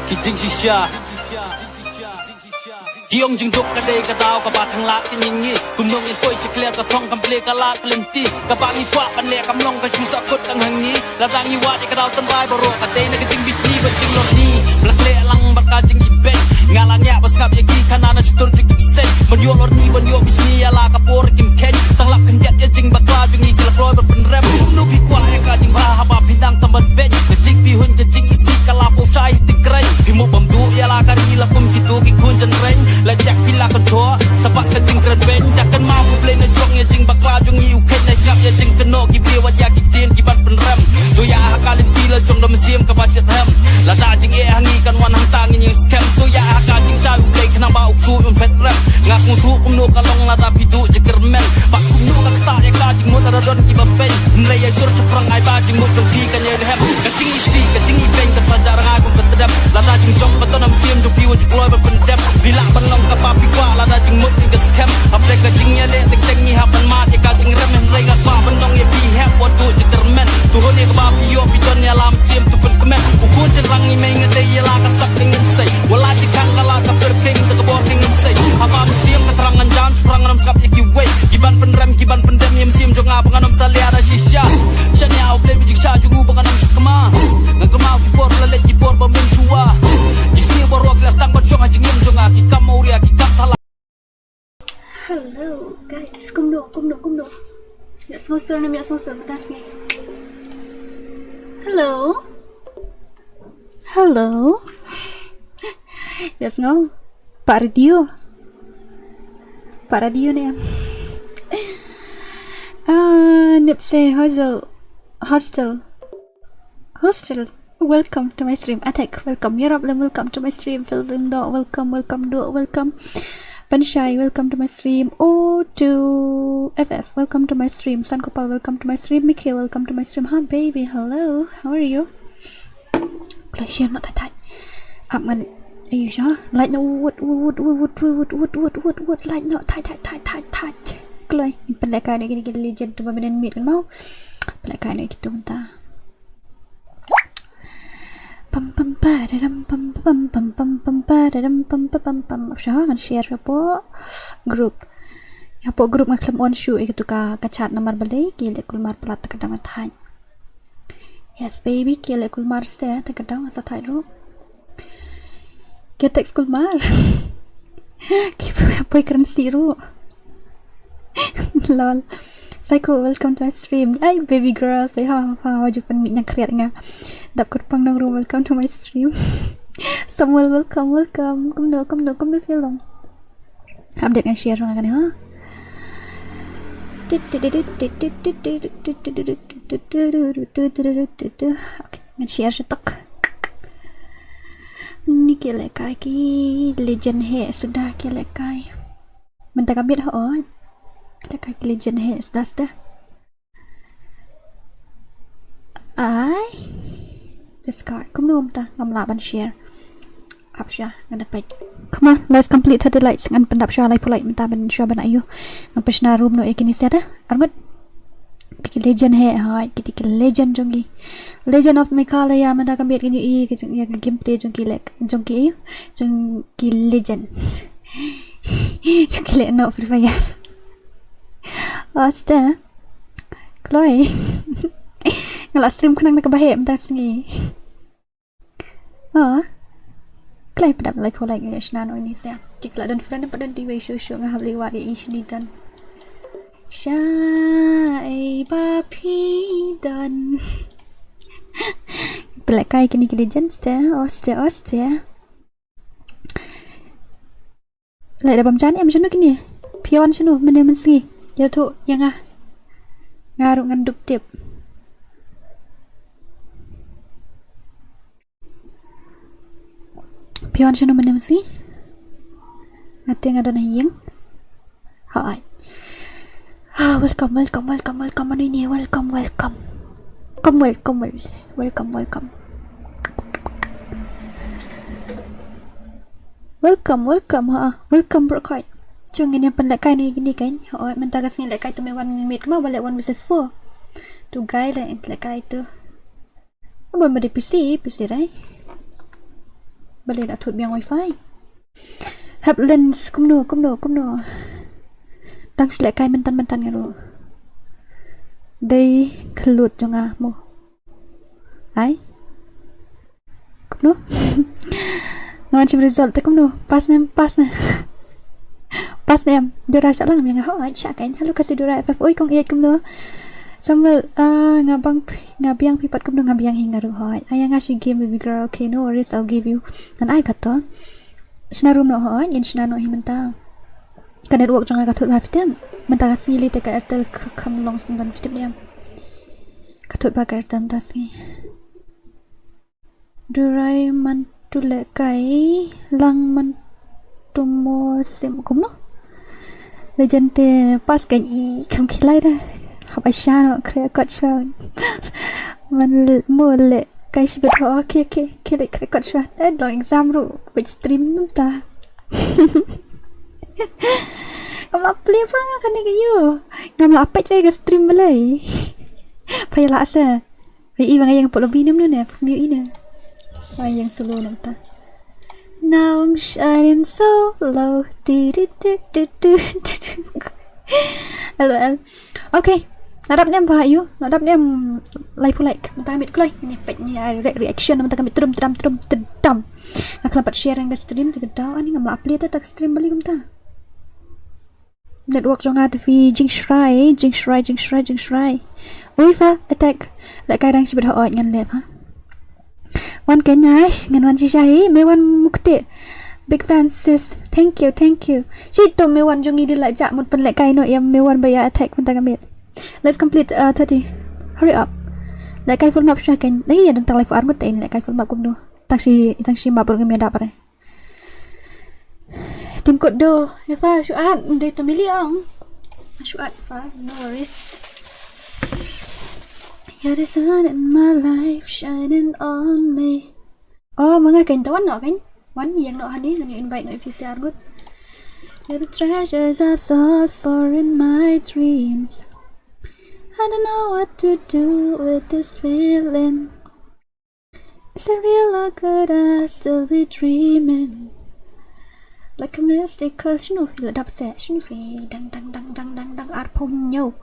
kijing shisha Giong jing duk kadai kadau kabat hang lak kinyi gunung yang koi cekler ka thong kample ka lak lenti ka bangi kwa pan le kam long ka chusa kut tang hangi la tangi wa de kadau tan bai baro ka dei na kijing bisi ka jing lot ni blak le lang baka jing ibe ngalang ya bas kap yaki kana na chutur jing sen ban yo lor ni ban yo bisni ya la ka por kim ken tang lak kan jet ya jing bakla jing i kala kloi ban pen rem nu bi kwa ya ka jing ba ha ba bidang tamban ben ka jing bi hun ka jing isi kala po chai tikrai bi mo bam du ya la ka ri la pum gitu ki kun jan reng la jak pila kan thua sebab ka jing kren ben takkan mau play na jong ya jing bakla jong i uken na skap ya jing keno ki bi wa ya ki tin ki ban pen rem tu ya ka lin ti la jong dam sim ka ba chet hem la da jing e hangi kan wan hang tang ni scam tu ya ka jing chai u play kana ba u tu un pet rem ngak mu tu um no ka long la da pi du je kermen ba kum no ka ta ya ka jing mo ta don ki ba pen nrei ya sur chaprang ai ba jing mo tong ti kan ye hem ka jing i si ka jing i ben ka sa jar ngai kum tedap la da jing jong ba ton am sim jong pi wa ji kloi ba pen dep bila ban long ka pa pi kwa la da jing mo ti ka scam ap le ka jing ya le tek tek ni ha ban ma ya ka jing rem nrei ka pa ban long ye pi heb wa du je kermen tu ho ne ka ba pi yo pi ton ya lam sim tu pen kemen u kun chen rang ni me nge de ya la ka sak ning sei wala ji kang ka la ka per king ta ka bo king sei ha ba sim ka terangan jam sprang ram skap ye ki wei giban pen rem giban pen dem yem sim jong a banganam salia da shisha shanya au ble bi cha ju banganam skama ngang kama ki por la le ki por ba min chua jisni bor wa klas tang ba chong ha jingim jong a ki kam auria ki kam thala Hello guys, kum do. Ya ngosor ni, ya ngosor matas ni. Hello. Ya ngau. Pak radio ni. Nip say hostel. Welcome to my stream. Attack. Welcome. Yarablam. Welcome to my stream. Film do. Welcome. Panshai, welcome to my stream. O2FF, welcome to my stream. Sankopal, welcome to my stream. Mikhail, welcome to my stream. Hi baby, hello. How are you? Play share not that. Up man. Are you sure? Light no wood. Light no tight. Kloy. Pandai kai ni gini legend tu badan meet kan mau. Pandai kai ni gitu bentar. Pam Siya kan share siya po group ngaklem on shoe itu ka chat nomor balai kile kulmar pelat kadang mathan yes baby kile kulmar ste ta kadang sa thai ru ke text kulmar ki poi currency ru lol Psycho, welcome to my stream. Hi baby girl, say how Japan ni nak kreat nga. Dap kurpang nang room, welcome to my stream. Samuel, welcome. Come do film. Update and share kan ha. Okay, ngan share setok. Ni kelekai ki legend he sudah kelekai. Bentar kabit ho. Kelekai legend he sudah. Ai. Discard. Kumnum ta ngamla ban share. Apsha ngan dapat. Come on, let's complete 30 likes ngan pendap share like polite minta ban share ban ayu. Ngan pesna room no ekini sada. Armat. Ki legend he ha, ki legend jongi. Legend of Meghalaya manda kambit kini I ki jong ya gameplay jongki legend. Jongki le no FreeFire. Asta. Chloe. Ngala stream kenang nakabahe mta singi. Klay padap like ko like nano ini saya. Jikla dan friend padan di way show ngahabli wadi isini dan. Syai bapi dan. Black kai kini legend oste. Lại đã bấm chán em cho nó cái này. Pion cho nó mình gì. Giờ thụ yang ngaru nganduk tip. Pion cho nó mình gì. Ngati ngado na hiyang. Hi. Welcome ini welcome. Welcome ha. Welcome bro kai. Chung ini pandai kai ni gini kan. Minta kasih like kai tu mewan meet mau balik 1 vs 4. Tu guy lah like kai tu. Abang ada PC right? balik nak thut biang wifi have lens kum no tang shlek kai mentan kan lu đây khlut jonga mo ai kum no ngon chim result te kum no pas nem Dora chắc là mình hỏi chắc cái hello khasidora ff oi kong kum no Samuel, ngabiang pipat kum no ngabiang hinga ru hoy. Aya nga si game baby girl, okay, no worries, I'll give you an iPad to. Sina room no hoy, yin sina no himenta. Ka network jang ka thut ba fitem. Menta ka sili te ka Airtel kham long sandan fitem diam. Ka thut ba ka Airtel tas ngi. Durai man tu le kai lang man tu mo sim kum no. Legend te pas kan I kham khilai da. Học ai xa nó kể cất cho mình mua lệ cái sự việc họ kia lại kể cất cho đấy là exam rồi bị stream chúng ta ngắm là play apa kan ni kayu ngắm là apa cái stream boleh phải là sao vì bang yang perlu minum nữa nè mute ini bang yang slow chúng ta now I'm shining so low hello okay Nadap nem bahayu, nadap nem lai pulai. Mata ambil kulai, ni petnya reaction, mata kami trum. Nak dapat share yang stream tu kedau, ani ngam upload tu tak stream balik kumta. Network jonga tu fi jing shrai. Oi fa attack, lek kai dang sibet ho ngan lep ha. Wan kenyas ngan wan sisai, mewan mukti. Big fan sis, thank you. Cito mewan jongi dilak jak mut pen lek kai no yang mewan bayar attack mata kami. Let's complete 30. Hurry up. Lại cái full map cho cái đấy là đang tăng lại phụ án mất tiền lại cái full map cũng được. Taxi map bữa ngày đạp này. Tìm code đồ. Nếu pha số án đây tao mới liang. Số án pha no worries. You're the sun in my life shining on me. Oh mga kênh tao nọ kênh. One yang nọ honey when you invite no if you say good. You're the treasures I've sought for in my dreams. I don't know what to do with this feeling. Is it real or could I still be dreaming? Like a mystic cause you know feel đập sẽ you feel đăng art phong nhau.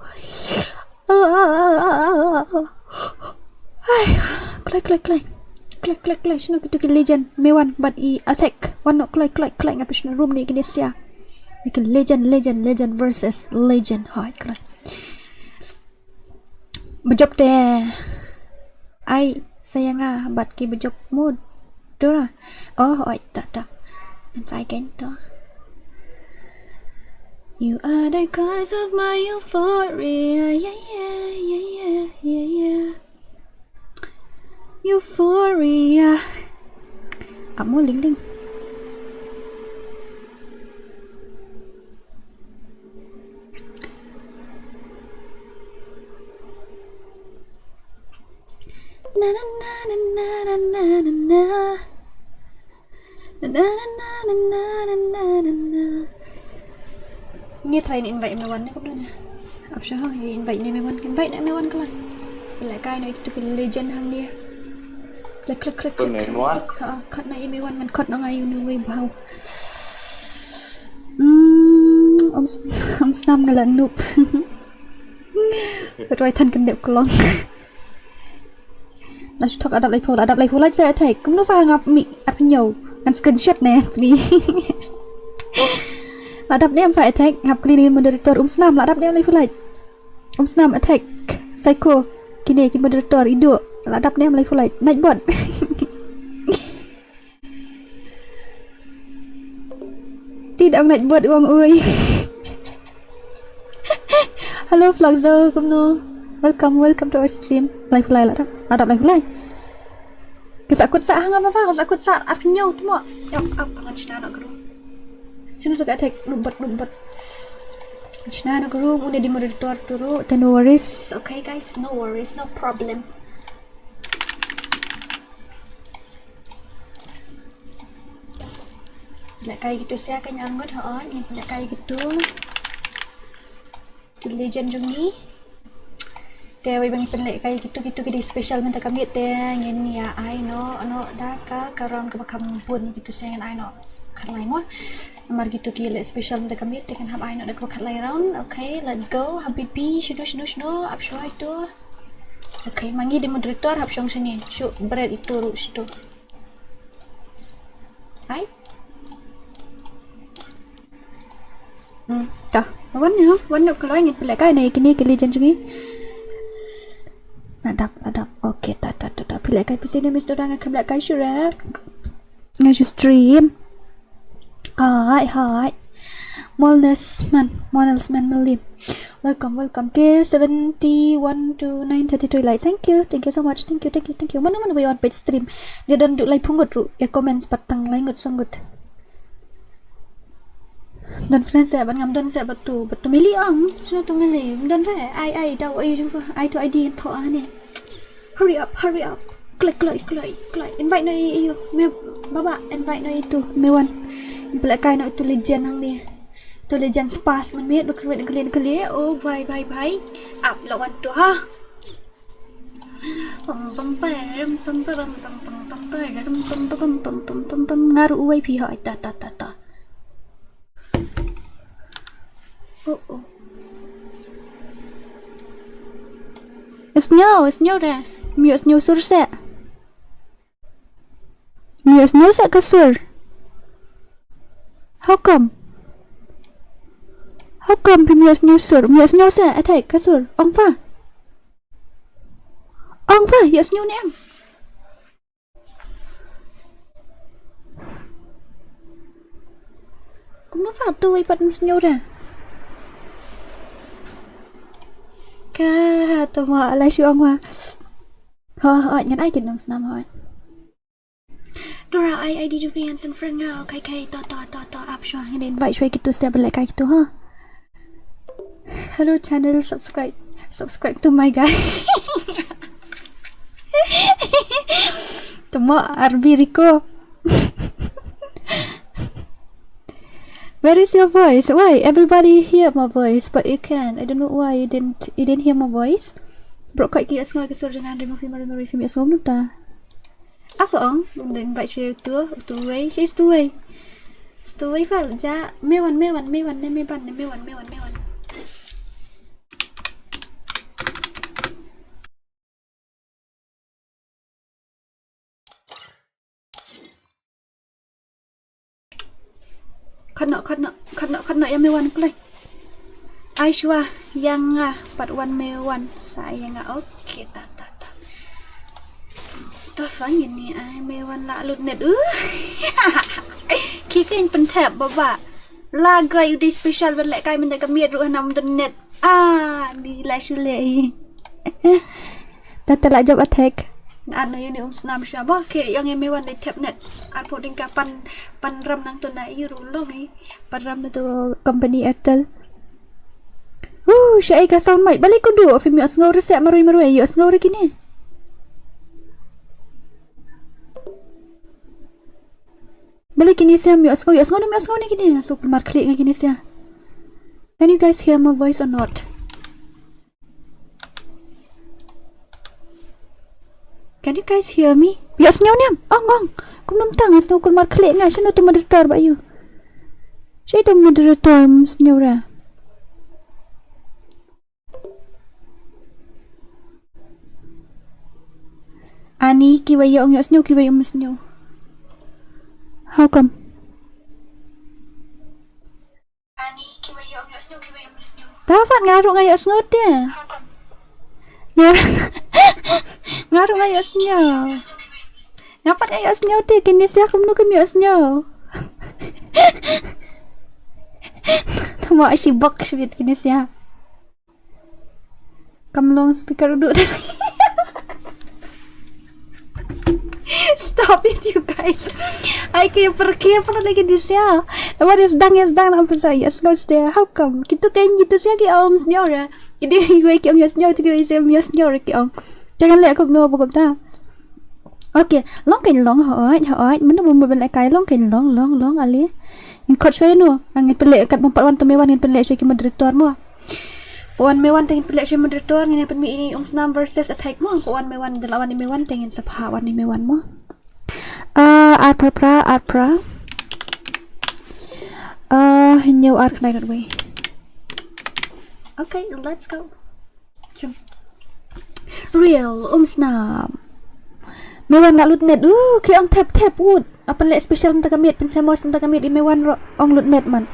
Click you know cái legend MEWAN but I attack one no click ngap sna room ni Indonesia. We can legend versus legend hỏi click. Berjob deh. Ai sayang bat ki berjob mood. Dora. Oh, tak. Dan saya kento. You are the cause of my euphoria. Yeah. Euphoria. Amo ling. Na nghe thầy này invite MEWAN đấy cũng được nè. Học sao thì invite này MEWAN cái này. Lại cái này cái legend hàng đi. Click. Cut này MEWAN ngăn cut nó ngay nuôi bao. Ông Snam ngay là noob. Rồi thân cần đẹp con. Là talk adap lại phô lại sẽ thầy cũng nó pha ngọc mị áp nhiều ngăn screenshot nè đi là đập đem phải attack ngọc clean moderator Snam là đập đem lại phô lại Snam attack psycho kini cái moderator ido là đập đem lại phô lại naik bot tidak naik bot uang ơi hello vlogger cũng no welcome to our stream live lại là đập live lại cái dạ cốt xạ hăng apa dạ cốt xạ áp nhau tu mo áp ngan china nak guru sino tu attack numbat china nak guru udah di moderator turu no worries okay guys no worries no problem lại kayak gitu saya akan nyanggut ini punya kayak gitu di legend jong ni Te wai bang penlek kai gitu ke di special minta kami te ngin ya ai no da ka karon ke bakam pun gitu sen ai no kat lai mo mar gitu ki le special minta kami te kan hab ai no da ko kat lai round. Okay, let's go. Habibi shino up show itu. Okay, mangi di moderator hab shong sini. Shu bread itu ru situ. Ai. Dah. Wan nak keluar ngit pelak kai nai kini ke legend sini. Nadap. Okay, ta pelak kai pisine Mr. Dang akan pelak kai syurak. Ngai stream. Hi. Molnesman Malim. Welcome. Ke 71 to 933 like. Thank you so much. Thank you. Mana we on page stream. Dia dan duk like pungut ru. Ya comments patang like ngut sanggut. Dan friends saya ban ngam dan saya betul mili ang. Sino tu mili. Dan re ai dau ai jumpa. Ai tu ID tho ni. Hurry up. Click. Invite noi you. Me baba invite noi itu. Mewan. Belakang noi itu legend hang ni. Tu legend spas man met berkelit kalian. Oh bye. Up lawan tu ha. Ngaru uai pi ha ta. Oh. Snow dah. Mio snow sur se. Mio snow se kasur. How come Mio snow se attack kasur. Ong fa, yes snow nem. Cũng nó phạt tôi bắt snow ra. Ka tao mà lại siêu ông hoa. Hỏi nhắn ai kịp năm năm hỏi. Dora I did you fans and friend now. Okay, to up show. And invite show kita siapa like gitu ha. Hello channel, subscribe to my guy. Temo Arbi Rico. Where is your voice? Why everybody hear my voice but you can't? I don't know why you didn't hear my voice. Bro quite kia ngồi cái số jangan remove film ya ngom ta. Apa ong? Bunda invite show tu way. She's tu way fa ja mewan. Kena yang mewan play. Aishwa yang part 1 mewan saya okay ta. Ta fangin ni ai mewan la lut net. Kikain pen tab baba. Lagai di special belak kai minta kami ru nam net. Di la shule. Tata la job attack. Ano yun yung snam siya ba? Kaya yung mewan di tap net. Arpo din ka panram nang tunay yurulong Panram na to company Airtel. Siya ay ka sound mic. Balik ko do. Film yung asngaw resep maroy. Yung asngaw rin kini. Balik kini siya yung asngaw. Yung asngaw ni kini. So, marklik nga kini siya. Can you guys hear my voice or not? Can you guys hear me? Ya asngaw niya. Ong. Kung namtang asngaw kung marklik nga. Siya na ito moderator ba yun? Siya ito moderator asngaw ra. Ani kiwaya ong asngaw kiwaya ong asngaw. How come? Ani kiwaya ong asngaw kiwaya ong asngaw. Dapat ngaruh ngayon asngaw dia. How come? Ngaruh ngayon asngaw. Dapat ngayon asngaw dia. Kini siya kung kami asngaw. Tama si box bit kini siya. Kamlong speaker duduk tadi. Stop it you guys. I can't pergi apa lagi di siya. What is dang apa saya? Yes, there. How come? Kita kan gitu siya ki om senyora. Jadi gue ki om senyora tu gue siya senyora ki om. Jangan lihat aku no bukan ta. Okay, long hỏi. Mana bumbu belai kai long ali. Yang kau cuy nu, angin pelak kat 4 wan tu mewan yang pelak cuy ki moderator mu. Puan Mewan tengin pelak siya moderator ngini pen mi ini Snam versus attack mo. Puan Mewan dalawan ni Mewan tengin sapawan ni Mewan mo. Arpra. New arc night way. Okay, let's go. Jom. Real Snam. Mewan nak loot net. Ki ang tap wood. Apa lek special menta kami pen famous menta kami di Mewan ong loot net man.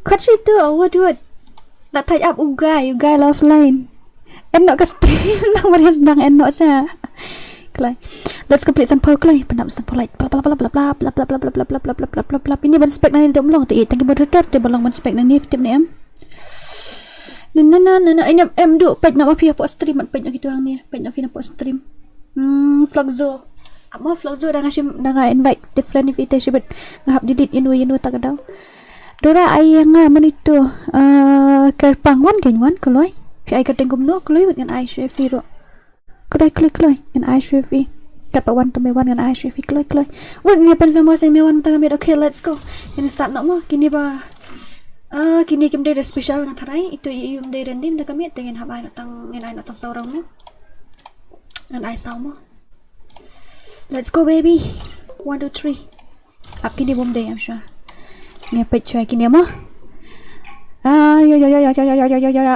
Kau tu awak nak tie up ugai love line. Enok ke stream nang marias dang enok sa. Klay. Let's complete sample klay. Penam sample light. Bla bla bla bla bla bla bla bla bla bla bla bla bla bla bla bla. Ini ban spek nang dom long. Tengok moderator dia belong ban spek nang ni tip ni am. Nana ini em duk page nak mapi apa stream page nak gitu hang ni. Page nak apa stream. Flogzo. Apa Flogzo dah invite different invitation but ngahap delete inu tak ada. Dora ayang manito kerpang wan kenwan koloi. Fi ai kateng kumno koloi dengan ai shefi ro. Koloi dengan ai shefi. Kapa wan to Mewan dengan ai shefi koloi. Wan ni pen famous Mewan tang ambil. Okay, let's go. Ini start nak mo kini ba kini kim day special ng taray ito yung day rendim na kami tingin habay natang saurang mo and I saw mo. Let's go baby. 1 2 3 up kini bom day I'm sure ngepet cuy kini mo yo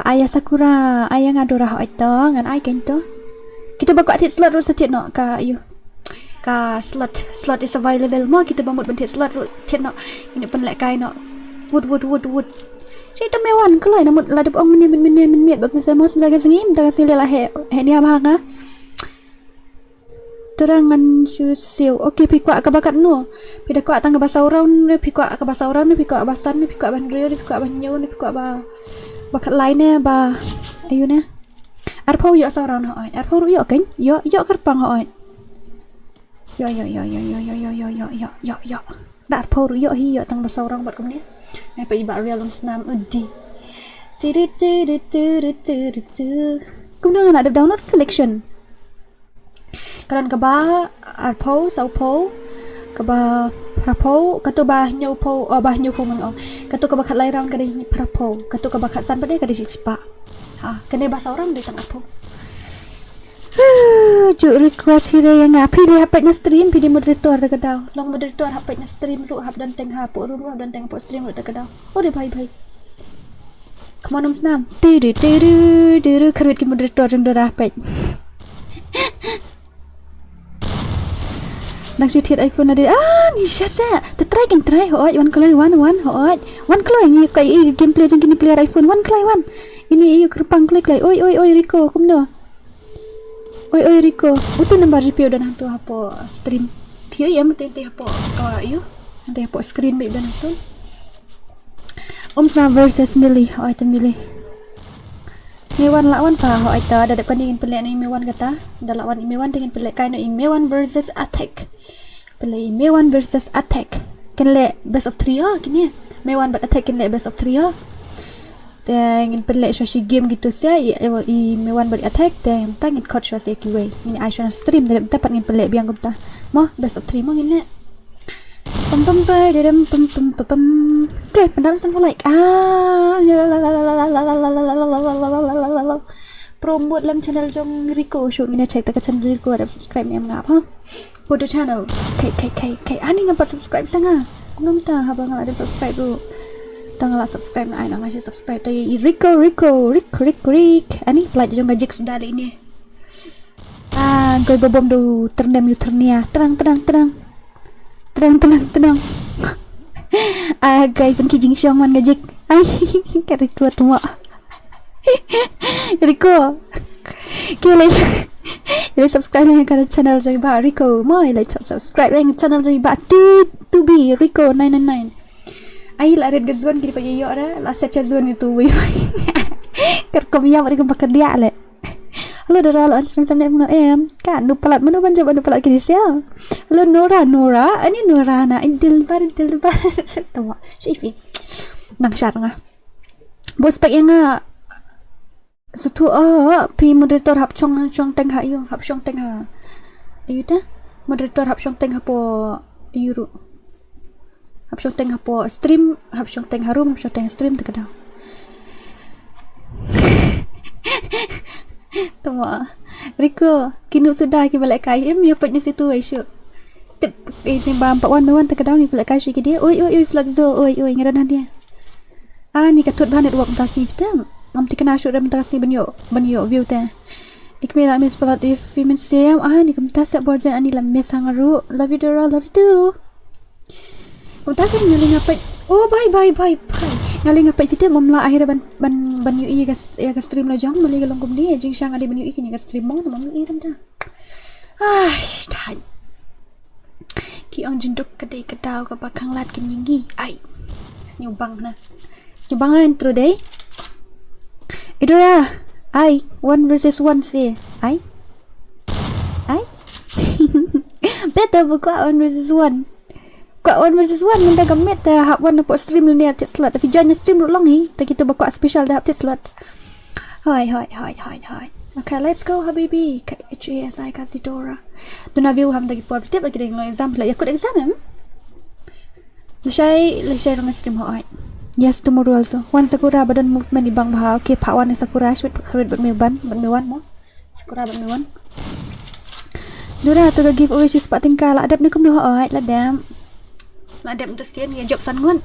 ayah Sakura ayah ngadora ho ito ngan ay kento kita bakal atit slot rus atit no ka you ka slot is available mo kita bamut bentit slot rus atit no ini pen lek kai no wood saya tu Mewan kalau namun lada ong menit bak sama selaga sengim tak sila lah he dia banga terangan susil okey pikwa ka bakat no pida kwa tang bahasa orang ni pikwa ka bahasa orang ni pikwa basan ni pikwa ban rio ni pikwa ban nyu ni pikwa ba bakat lain ba ayu ne arpau yo saurang ho arpau yo kan yo kerpang ho yo dar arpau yo hi yo tang bahasa orang buat kemudian apa iba real Snam udi kemudian ada download collection karan ka ba arpo saupo ka ba prapo kato ba nyopo mangong kato ka ba khat lairang ka di prapo kato ka ba khat san pa de ka di spa kene bahasa orang di tang apo juk request hire yang pilih hapet na stream pilih moderator da kadau long moderator hapet na stream ru hap dan teng hapo ru dan teng po stream ru da kadau ode bhai come on Snam tiru kharwit ki moderator jeng dora hapet nak shoot iPhone ada ni syasa try hoi one kloi ni kai gameplay jeng kini player iPhone one kloi ini iu kerpang kloi oi Rico kumno oi Rico utu number GPU dan hantu hapo stream view ya mesti hapo ka iu nanti hapo screen be dan hantu Snam versus Millie item Millie Mewan lawan pa ho ita dadap kan ingin pelek ni Mewan kata dalawan Mewan ingin pelek kaino Mewan versus attack pelek Mewan versus attack kan le best of 3 kini Mewan but attack kan le best of 3 dan ingin pelek suasi game gitu saya Mewan but attack dan tangin coach suasi kiwe ini Aisyah stream dapat ingin pelek biang kumta mo best of 3 mo ngin le pam okay pandang sang like promote dalam channel jong Rico show ini cek tak channel Rico ada subscribe ni ngap ha go to channel k ani ngapa subscribe sanga belum ta habang ada subscribe tu tanggal subscribe na ai nang ngasih subscribe tadi Rico ani pelaj jong gajik sudah ini goy bobom do ternem you ternia tenang agay pun kijing syong man gajik ay kari kuat mo Rico kaya subscribe lang ka channel joy ba Rico mo subscribe lang channel joy ba to be Rico 999 ay la red gazon kini pa yo ra la secha zone itu wi kar komiya mari ko bakardia ale halo Dora lo answer sana mo kan nu palat manu ban coba nu palat kini sia halo Nora ani Nora na dilbar tawa sifi nang syar nga bos pak yang sutu pi moderator hap chong teng ha yo hap chong teng ha ayu ta moderator hap chong teng ha po yuru hab syong teng hapo stream hab syong teng harum hab syong teng stream terkadang tuma Riko kinu sudah ki balik kai em ya patnya situ ai syuk tip ini bam pak wan mewan terkadang ni balik kai syuk dia oi flagzo oi ngaran dia ni katut bahan network tasif tang ngam tikana syuk ram tasif banyo view ta ik mela mis palat if min sem ni kam tasak borjan ani lam mes hangaru love you Dora love you too utak kan ngaling apa bye ngaling apa kita mamla akhir ban yu i ga stream la jang mali galong kumni jing sang ade ban yu i kini ga stream mong mam i ram ta stai ki ong jinduk kadai kadau ka bakang lat kin yingi ai snyubang intro day Idora ai 1 versus 1 sih ai better buka 1 versus 1 Kuat 1 versus 1 minta gamet dah hap 1 dapat stream ni update slot tapi jangan stream dulu long tak kita bakal special dah update slot hai okay let's go habibi KHASI khasidora dona view ham tagi positif lagi dengan exam lah ikut exam Lishay dengan stream hai yes tomorrow also one sakura badan movement di bang bahau okay pak wan sakura shoot kharit bat mewan mo sakura bat mewan Dora tu giveaway si spot tingkal adab ni kum doh hai la dam Lyndem untuk stian ni job sangun.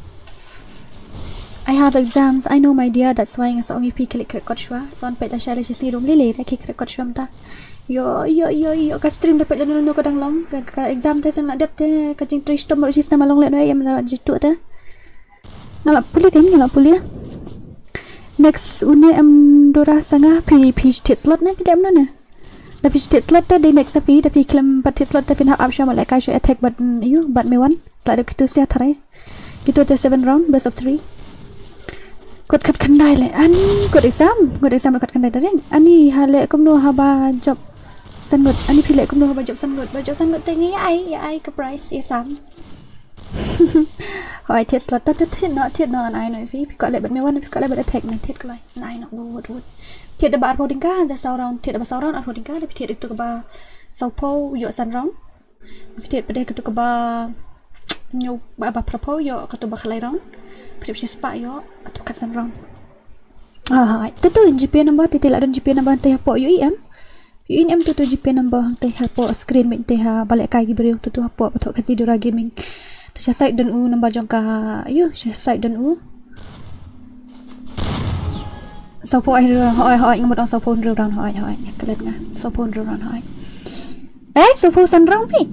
I have exams. I know my dear. That's why ngas ongi pi klik record shwa. Son pet la share sisi room lele ra klik record shwa mta. Yo ka stream dapat lalu kadang long. Ka exam te sang adap te ka jing trish tom sis nama long le noi em la jitu te. Ngalap pulih. Next une am Dora sanga pi tit slot na pi dem na. Da pi tit slot te di next fi da fi klem pat tit slot te fin ha up shwa malai ka shwa attack but mewan. Ada kita siap tarai. Kita ada 7 round best of 3. Kod kat kandai le. Ani kod exam kat kandai taring. Ani hale kumno haba job sangut. Ani pile kumno haba job sangut. Job sangut tengi ai ke price exam. Hoi tiet slot ta tiet no an ai no fi. Pikot le bat mewan pikot le bat attack ni tiet kelai. Nai no wood. Tiet da bar holding ka da sau round tiet da sau round holding ka da tiet itu ke ba sau po yo san round. Tiet pada ke ba nyo ba propo yo katu bakal round prepsi spa yo atau kasan round tu GP number titil ada GP number teh po UIM tu GP number teh po screen min teh balik kai beriu tu po atau khasidora gaming tu site dan u number jangka site dan u sapo ai hoi ngamot ang sapo round hoi kelet nga sapo round hoi sapo san round fi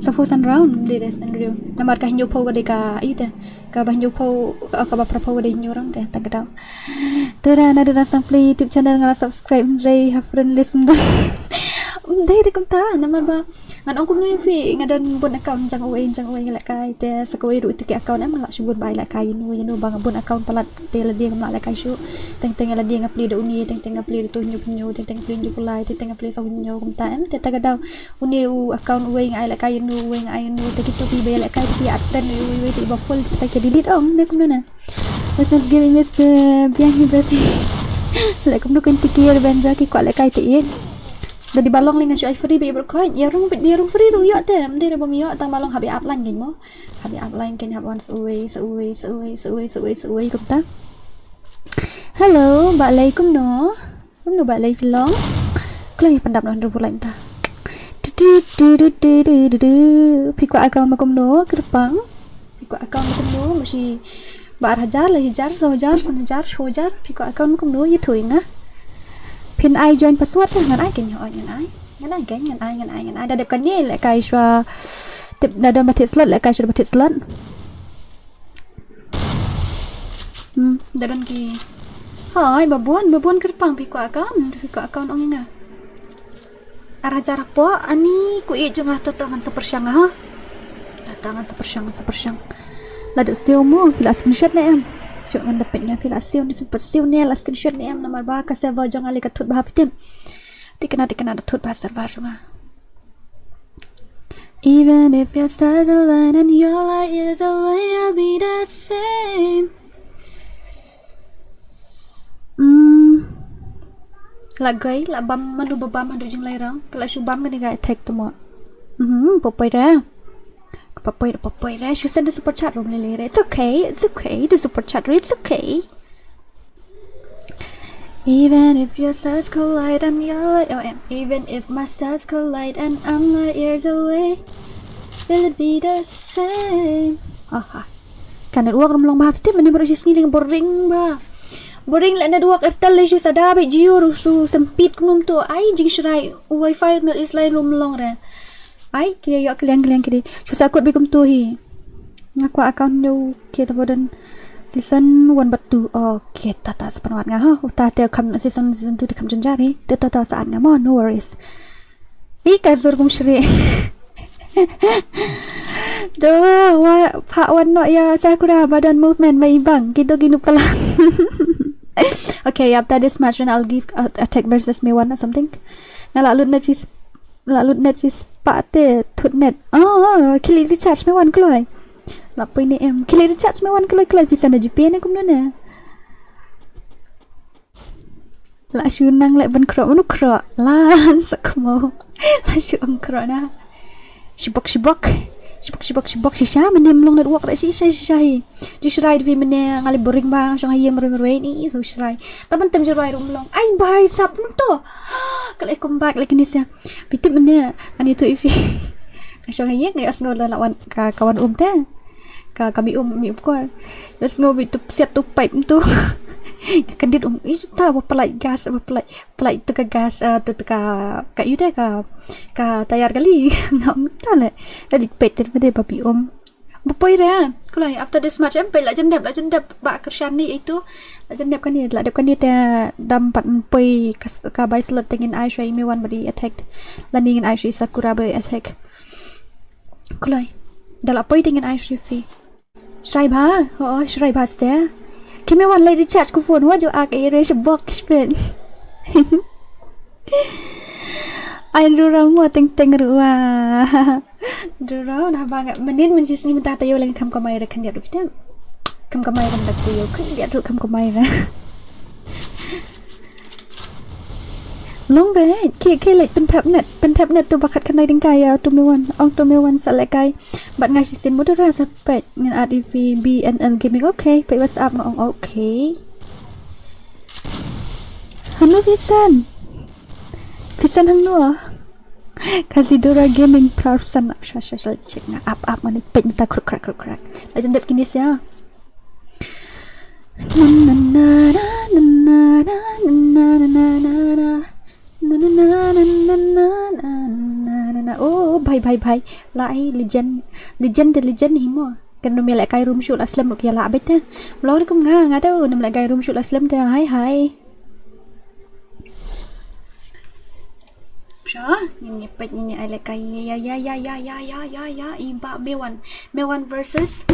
Safusan round di des nandrio namar ka hinyo po ka ita ka ba hinyo po ka ba propo ka hinyo rang teh tagadao tura na dura sang play YouTube channel ngala subscribe ray have friend listen dai rekom ta namar ba ngan ong kumno fi ngadan bon account jang uwe ngala kai te sakoi ru itu ke account am la subun bai la kai nu bang bon account palat te la dia ngala la kai su teng la dia ngapli da uni teng ngapli tu nyu teng pli nyu kulai teng ngapli sa nyu kum ta am te tagadao uni account uwe ngai la kai nu uwe ngai nu te kitu pi bai la kai ti at friend uwe ti ba full ta ke delete om ne kumno na let's giving Mr. Bianchi Brazil la kumno kan tikir benja ki kwa la kai ti Dari balong lingan syai free be berkoin ya rung free rung yo tem dia bom yo tang balong habi upline gin mo habi upline ken have once away kum ta hello ba lai kum no ba lai filong klai pandap no ndu lain ta piku account makum no kerpang piku account makum no masih 1000 lah hijar 1000 piku account makum no yuthui nga pin ai join password ngan ai ken yo ngan ai da dep kan ni le kai shwa tip da dom batit slot le kai shwa batit slot da don ki hai babon kerpang pi ko account ong nga arah jarak po ani ku i jung totongan sepersyang ha tatangan sepersyang la de sio mo fil screenshot le em Cuk mendapatnya filasiun ni filasiun ni la screenshot ni am nomor ba ka server jong ali katut bah fitim tikena tut bah server junga even if you start the line and your light is away I'll be the same la gai la bam mandu babam mandu jing lai rang kala shubam kan ga attack tu mo popai ra apa-apa re. You send the super chat room lele re. It's okay. The super chat re. It's okay. Even if your stars collide and you're light, even if my stars collide and I'm light years away, will it be the same? Kan ada uang melong bahaf tu, mana baru sini dengan boring bah. Boring lah ada uang ertal lesu sada be jiu rusu sempit kunum tu. Ai jing shrai wifi not is lain rum melong re. Ai kia yo kalian kiri. Susah akut bikum tu hi. Ngaku account tu kita bodan season 1 batu. Okay, tata sepenuhat nga ha. Tata kam season 2 di kam janjari. Tata saat nga mo, no worries. Ika zur kum shri. Dora, Pak Wan no ya Sakura badan movement may ibang. Gitu ginu pala. Okay, after this match then I'll give attack versus MEWAN or something. Lalut net is pate thut net. Kili recharge MEWAN kloy. Lapoi ni em. Kili recharge MEWAN kloy visa na JP ni kum na. La syunang lek ban kro nu kro. La sakmo. La syung kro na. Shibok shisha mene melong net wak rak shisha hi jishrai vi mene ngali boring ba syong hayem merwe ni so shrai taban tem jrai rum melong ai bai sap nu to kalai come back like ni sia pitip mene ani tu ifi syong hayem ngai asngol lawan ka kawan te ka kami mi upkor let's go bit siat tu pipe tu kadit itu tahu pelai gas pelai tu ke gas tu ka you deh ka tayar kali ngam tale tadi pet daripada babi bapoi ra kulai after this match pelai la jendap ba kershan ni itu la jendap kan ni te dam pat poi ka bai slot tengin ai shai MEWAN body attack landing in ai shai Sakura by attack kulai dala poi tengin ai shai fi shrai ba ste Kimi wan lay recharge ko phone wa jo ak erase box spin. Ai Dora mo teng ruwa. Dora na bang menin men sis ni minta tayo lang kam kamay ra kan dia ruftem. Kam kamay ra dak tayo kan dia ru kam kamay ra. Long be ke lek pen tap net tu bakat kan dai ding kaya tu MEWAN salekai bat ngai sin modera sapet ngan ADV BNL gaming okay pe WhatsApp ngong okay hanu pisan hang no khasidora gaming person sha check na up man pe minta crack la jendep kini sia oh bhai lại legend himo kan no melek kai room shoot aslam ok la bete lor kum nga tahu nam lek kai room shoot aslam te hai sha ini pet ini ai lek kai ya iba MEWAN versus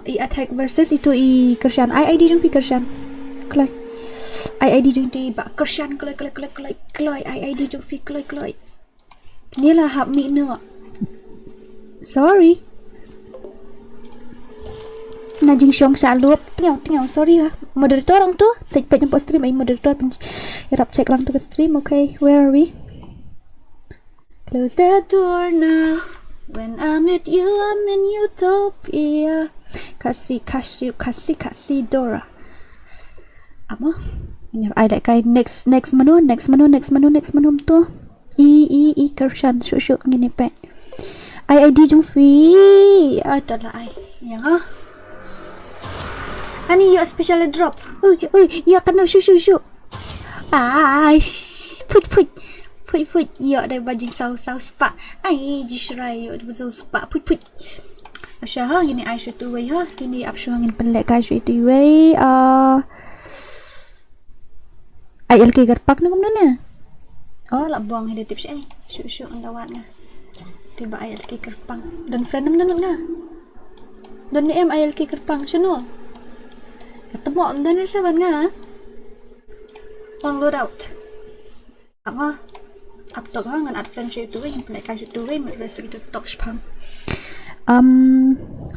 attack versus itu kershan ID jung fi kershan klai ID jung ti ba kershan klai ID jung fi klai ni lah hap mi no sorry najing syong sa lup tengok sorry lah moderator orang tu saya pet nampak stream ai moderator rap check lang tu ke stream okay where are we close the door now when I'm with you I'm in utopia khasidora apa ini I like next menu tu i kershan syuk ngini pe ID jung fi adalah ai ya ani you special drop ya kena syuk ai put ya ada bajing sau spa ai jishrai yo betul spa put asya ha gini ai syuk tu wei ha gini apsyo ngin pelek kai syuk tu wei ai LK garpak na kumna oh la buang hide tips syuk andawat na tiba ay LK kerpang dan friend nam na dan ni ay LK kerpang sino ketemu am dan sa ban nga long load out apa laptop ha ngan ad friend syuk tu yang pendek ka syuk tu me rest itu top spam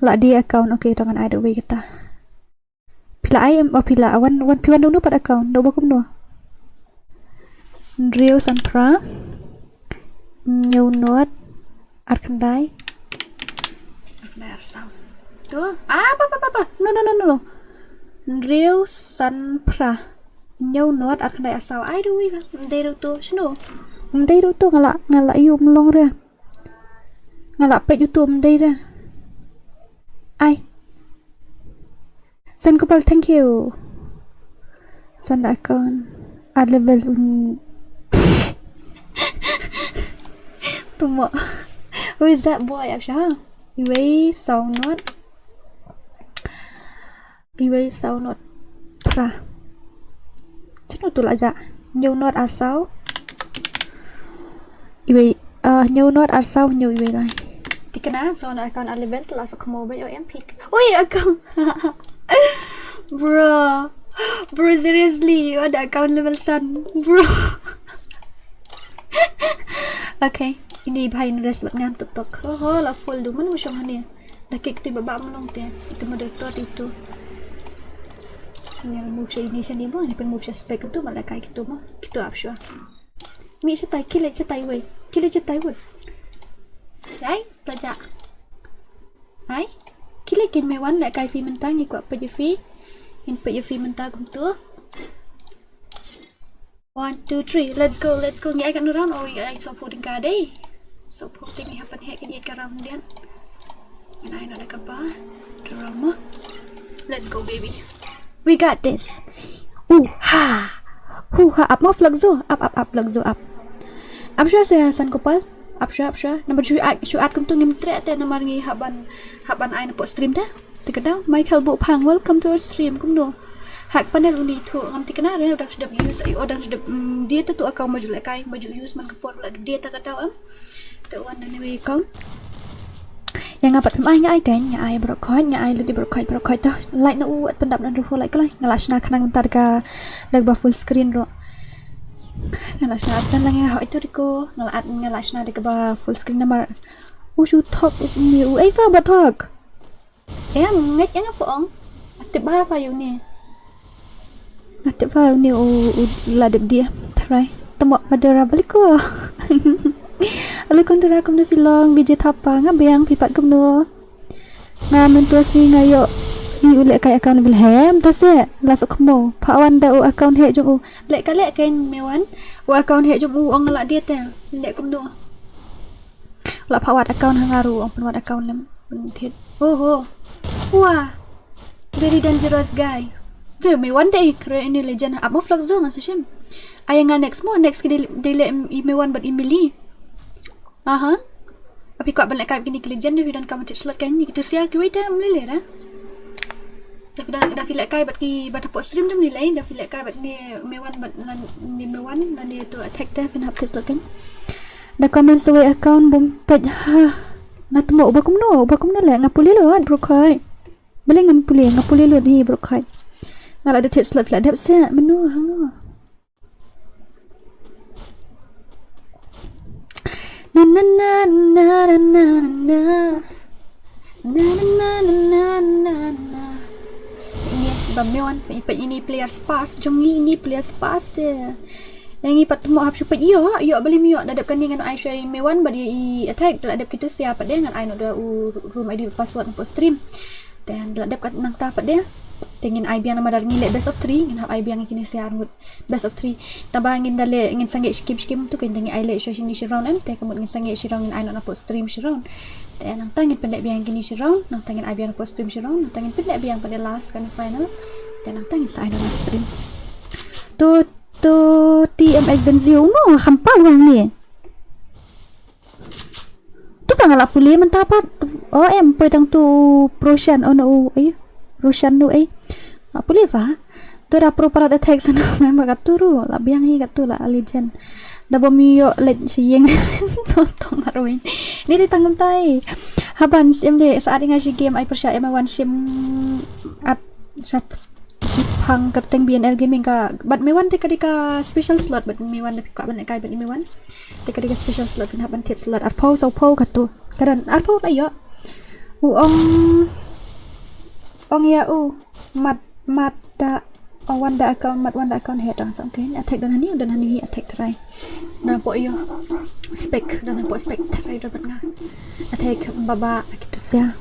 la di account okay tangan ada way kita pila ay pila awan piwan dulu pada account do bakum no Rio Sanpra New Note Arkandai Kena air sao. Tu. Apa. No. Real sun pra. Nhau nuat at kena air sao. Ai du wi. Ndai du tu. Sino. Ndai du tu ngala yu mlong ra. Ngala pek yu tu ndai ra. Ai. Sen Gopal, thank you. Sen account. Ad level Tumo. Who is that boy? Absha. Iway sao not. Pra. Chino tu la ja. Nhiều not ar sao. Iway nhiều not ar sao nhiều iway lai. Tikana so na account ad level la so come over your MP. Oi account. Bro, seriously, you ada account level sun, bro. Okay, ini bahain rest buat ngantuk tok. Oh, la full du mana macam ni. Dah kek di babak melong dia. Itu moderator itu. Ini remove saya ini saya ni boh. Ini pen move saya spek itu malah kayak gitu mah. Gitu absya. Mi saya tai kill saya tai wei. Kill saya tai wood. Ai, pelajar. Ai, kill kin MEWAN lại cài phim mình ta nghi quả bây phí. In put your feet in tag to 1, 2, 3. Let's go. Nghe kan orang ai supporting ka day. Supporting happen hack dia karam dia. Ini nak apa? Drama. Let's go baby. We got this. Ha. Up more flagzo. Up flagzo up. Up sure saya San Gopal. Up sure. Number 2 shoot kum tu ngim tre te namar ngi haban ai na po stream dah. Tikadaw, Michael Bupang, welcome to our stream. Kumno, hak panel uni tu ngam tikana ren udah sudah use ayo dan sudah dia tu akau maju lekai maju use man kepor pula dia takadaw tu wan anyway kau yang ngapat ai kan ai brokoi ai lu di brokoi tu like na uat pendap dan ruho like lai ngalasna kanang bentar ka lag full screen ro ngalasna fan lang ya itu diko ngalasna de ka full screen number usu top ni ai fa batok em ngách nhá phượng tiếp ba phải nè tiếp vào nè là đẹp dia thay tao mặc mà DORA balik ko alukon DORA kom na filong biji thapa nga beng pipat kom no nga mentua si ngayo ni ule kai account bil hem ta se la sok mo pawan da account he jom le ka le ken MEWAN account he jom ong la dia ta le kom no la pawat account hangaru ong penwat account lem pentit wah, very dangerous guy. Very MEWAN day, keren ini legend. Apa vlog zong asal Ayang next kita delete MEWAN buat Emily. Aha. Tapi kau balik kau gini ke legend dia dan kamu slot kan ni kita siap kita dah mulai lah. Dah feel like kau buat post stream dah mulai. Dah feel like kau buat ni MEWAN dan dia tu attack dah pun hapus slot kan. Dah comment sesuai account bom page nak temu bakum no lah ngapuli lo brokoi boleh ngapuli lo ni brokoi ngala ada tet slot flat dap se menu hang ini bam MEWAN ini players pass jong ini players pass dia yang ipat temu hap supaya iyo beli mio dadap kan dengan ai share MEWAN bagi attack dadap kita siapa dia dengan ai no da room ID password untuk stream dan dadap kan nang ta dia tengin ai biang nama dar ngilek best of 3 ngin hap ai biang kini siar ngut best of 3 tabang ngin dale ngin sange skip tu kan tengi ai le share ni round em te kamut ngin sange round ngin ai no post stream round dan nang tangin pendek biang kini round nang tangin ai biang post stream round nang tangin pendek biang pada last kan final dan nang tangin sai no stream tu TMX dan Zio no hampau bang ni tu tanggal apa pulih mentapat em pedang tu Roshan no Roshan no apa pulih fa tu dah pro para attack sana memang katuru lah biang hi katu lah legend dah bomio let siyeng tong maroin ni di tangam tai haban MD saat ngasih game ai persia MEWAN sim at sat hang kerteng BNL gaming ka but MEWAN te kadika special slot but MEWAN tapi ka ban kai ban MEWAN te kadika special slot fin haban tet slot arpau sau pau katu kadan arpau ayo ong ya mat da wanda account head ang okay attack dan hani attack try na po iyo spec dan po spec try dapat nga attack baba gitu siya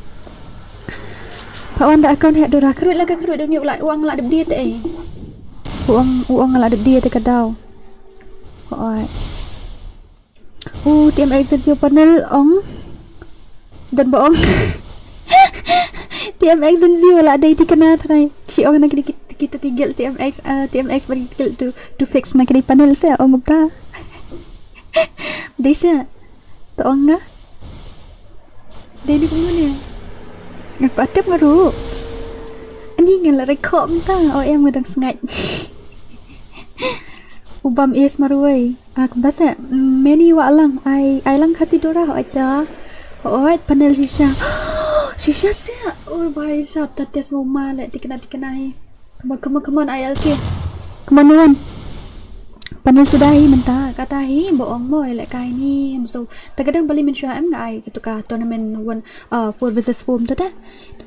Pak Wan dah account hack Dora. Kerut lah dunia uang lah dia teh. Uang lah dia teh kadau. Alright. TMX Zio panel ong dan bohong. TMX Zio lah ada itu kena try. Si orang nak kita tigil TMX bagi tigil to fix nak di panel saya ong ta. Desa. Tu ong ngah. Dia ni mana? Ngapa atap ngaru? Ani ngala record ta. Em ngadang sengat. Ubam is maruai. Aku dah set. Many wa lang. I lang khasidora ho ita. Oi panel shisha. Shisha se. Oh bhai sab tatia semua le dikena hai. Come on ILK. Come on. Panel sudahi mentah katahi bohong mo like kai ni so terkadang balik mensyah ngai gitu ka tournament 4 versus 4 tu dah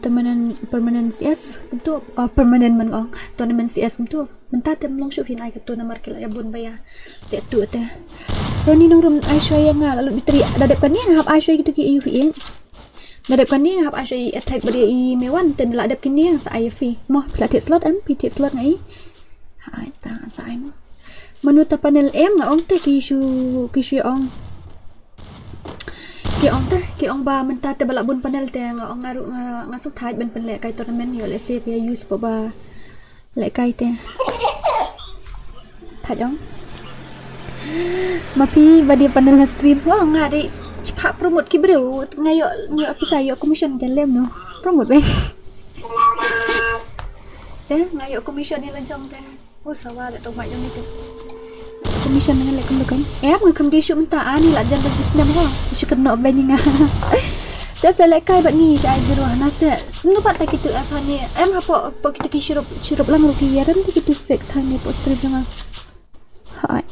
permanent CS tu permanent men ong tournament CS tu mentah tem long shoot ai ka tu nomor kila ya bun baya te tu te roni nong rum ai shoy nga lalu bitri dadap kan ni ngap ai shoy gitu ki UV dadap kan ni ngap ai shoy attack bade i MEWAN ten la dadap kini sa IFV mo platet slot PT slot ngai hai ta sa ai mo menurut panel M nga ong teh kishu ong ki ong ba mentah te balak bun panel te nga ong ngaru nga su thai ben pen le kai tournament yo le se pia use ba le kai te thai ong mapi ba dia panel stream wa nga de cepat promote ki bro ngayo apa yo commission dalam no promote be te ngayo commission ni lancang te sawa le tomat yang itu commission dengan lekam lekam ngakam di shoot mentah ani lah jangan jisnam ho isu kena bani nga tapi dah lekai bat ni saya zero nasa nupat tak itu apa ni apa kita ki sirup lang ruki yaran kita fix hani post strip jangan hai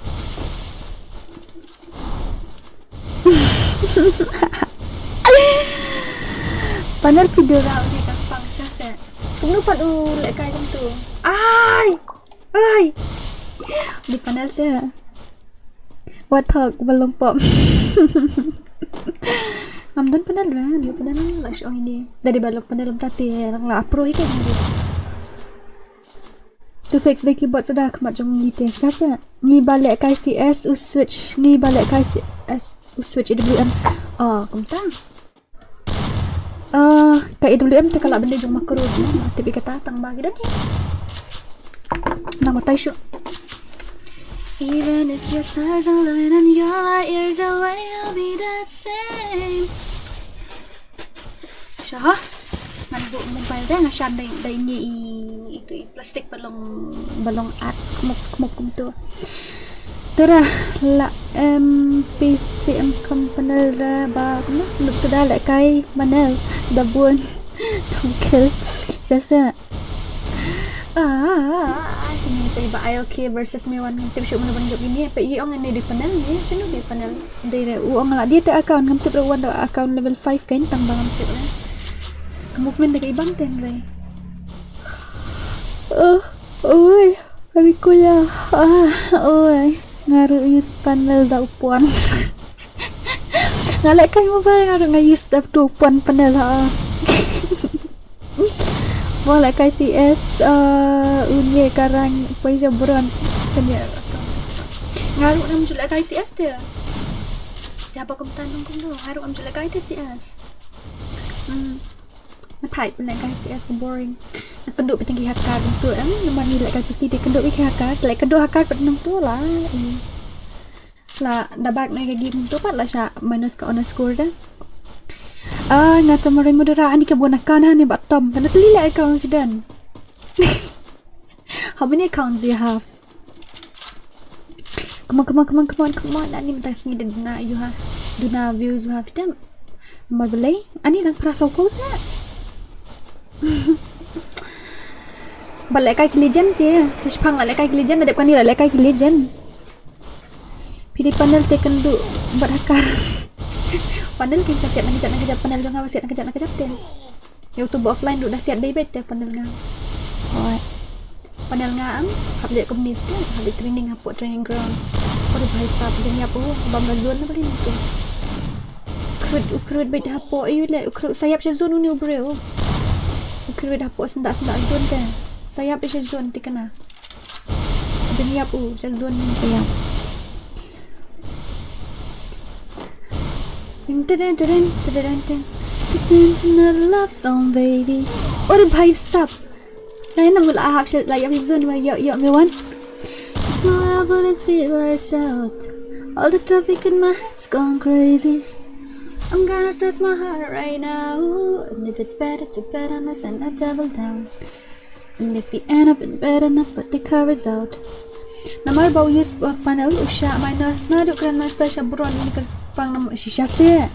panel video raw ni gampang syasa nupat lekai kan tu ai di panel saya watak belum pop ngamdan panel lah dia panel lah show ini dari balok panel tadi lah pro ikan tu fix the keyboard sudah kemat jom gitu syasa ni balik KCS switch ni balik KCS switch EWM kumtang kat EWM tu kalau benda jom makro tapi kata tang bagi dah ni nama tai show. Even if your size align and your light years away, I'll be the same. Syah, nanduk mobile dah ngasyan dah ini itu plastik balong art kumuk tu. Dora la PCM panel dah ba nuk sudah lek kai panel dah bun tongkel syasa sini tiba ILK versus MEWAN ngam shoot mana banjok ini apa i ong ni di panel ni sino di panel dire uang lah dia te account ngam tip lawan account level 5 kain tang bang tip lah ke movement dekat ibang ten re oi kami ko ya oi ngaru use panel da upuan ngalek kai mobile ngaru use da upuan panel boleh kai CS unye karang paisa buron kanya ngaru nam julak kai CS dia siapa kum tanong kum do ngaru am julak kai CS na type na kai CS boring na kenduk tinggi hakar tu naman ni lek kai pusi dia kenduk wi hakar lek kenduk hakar penang tu lah da bag na kai game tu pat lah sya minus ka underscore dah ngata marin modera ani ka bonakan hani batom kana telila account sidan how many accounts you have come on ani mentas ni dana you have duna views you have them marbelay ani lang prasau ko sa balai kai legend je sespang la kai legend adep kan ni la kai legend pilih panel tekan du berakar panel kita siap nak kejap panel jangan siap nak kejap dia YouTube offline dah siap day bet panel ngam panel ngam update community update training apa training ground pada bahasa jadi apa bangga zone apa ni tu krut bet apa ayu le krut sayap je zone ni bro Ukir dah pok sendak-sendak zone kan. Sayap dia zone ti kena. Jadi apa? Saya zone ni sayap. This is another love song, baby. अरे भाई साहब, नहीं ना बोला आप शायद like अभी zone में yo MEWAN. It's my love, but it's feel like shout. All the traffic in my head's gone crazy. I'm gonna trust my heart right now. And if it's better to bet on us, and I double down. And if we end up in bed and I put the covers out. Namar bau use panel usha minus na duk kerana saya buron ni pang nama shisha se.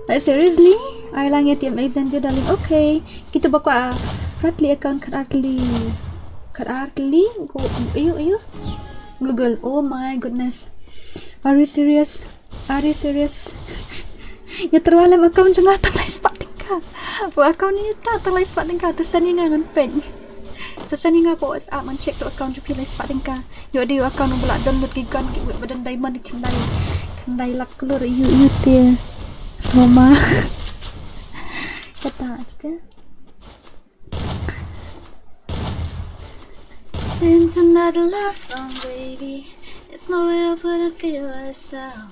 Like seriously? I lang ya tiap exam je darling. Okay, kita bakwa Ratli account Ratli. Go ayo. Google. Oh my goodness. Are you serious? Ya terwalam account jangan tanglai spot tingkah. Account ni tak tanglai spot tingkah tersan yang ngan pen. Sesan nga po WhatsApp man check to account jupi lai spot tingkah. Yo di account no bula download gigan ki web badan diamond kendai lak keluar you te. Soma. Kata aja. Since another love song, baby. It's my way of what I feel like sound.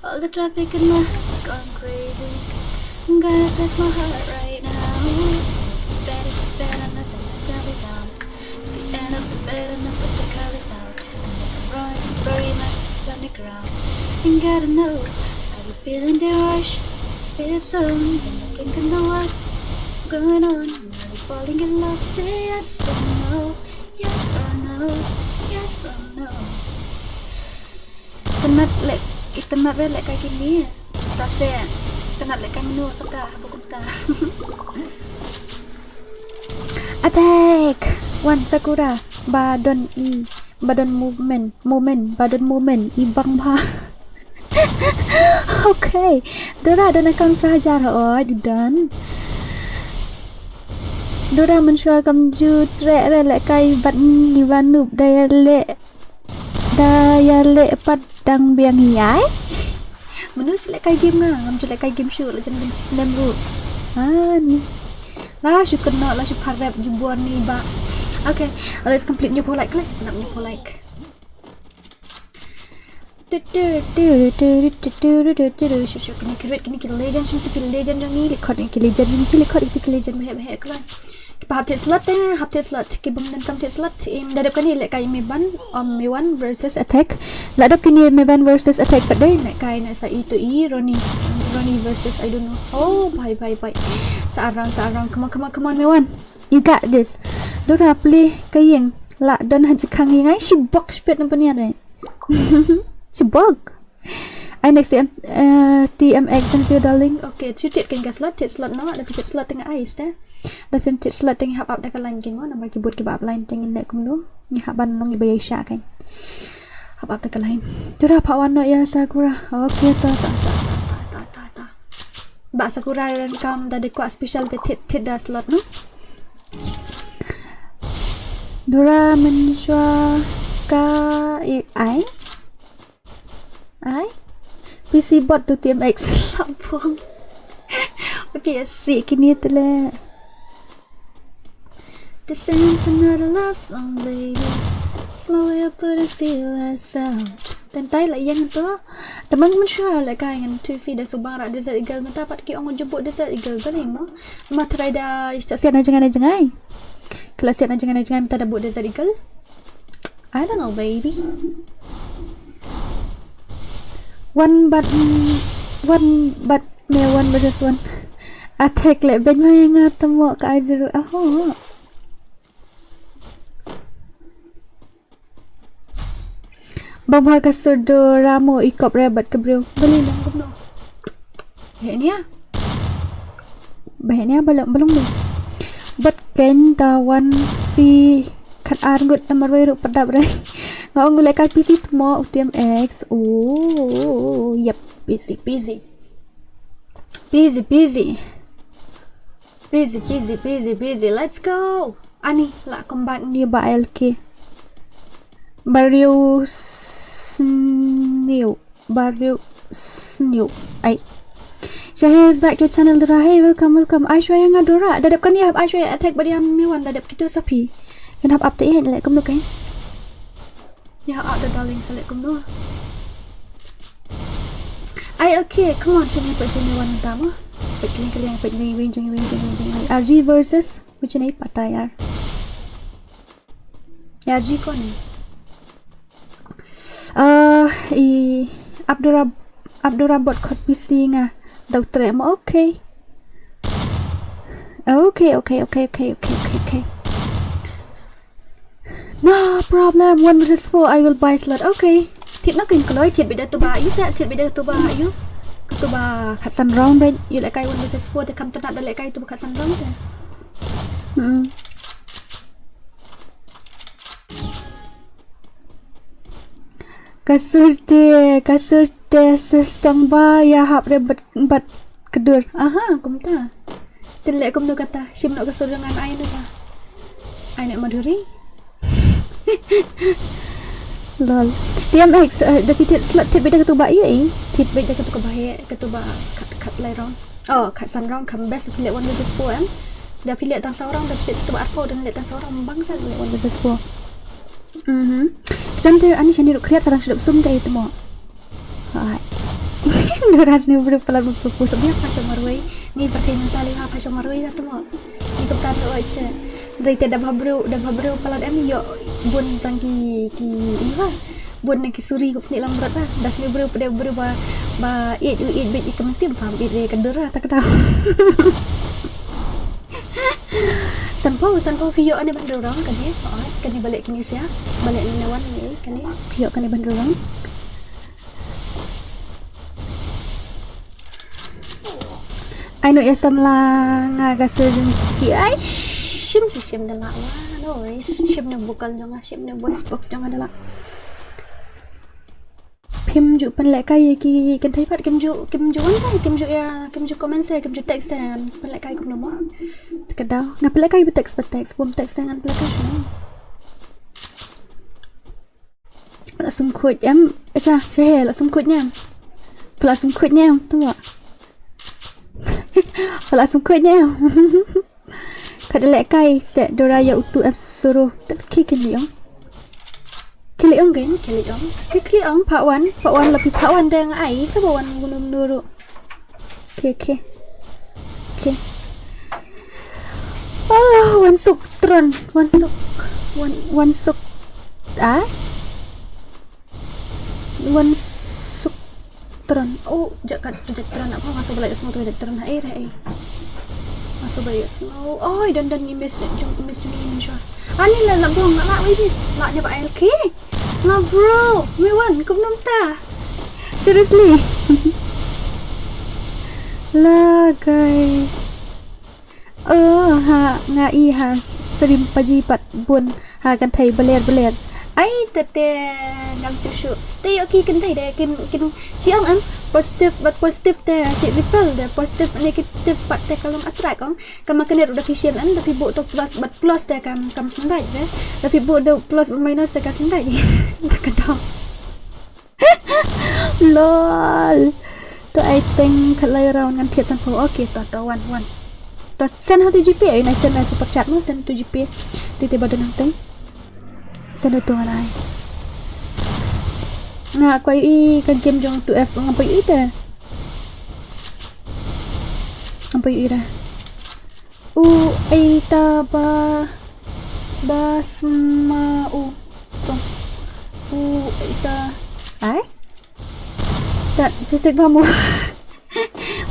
All the traffic in my head's gone crazy. I'm gonna press my heart right now. It's better to bet on us and tell me down. If you end up in bed and I put the covers out. And if I'm wrong, just bury my head on the ground. And gotta know, are you feeling the rush? If so, then I think I know what's going on. Are you falling in love? Say yes or no. Yes or no. Yes or no. Kita nak relak kayak gini. Tak saya. Kita nak relak menu kata buku kita. Attack. One Sakura. Badon movement. Ibang ba. Okay. Dora dan akan pelajar. Oh, dan. Dora menjual kamju trek relak kai bat ni vanub daya lek padang biang hiai. Menu selek kai game ngah, ngam selek kai game show lah jangan sistem ru. Ni. Lah syukur nak lah syukur harap jubuan ni ba. Okay, let's complete new like lah. Nak new like. Syukur kini create kini legend syukur legend yang ni record ni legend itu legend bahaya kelan. Hapte slot ki bumdan kamte slot im dadap kani lek kai MEWAN versus attack ladap kini MEWAN versus attack padai nek kai nak sa itu Ronnie versus I don't know. Oh bye searang come on MEWAN, you got this. Dora play kayeng la don hajikang ngai si box pet nampak ni ada. Si bug I next TMX and your darling. Okay, treated kan gas slot nak ada fit slot tengah ais dah. Dah fit slot tengah hap dah kalan game nama keyboard ke bab line tengah nak kumlu. Ni hap ban long ibayai syak kan. Hap dah kalan. Dura pak warna ya Sakura. Okay ta. Ba Sakura dan kam dah kuat special ke tit dah slot no. Dura menjua ka ai PC bot tu TMX lampung. Okay, see kini tu lah. This ain't another love song, baby. It's my way of put a feel like sound. Dan tay lah yang tu. Teman mensyar lah kain tu fi dah subang rak desert eagle mata dapat ki orang jemput desert eagle balik mo. Matrai dah siap jangan. Kelas siap jangan minta dah buat desert eagle. I don't know, baby. One but MEWAN versus one attack like ben yang temu ka ajar. Baba khasidora mo ikop rabat ke bro. Beli lang gumno. Bahaya ni belum. But ken tawan fi kat argut nomor baru pedap rai. Ngau ngulai kai PC temo TMX. Oh, yep, busy. Let's go. Ani lah combat ni ba LK. Bario snew. Ai. Shahir is back to channel Dora. Hey, welcome. Aishwa yang Dora. Dadap kan ya Aishwa attack bari am Mewan dadap kita sapi. Kenap update hết lại cũng được cái. Ya ada darling select cũng được. Ai okay, come on sini pa sini Mewan tama. Pekling win. RG versus which नहीं पता यार. RG कौन है? Abdurrabot kot PC nga. Dokter mo okay. Okay. No problem. 1 versus 4. I will buy slot. Okay. Thiệt nó kinh lối thiệt bị đợt tụ bà. You sẽ thiệt bị đợt tụ bà. You. Tụ bà khát săn rong bên. You lại cái 1 versus 4 thì cầm tân đã lại cái tụ bà khát săn rong thế. Kasurde sistem ba ya hap rebet bat kedur. Aha, kum ta. Telek kum tu kata, sim nak kasur dengan ai nu ta. Ai nak Maduri? Lol. TMX defeated slot tip beda ketuba ye. Tip beda ketuba bahaya ketuba kat lai rong. Oh, kat san rong kam best affiliate 1 versus 4 em. Dah affiliate tang seorang dah ketuba arpo dan affiliate tang seorang bang kan 1 versus 4. Macam tu ani sini duk kreat kadang sudah sum dari tu mo. Hai. Duras ni berpala berpusuk ni apa cuma marui. Ni pertanyaan tali apa cuma marui lah tu mo. Ni kata tu aise. Dari dah babru pala em yo bun tangki iwa. Bun nak suri kup sini lambat lah. Dah sini beru ba eat bit ikan mesin pam eat kedera tak tahu. Sanpo video ni bandar orang kan ni. Kan ni balik kini sia. Balik ni Mewan ni kan ni. Video kan ni bandar orang. I know yasam la ngaga sejeng ki. Ai shim dah lah. No worries. Shim ni bukan jangan shim ni voice box jangan dah lah. Kim ju pen lại cái kan thấy phát kim ju comment saya kim ju text saya pen lại cái cũng nomor kedau ngap lại cái text bom text dengan pen lại cái langsung kuat em acha saya langsung kuat nyam tu tak langsung kuat nyam kada lại cái sẽ Dora ya utu f suruh tak kikin liang Kili ong Pak Wan lebih Pak Wan dengan ai ke Wan gunung dulu. Okay. Oh, wan suk tron. Wan suk tron. Oh, jangan tron apa masuk balik semua tu tron air. Masuk balik semua. Oh, dan ni miss dunia Indonesia. Ani lah bong nak ni. Nak dia pak LK. Lah bro, Mewan, kau belum tahu. Seriously. Lah guys. Ngai stream pagi pat bun kan thai beler. Ai tete ngam tu shu. Te okay kan thai de kim siang am positif te si ripple de positif negatif pat te kalau attract kam kena udah fission an tapi bu to plus te kam sendai de tapi bu de plus minus te kam sendai tak tahu. Lol. To I think kalai round ngan thiet san po okay to 1 to send how to GP ai nai send super chat mo send to GP titi badan nang teng send to ngan ai nga ko i kan game jong 2F ngapa i te apa i ra ai ta basma ita ai start physics kamu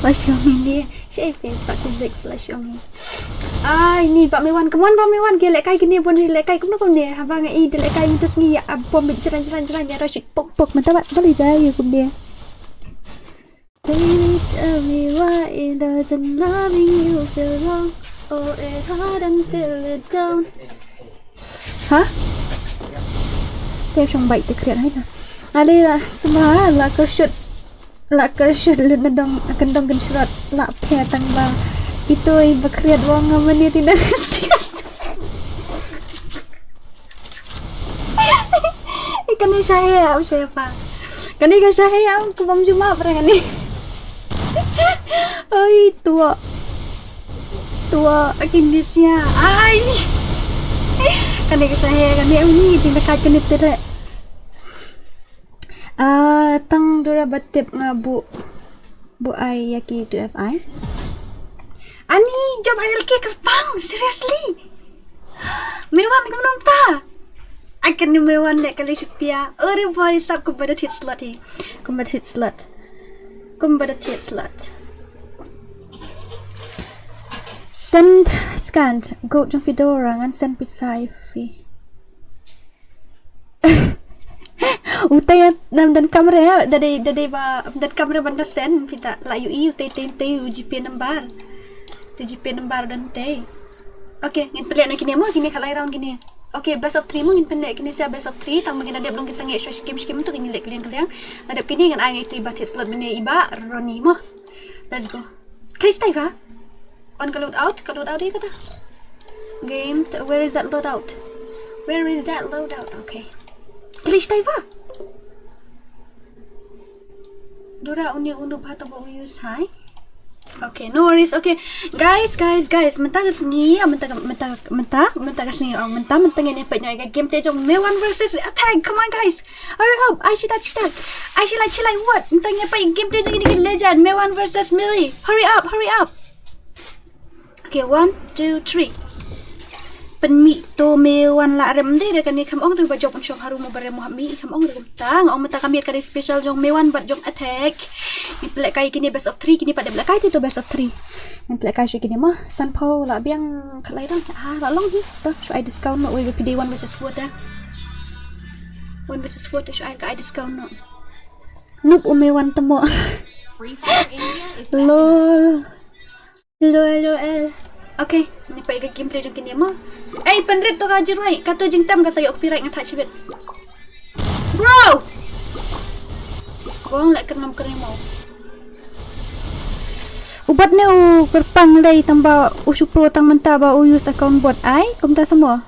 masya ini siapa start physics lah syong ini Pak Mewan come on Pak Mewan dia lek kai kini pun lek kai kum dia abang ai dia lek kai mintus ngi ya bom jeran ya rasyid pok mata boleh jaya kum dia. Baby tell me why it doesn't loving you feel wrong. Oh it hard until it don't. Hả? Theo trong bậy thì khiển hết rồi. Đây là semua là kersut lu nadong akan dong kersut la phe tang ba. Ito'y bakriat wang naman ni tinarastis. Ikan ni saya pa. Kani ka saya kubam juma parang ani. Ơi tua Indonesia ai kan dia saya kan dia ni jing dekat kan itu dah tang dora batip ngabu bu ai yaki tu FI ani job ILK kerpang seriously mewan kamu ta akan ni mewan lek kali syutia ori boy sab ku pada hit slot hi kum pada hit slot send scanned go jong fedora ngan send pisai fi utai dan kamera dari ba dan kamera banda send kita la ui utai te GP number dan te okay ngin pelek nak kini mo kini kalai round kini okay best of 3 mo ngin pelek kini sia best of 3 tang mungkin ada belum kisah nge skim tu kini lek kalian ada kini ngan ai itu ibat slot bene iba roni mo let's go kris taifa on ka load out dia kata game where is that load out okay kris taifa Dora undu bata ba use hai okay no worries okay guys mentah sini mentah sini mentah ni pa nyoy gameplay jong MEWAN versus ATHEX come on guys hurry up I should like what mentah ni pa gameplay jong ini legend MEWAN versus Millie hurry up okay 1 2 3 penmi to MEWAN la rem de kan ni kam ong ru ba jok shop haru mo bare mo mi kam ong ru tang ong mata kami kali special jong MEWAN bat jong ATHEX ni plek kai kini best of 3 kini pada plek kai tu best of 3 ni plek kai kini mah sanpo la biang khalai dang la long hi to should I discount no we PD 1 versus 4 dah 1 versus 4 to should I discount no noob MEWAN temo FreeFire India is lol okay ni pa iga gameplay jong kini mo penrit to ka jirwai kato jing tam ka sayo copyright nga touch bit bro bong lek kenam kering mo ubat ne kerpang lay tamba usu pro tang menta ba use account bot ai kumta semua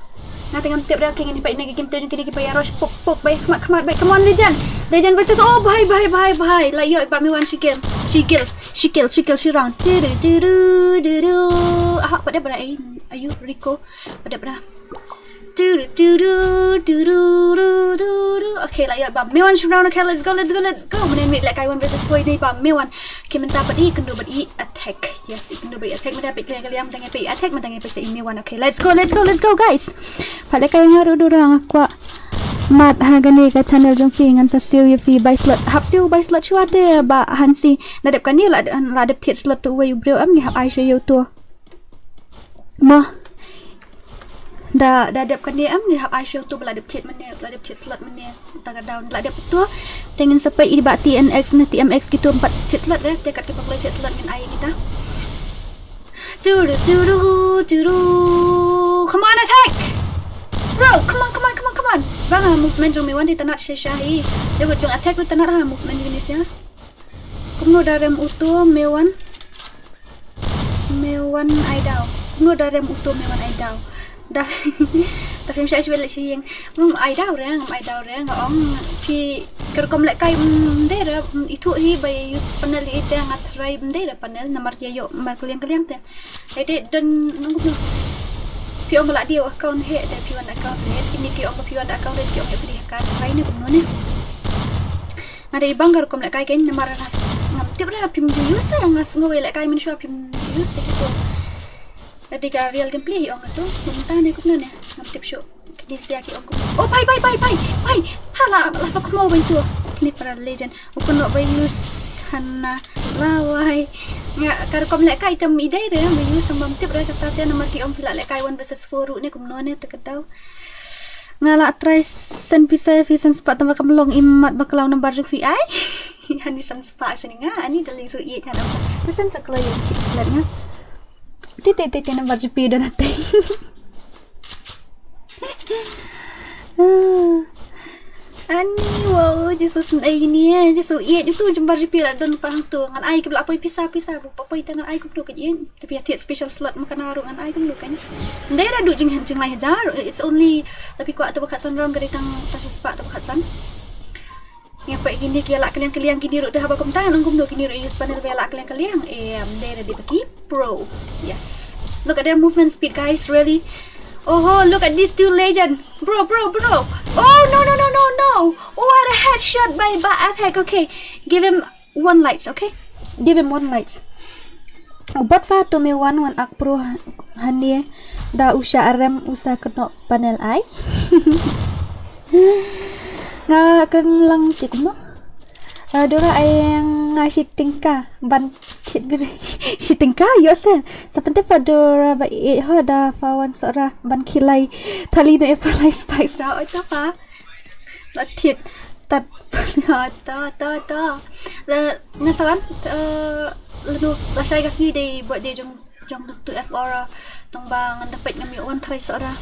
na tengam tip dah king ni pa ina gameplay jong kini ki pa rush pok bay khamat bay come on legend versus oh bye la yo pa MEWAN shikil she round pada ayu Rico pada okay la yo pa MEWAN she round okay let's go menit like I want versus boy ni pa MEWAN okay menta padi kendo badi ATHEX yes kendo badi ATHEX menta pik kalian tengah pi ATHEX menta ngai pi MEWAN okay let's go guys pada kayo ngaru dorang akwa mat hagani ka channel jong fi ngan sa siu fi by slot hap siu by slot chua te ba hansi nadep kan ni la dep thiet slot tu we bro am ni hap ai show tu ma da dep kan ni am ni hap ai show tu la dep thiet slot man ni ta ka down la dep tu tengen sampai i ba TNX na TMX gitu 4 thiet slot dah tekat ke play thiet slot ngan ai kita come on ATHEX bro come on bang movement jong MEWAN di tanat syahi dia jong ATHEX di tanat movement jenis ya kumno darem uto MEWAN aidau kumno darem uto MEWAN aidau dah tapi saya sebel sing aidau reng ong ki kerkom lek kai dera itu hi by use panel itu yang atrai dera panel nomor dia yo nomor kalian teh ede dan nunggu Pion malak dia account head dan pion account head ini ki ong pion account head ki ong beri kan kai ni pun ni ada ibang gar kom lek kai ken namar nas ngam tiap dah pim use yang nas ngowe lek kai min shop pim use te gitu ada ka real gameplay ong tu mentah ni kun ni ngam tiap show kini sia ki ong oh bye hala lasok mau bentu kini para legend ukun no by use hana lawai nga kar kom lek kai tam idai re me use sambam tip re kata te nomor ki om pila lek kai 1 versus 4 ru ni kum no ne tekadau ngala try sen visa vision spa tambah kamlong imat bakalau nomor jung vi ai hani san spa sini nga ani dali so i tan apa pesen saklo yang ki chocolate nga tete nomor jupi do nate ani wow Jesus ai ni Jesus iya itu jembar jipi la don pang tu ngan ai ke apa pisah apa tangan ai ku ke yin tapi tiat special slot makan haru ngan ai ku kan ndai ra du jing lai hajar it's only tapi ku atau bakat san rom gari tang tasha spa atau bakat san Ngapai gini kia lak kaliang gini ruk dah bakum tangan nungkum do gini ruk use panel be lak kaliang they ready bagi pro. Yes, look at their movement speed, guys. Really, oh look at these two legend, bro. Oh no, what a headshot by Athek. Okay, give him 1 lights. Okay, give him 1 lights. Bot fa to me one ak pro hanie da usha rem usa kena panel ai. Nga kan lang cik mo. Dora ayang ngasih tingkah ban tingkah yose. Seperti Dora ba da fawan sora ban kilai tali na epalai spikes ra oi ta fa. La thiệt tat ta. La nasawan la sai kasi de buat dia jong tu FR tong bang dapat ngami one try sora.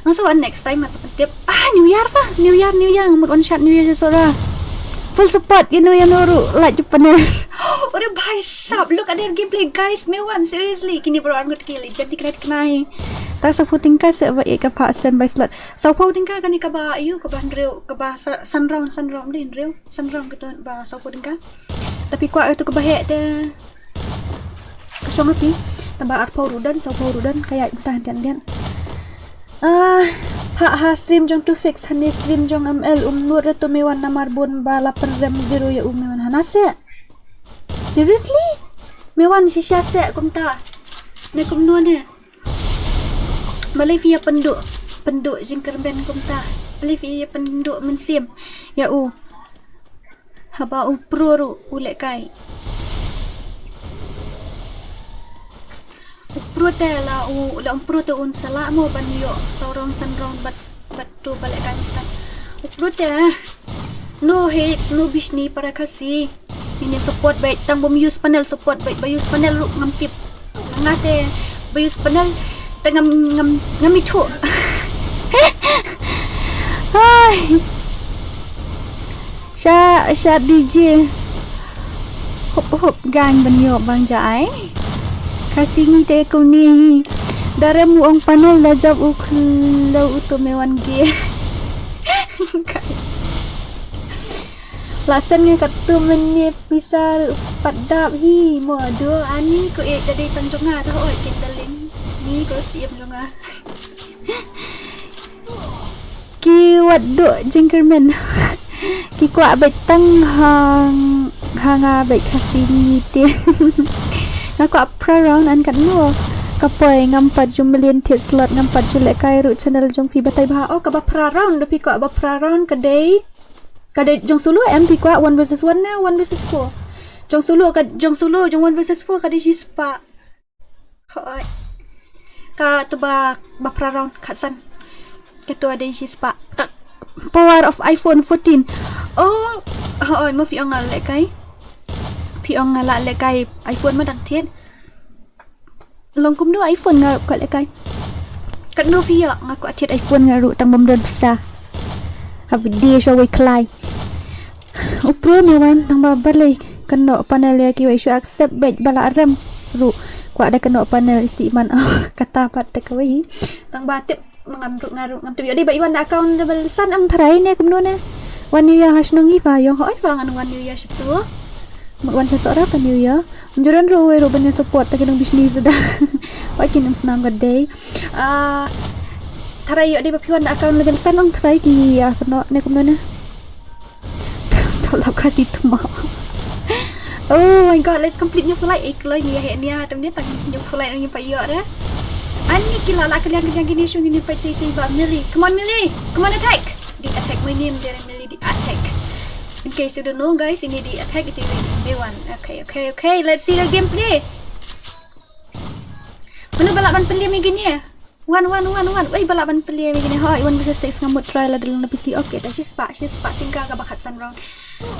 Nasawan next time seperti New Year fa New Year ngamut one shot New Year sora. Full support yang noru like Japan. Udah bhai sab, look at their gameplay guys. MEWAN seriously kini baru angut kili jadi kena tak supporting ka sa ba ka pa sen by slot supporting ka kani ka ba ayu ka ba rew ka ba sunround din rew sunround ka ba supporting ka tapi kwa itu ka ba he de kasong api tambah arpo rudan kayak entah dan stream jong to fix hani stream jong ML nur to MEWAN namar bon ba 8 ya MEWAN hanase. Seriously? MEWAN sisya se kumta. Ne kumno ne. Malaysia penduk jingkerben kumta. Malaysia penduk mensim. Ya haba pro ulek kai. Pro la pro tu un sala mo ban yo saurong sanrong bat tu balik kan. Pro no hates no bishni para KHASI. Ini support baik tang bom use panel support baik use panel lu ngam tip ngate use panel tengam ngam itu. Hai. Sha DJ. Hop gang ban yo bang jai. KHASI ni te ko ni dare mu ong panel la jab uklo uto MEWAN ge. Lasan nga katu menye pisar padap hi mo do ani ko dari tanjong nga to oi kindaling ni ko siap jonga. Ki waddo jingkermen. Ki kwa betang hanga bet KHASI ni te. Aku apra round an kat no kapoy ngampat jumlian tit slot ngampat julek kai ru channel jong fi batai bah ka ba pra round tapi ko ba pra round kadai jong solo MP ko 1 versus 1 na 1 versus 4 jong solo 1 versus 4 kadai spa hoi ka to ba pra round khasan ketu ada spa power of iPhone 14 hoi mo fi ang lek kai piong ngala lekai iPhone ma dang thiet long kum do iPhone nga ko lekai kat no via nga ko thiet iPhone nga ru tang bom don sa hab dia show we klai upro MEWAN tang ba balai keno panel ya ki we should accept bet bala rem ru ko ada keno panel isi man kata pat te kawai tang ba tip ngam tu yo di ba iwan account double san am thrai ne kum no ne wan new year hash nongi fa yo hoi fa ngan wan new year situ Wan seseorang pa New Year. Menjuran rowe banyak support tak kena bisnis dah. Wai kinam senam gadai. Tarai yo di bapiwan account level sanong tarai ki ya kena ne kumna ne. Tolak KHASI tuma. Oh my god, let's complete new flight iklo ni ya ni tam dia tak new flight ni pa yo dah. Ani kila la kalian gini shung ni pa city ba Millie. Come on Millie. Come on attack. Di attack my name dia Millie di attack. In case you don't know guys, ini di attack itu di MEWAN. Okay, let's see the gameplay. Mana balapan pelia begini ya? One. Wei balapan pelia begini. Hoi 1 versus 6 ngamut trial dalam PC. Okay, dah she spa tinggal ke bakat round.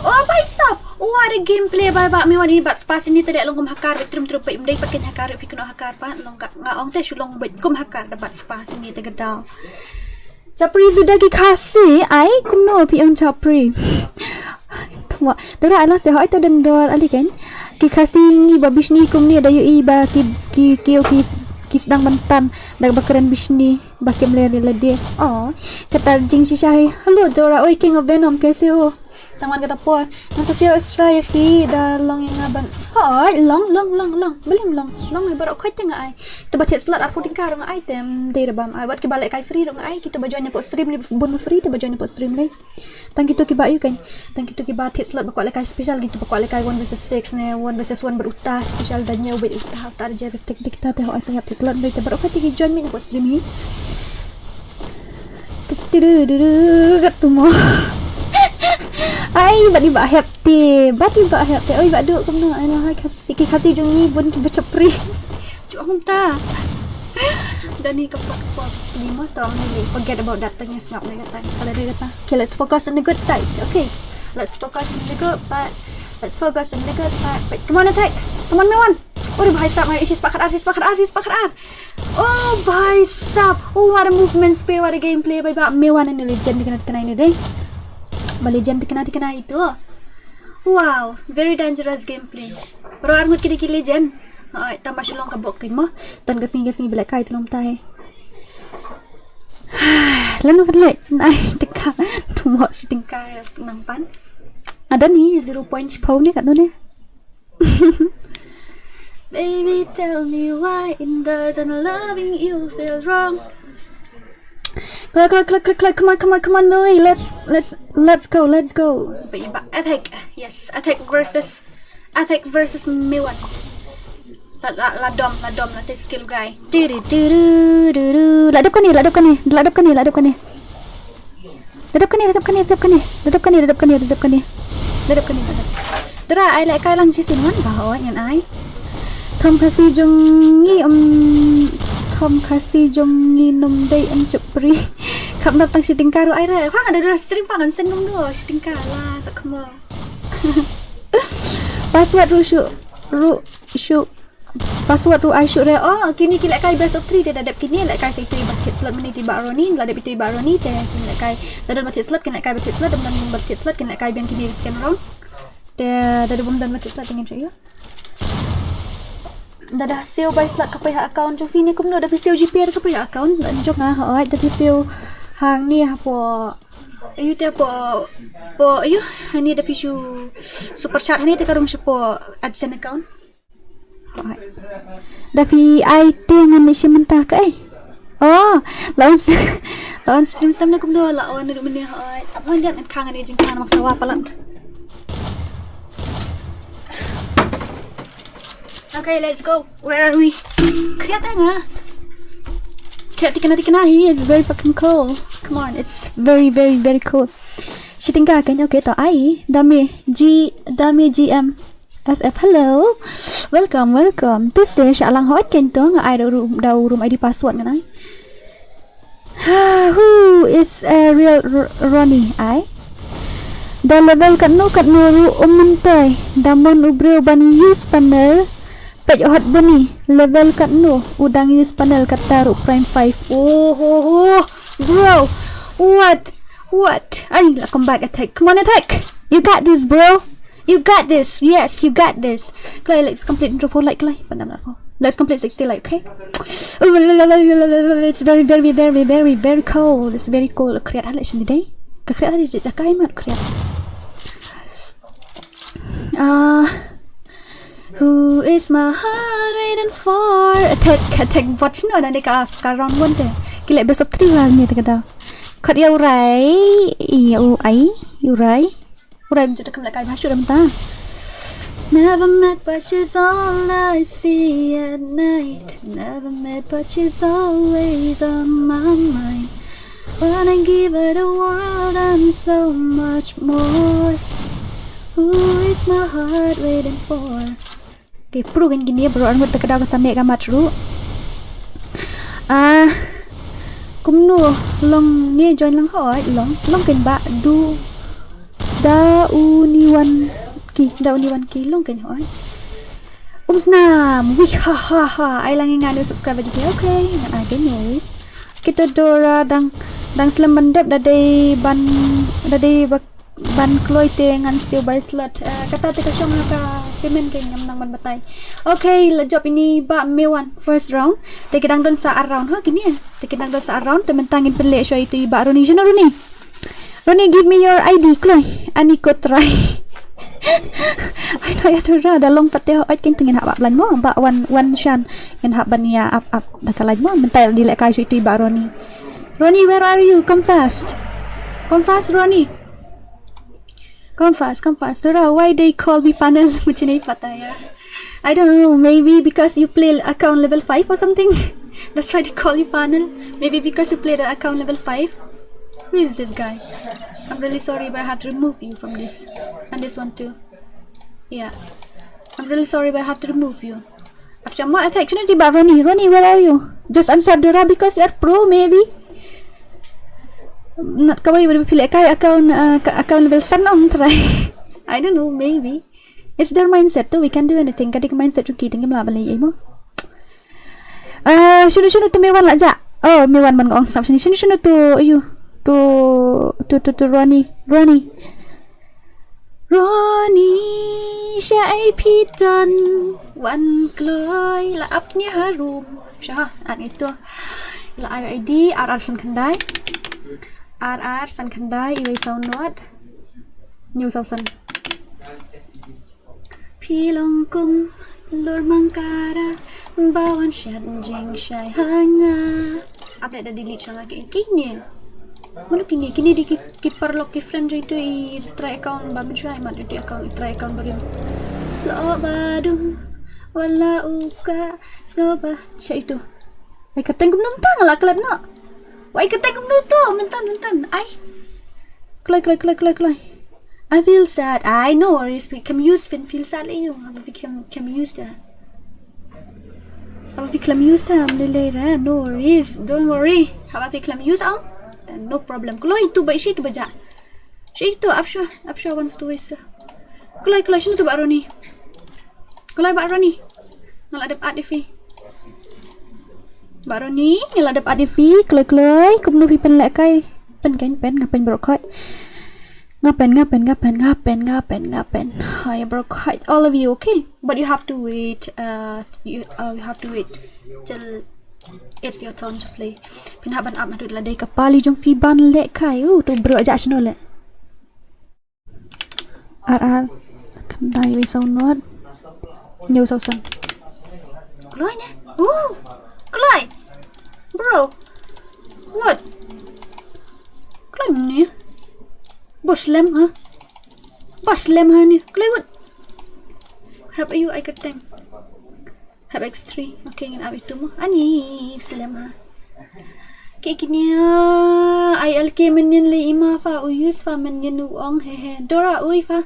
Oh baik stop. Ada gameplay ba MEWAN ini bat spa sini tidak long kum hakar trum pai mdai pakai hakar pikno hakar pa long nga ong te shulong bet kum hakar dapat spa sini tegedal. Capri sudah ki KHASI ai kumno pi ang capri. Tuma dara ala se hoi to den dor ali kan ki KHASI ngi babish ni kum ni ada yu i ba ki sedang mentan dak bakeren bishni bakem le dia. Oh kata jing si syai hello Dora oi king of venom kaise ho Tangan kata por. Nang sa siya Australia fi dah long yang aban. Hai, long. Belim long. Long ai baru khoi tengah ai. Kita baca slot aku tingkar dengan item dia rebam. Ai buat ke balik kai free dengan ai. Kita bajuannya pot stream ni bun free kita bajuannya pot stream ni. Tang kita ki bayu kan. Tang kita ki batik slot bakal kai special gitu bakal kai 1 versus 6 ni 1 versus 1 berutas special dan nya ubit utah tar je teknik kita teh ai sangat slot ni kita baru khoi tinggi join ni pot stream ni. Kat tu mo. Ai badi ba happy. Oi ba duk kum ai hai khasi jong ni bun ki bacapri. Jom ta. Dan ni kepak 5 tahun ni forget about that thing snap ni kata. Kalau dia kata, okay let's focus on the good side. Okay. Let's focus on the good part. Wait, come on attack. Come on MEWAN. Oh bhai sab mai isis pakar ar. Oh bhai sab. Oh what a movement speed, what a gameplay by MEWAN and legend kena ini deh. Legend kena itu. Wow, very dangerous gameplay. Bro armut kini legend. Ai tambah sulong ka bok tin mo. Tan gasni bila kai tunom tai. Lalu kan lek nice tika. Tumo tingka nang pan. Ada ni 0 points pau ni kat ni. Baby tell me why it doesn't loving you feel wrong. Click, come on, Millie. Let's go. Attack. Yes, attack versus MEWAN. Ladom lah saya skill guy. Ladapkan ni. Dora, I like kai lang si sinuan ba yan ay. Tom kasi jong ngi nom day ang chupri. Kap nap tang si tingkaru ay re. Wang ada dua stream pangan sen nom do si tingkala sa kemo. Password Password I shoot re. Oh, kini kila kai best of 3 dia dadap kini lek kai situ basket slot meni tiba Roni, la debit tiba Roni teh kini kai dadan basket slot kini kai basket slot dan basket slot kini kai yang kini scan round. Teh dadan bom dan basket slot ingin saya. Dadah sale by slot kapay account jo fini kum no da sale GP kapay account anjok nga hoy da sale hang ni ha po ayu te po ayu hani da pisu super chat hani te karung po AdSense account. Dafi ai tengan ni simenta ka oh lawan stream sam na kum do lawan du meni hoy apa lihat kan kangan ni jing kan maksawa palang. Okay, let's go. Where are we? Kelihatan nga. Dikena. It's very fucking cool. Come on, it's very cool. Shitting ka kan okay to ai. Dami GM FF hello. Welcome. Tu se sha lang hot kan to nga ai room ID password nga ai. Who is a real Ronnie ai? Da level kan no ru umantay. Damon ubreo ban use panel. Page hot bunny level kat no udang use panel kat taruh prime 5. Oh bro, what ay come back attack, come on attack, you got this bro, you got this, yes you got this. Let's complete drop like let's complete 60 like okay. It's very cold, it's very cold. Kreat halak sini deh kreat halak je jakai mat kreat. Who is my heart waiting for? Attack watch no dan ka round 1 deh. Kila best of 3 lah ni kata. Kat ya urai. Urai menjadi kamla kai masuk dalam ta. Never met but she's all I see at night. Never met but she's always on my mind. Wanna give her the world and so much more. Who is my heart waiting for? Okay, pro kan gini bro, anut terkadang kesanek kan matru. Kumno long ni join lang hoy, long kan ba du da uniwan ki long kan hoy. Snam, wih ha. Ai lang ingat subscribe video okay. Ngan ada noise. Kita DORA dang selam bandep dadai ban kloy te ngan siu by slot kata te ka syong ka payment kay ngam nang ban batay. Okay, la job ini ba MEWAN first round. Te kedang don sa around ha gini te kedang don sa around te mentangin pele syo itu ba ro ni jeno ni. Ronnie, give me your ID kloi. Ani ko try. I try to ra da long pateo ai kin tingin haba lan mo ba one shan in haban ya up da kalaj mo mental di lek kai sui ba Ronnie. Ronnie, where are you? Come fast. Come fast, Ronnie. Come fast. Dora, why they call me panel? Mujhe nahi pata yaar. I don't know, maybe because you play account level 5 or something. That's why they call you panel. Maybe because you play the account level 5. Who is this guy? I'm really sorry, but I have to remove you from this. And this one too. Yeah. I'm really sorry, but I have to remove you. After my attack, Ronnie, where are you? Just answer Dora because you are pro, maybe. Not kawai boleh pilih account level 1 try. I don't know, maybe. It's their mindset too. We can do anything. Kadik mindset tu kita ngam balik mo. Shunu tu MEWAN lah ja. Oh, MEWAN man ngong sap sini. Shunu tu you. Tu Ronnie. Syai pitan wan kloi la apnya harum. Syah an itu. La ID RR san khandai. RR san khandai iwai sound not. New sausan. Pilongkum lur mangkara bawan syat jeng syai hanga. Update dah delete syang lagi kini. Mana kini di keeper lock friend itu I try account bamin syai mat itu account try account baru. Lo badung wala uka skoba syai itu. Ai kateng kum tang lah kelat nak. Wai kateng kum tu mentan. Ai. Kloi. I feel sad. I know, we can use feel sad you. We can use that. We can use that later. No worries. Don't worry. How about we can use it? No problem. Kalau itu baik sih tu baca. Sih itu Absha wants to waste. Kalau sini tu baru ni. Kalau baru ni. Ngal ada adifi. Baru ni ngal ada adifi. Kalau kumnu pen lek kai. Pen ngapain berokoi. Ngapain. I broke height, all of you, okay? But you have to wait. You have to wait till it's your turn to play. Pinaban up madu ladai kapali jong fiban lek kai. Tu bro aja sino lek. RR kandai we sound not. New sausan. Kloi ne? Kloi. Bro. What? Kloi ni. Boslem ha ni. Kelewat. Have you I got time. Have X3. Okay, ngin abi tu mo. Ani slam ha. Kayak gini ILK menyen le ima fa uyus fa menyen uong he. Dora uy fa.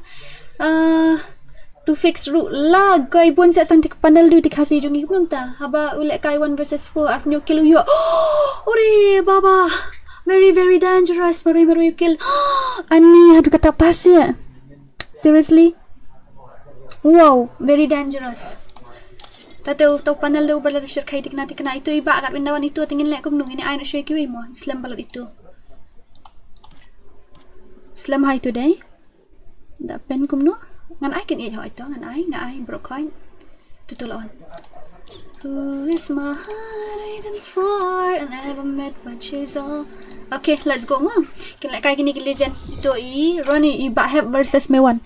To fix root la guy bon set sang tik panel du tik KHASI jungi belum ta. Haba ulek kai 1 versus 4 arnyo kill you. Ore baba. Very dangerous. Baru you kill. Ani aduh kata pasir. Seriously? Wow, very dangerous. Tahu panel tu bala share kai dik nanti kena itu iba akat windawan itu tingin lek kumnung ini ai na share kiwi mo. Slam balat itu. Slam hai today. Da pen kumnu. Ngan ai ken ho itu ngan ai broke coin. Tutulon. Who is my heart waiting for and I never met my chisel. Okay, let's go mo. Kena kai gini legend itu Ronnie Baheb versus MEWAN.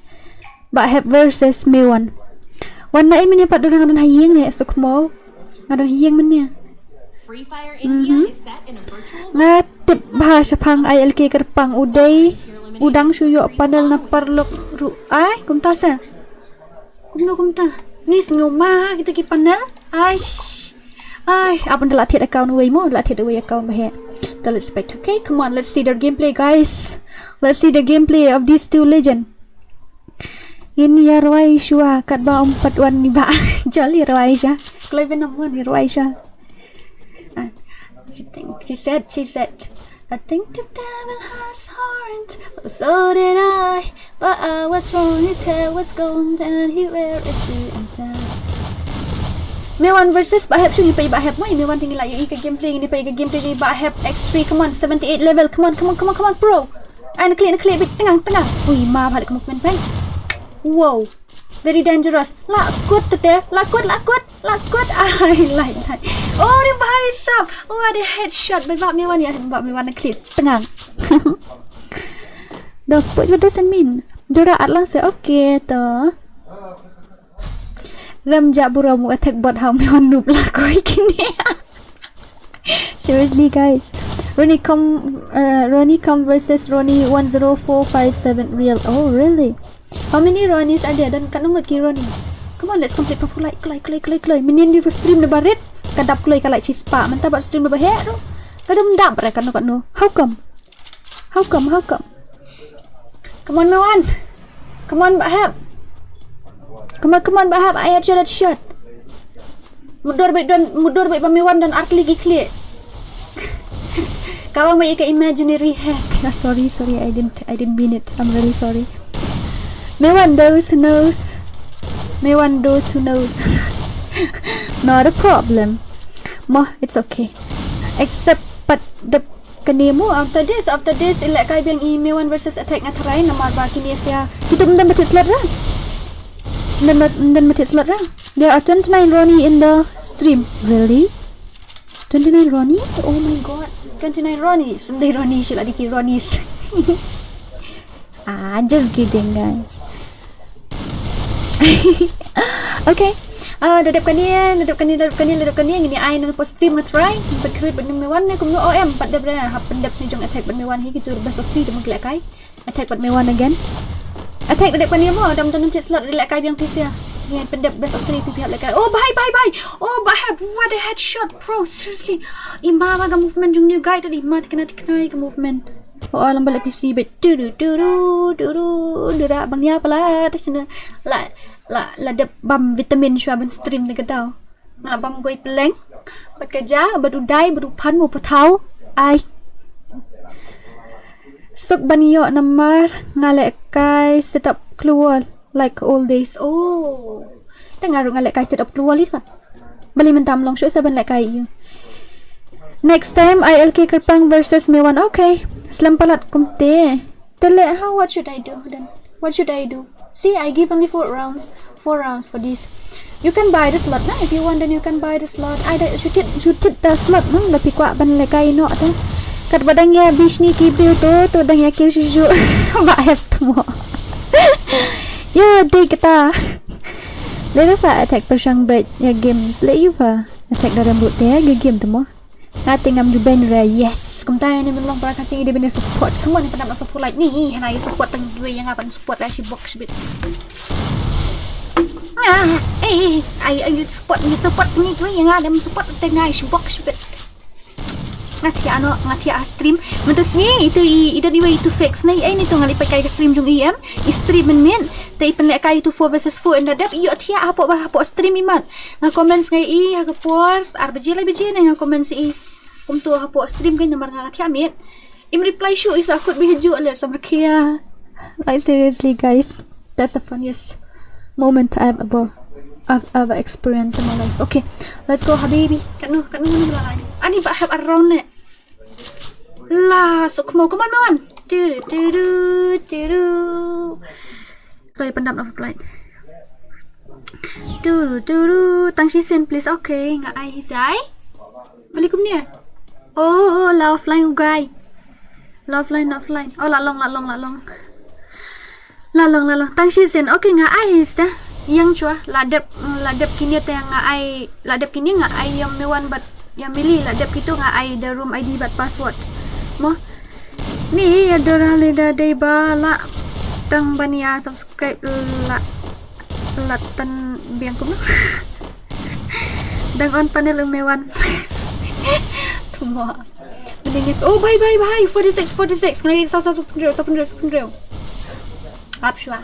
Wan na imin pat dorang ngadon hayeng ni esok mo. Ngadon hayeng man niya. FreeFire India is set in a virtual Ngatip bahasa pang ILK kerpang uday udang suyo padal na parlok ru ay kumta sa. Kumta. Nis nguma kita ki panel. Ay, apa dah latih account away mo? Latih away account bahaya. Let's expect. Okay, come on, let's see their gameplay, guys. Let's see the gameplay of these two legend. Ini ya Raisha kat ba 4-1 ni ba. Jolly Raisha. Kalau ben namun ni Raisha. She said. I think the devil has horns, so did I. But I was wrong, his hair was gold and he wear a suit and tie. MEWAN versus Baheb syu pa Baheb mai MEWAN tinggal lagi ke gameplay ni pa gameplay ni Baheb X3 come on 78 level come on bro. Ana clear bit tengah. Ui ma balik movement bang. Wow. Very dangerous. Lakut tu there. Lakut. Ai like. Oh, dia bahaya. Oh, ada headshot by Bab MEWAN ya. Bab MEWAN clear tengah. Dah, what doesn't mean? Dora atlang se okay to. Ramjak buramu attack bot how mewan noob lah koi kini. Seriously guys. Ronnie come versus Ronnie 10457 real. Oh really? How many Ronnies ada dan kat nungut ki Ronnie? Come on, let's complete proper like. Menin di stream na barit. Kadap kulay kalai chispa. Mantap bat stream na bahaya tu. Kadam dap mereka kat nu. How come? Come on, Mewan. Come on, Bahab. Come on, Bahab. I had that shot. Mudur baik Mewan dan Artli gikli. Kawang may ika imaginary head. Sorry. I didn't mean it. I'm really sorry. Mewan those who knows. Not a problem. It's okay. Except but the kanemu after this ilak kai biang MEWAN versus ATHEX ngatarai namar ba kini sia kita mendam betit slot lah. Dan betit slot lah. There are 29 Ronnie in the stream. Really? 29 Ronnie? Oh my god. 29 Ronnie. Someday Ronnie should lagi Ronnies. Just kidding guys. Okay. Dadap kani ngini ai no post stream ngatry but create but MEWAN ne kumno OM pat dab hap pendap sujung ATHEX but MEWAN hi gitu best of 3 demo kelak kai ATHEX but MEWAN again ATHEX dadap kani mo dam tan chat slot dilak kai biang PC ya ni pendap best of 3 PP hap lak kai. Oh bye oh bahab what a headshot bro, seriously imba ga movement jung new guy tadi mat kena ke movement. Oh alam balik PC bet duru dura bang ya pala tasuna la de bam vitamin shwa ban stream ne kadau la bam goi peleng bekerja berudai berupan mu petau ai sok banyo namar ngalek kai setup keluar like all days. Oh tengah ngalek kai setup keluar lis pa bali mentam long show saban lek kai you. Next time ILK Kerpang versus MEWAN. Okay, selampalat kumte. Tell what should I do then? What should I do? See, I give only 4 rounds for this. You can buy the slot if you want, then you can buy the slot. I should hit the slot tapi kuat ban lekai no ta. Kat badang ya bishni ki biu to dang ya ki shu ba have to mo. Ya dei kata. Later fa attack persang bet ya game le you fa attack da rambut dia game tu mo. Ngati ngam juben ra yes kumtai ni melong para kasih dia benda support. Come on ni pandap apa like ni hana you support tang dua yang apa support ra si box bit. I support ni dua yang ada support tengah si box bit. Ngati stream mentus ni itu itu fix ni ni tu ngali pakai ke stream jung em stream men tai penlek kai itu 4 versus 4 and dadap iyo thia apa stream imat nga comments ngai ha kapor arbje ni nga comments tu apa stream kan namar nga thia mit im reply show is akut bihju le samrakia. Like seriously guys, that's the funniest moment I've ever experienced in my life. Okay, let's go habibi. Kanu lalai. Ani ba have around it. La, so come on MEWAN. Play pandap na play. Tang season please. Okay, nga ai hisai. Balikum niya. Oh, la offline guy. La offline. Oh, lalong. Tang season. Okay, nga ai his yang chua ladap kini ta nga ai ladap kini nga ai yang MEWAN bat yang mili ladap itu nga ai the room ID bat password mo ni DORA leda day bala tang bania subscribe latan biang ko dang on panel MEWAN tumo mendingit. Oh bye 46 ngai sa supundro up shwa.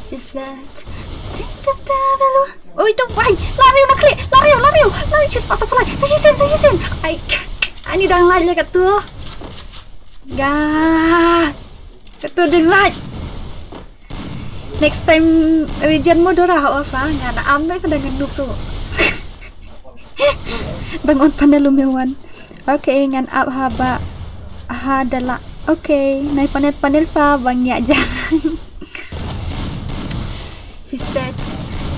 She said, "Take the devil." Oh itu, why? Lari, just pass fly. Sajisin. Ani dang lari kat tu. Kat tu dang lari. Next time region mo DORA off nga na amay pa dengan noob tu. Bangon panel MEWAN. Okay, ngan up haba hadala. Okay, nai panel pa bangnya jangan. She said,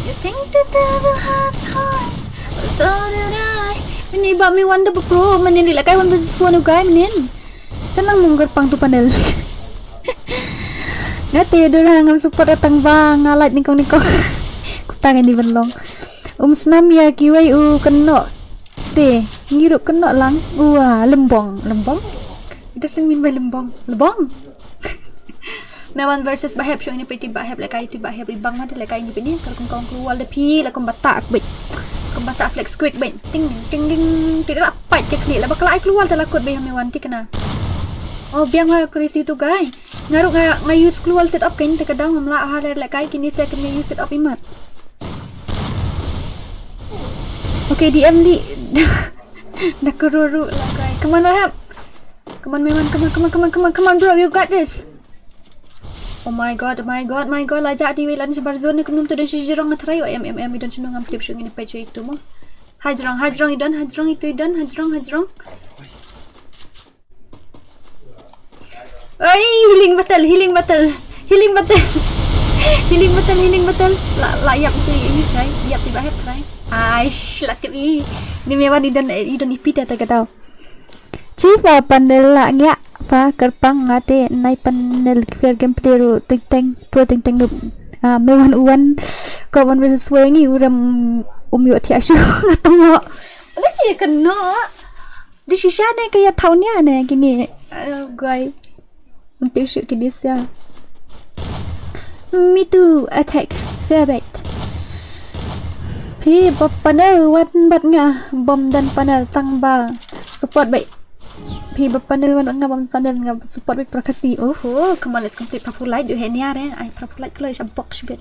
"You think the devil has heart? So did I." Ini ba MEWAN da pro manin dila kay 1 versus 4 no guy manin. Senang menggerpang tu panel. Ngati Dora ngam support datang bang ngalat nikong-nikong. Kutangan di benlong. Senam ya kiwai kena. Te, ngirup kena lang. Wah, lembong. It doesn't mean by lembong. MEWAN versus Baheb show ini peti Baheb lekai tu Baheb ibang ada lekai ni peni kalau kau keluar lepi lah kau batak bet. Kau batak flex quick bet. Ting tidak dapat ke klik lah bakal ai keluar telakut be MEWAN ti kena. Oh biang ha krisi tu guys. Ngaruk use keluar set up kain terkadang memla haler lekai kini saya kena use set up imat. Okay DM di nak keruru lah guys. Come on Baheb. Come on MEWAN, come on bro, you got this. Oh my god, lajak di wilan sebar zone kunum tu dan si jirong ngatrai idan sunu ngam tip syung ini pecho itu mo. Hajrong idan, hajrong. Ai, healing battle. Layak tu ini try. Yap tiba heb try. Aish, latip i. Ni MEWAN idan ipit ta katau. Chief panel la ngya fa kerpang ngate nai panel fair gameplay ro ting pro ting MEWAN uwan kawan versus wengi uram umyo ti asu ngatongo lagi kena di sisa ne kaya tahunnya ne gini guys untuk shoot kini sia me too attack fair bet pi panel wan bat nga bom dan panel tang ba support baik pi panel wan nga bom panel nga support baik prakasi oh come on let's complete proper light you henia re I proper light kalau is a box bit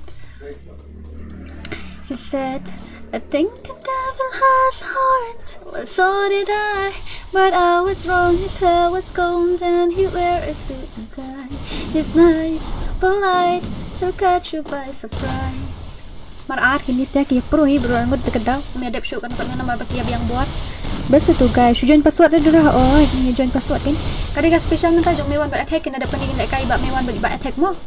she said I think the devil has heart well so did I but I was wrong his hair was gold and he wear a suit and tie he's nice polite he'll catch you by surprise Marat kini saya kaya pro hi bro ngut dekedau me adap show kan nama baki yang buat bes tu guys join password ada dah oh ni join password kan kadang special minta jom MEWAN buat attack kena ada pendingin like kai bab MEWAN buat attack mo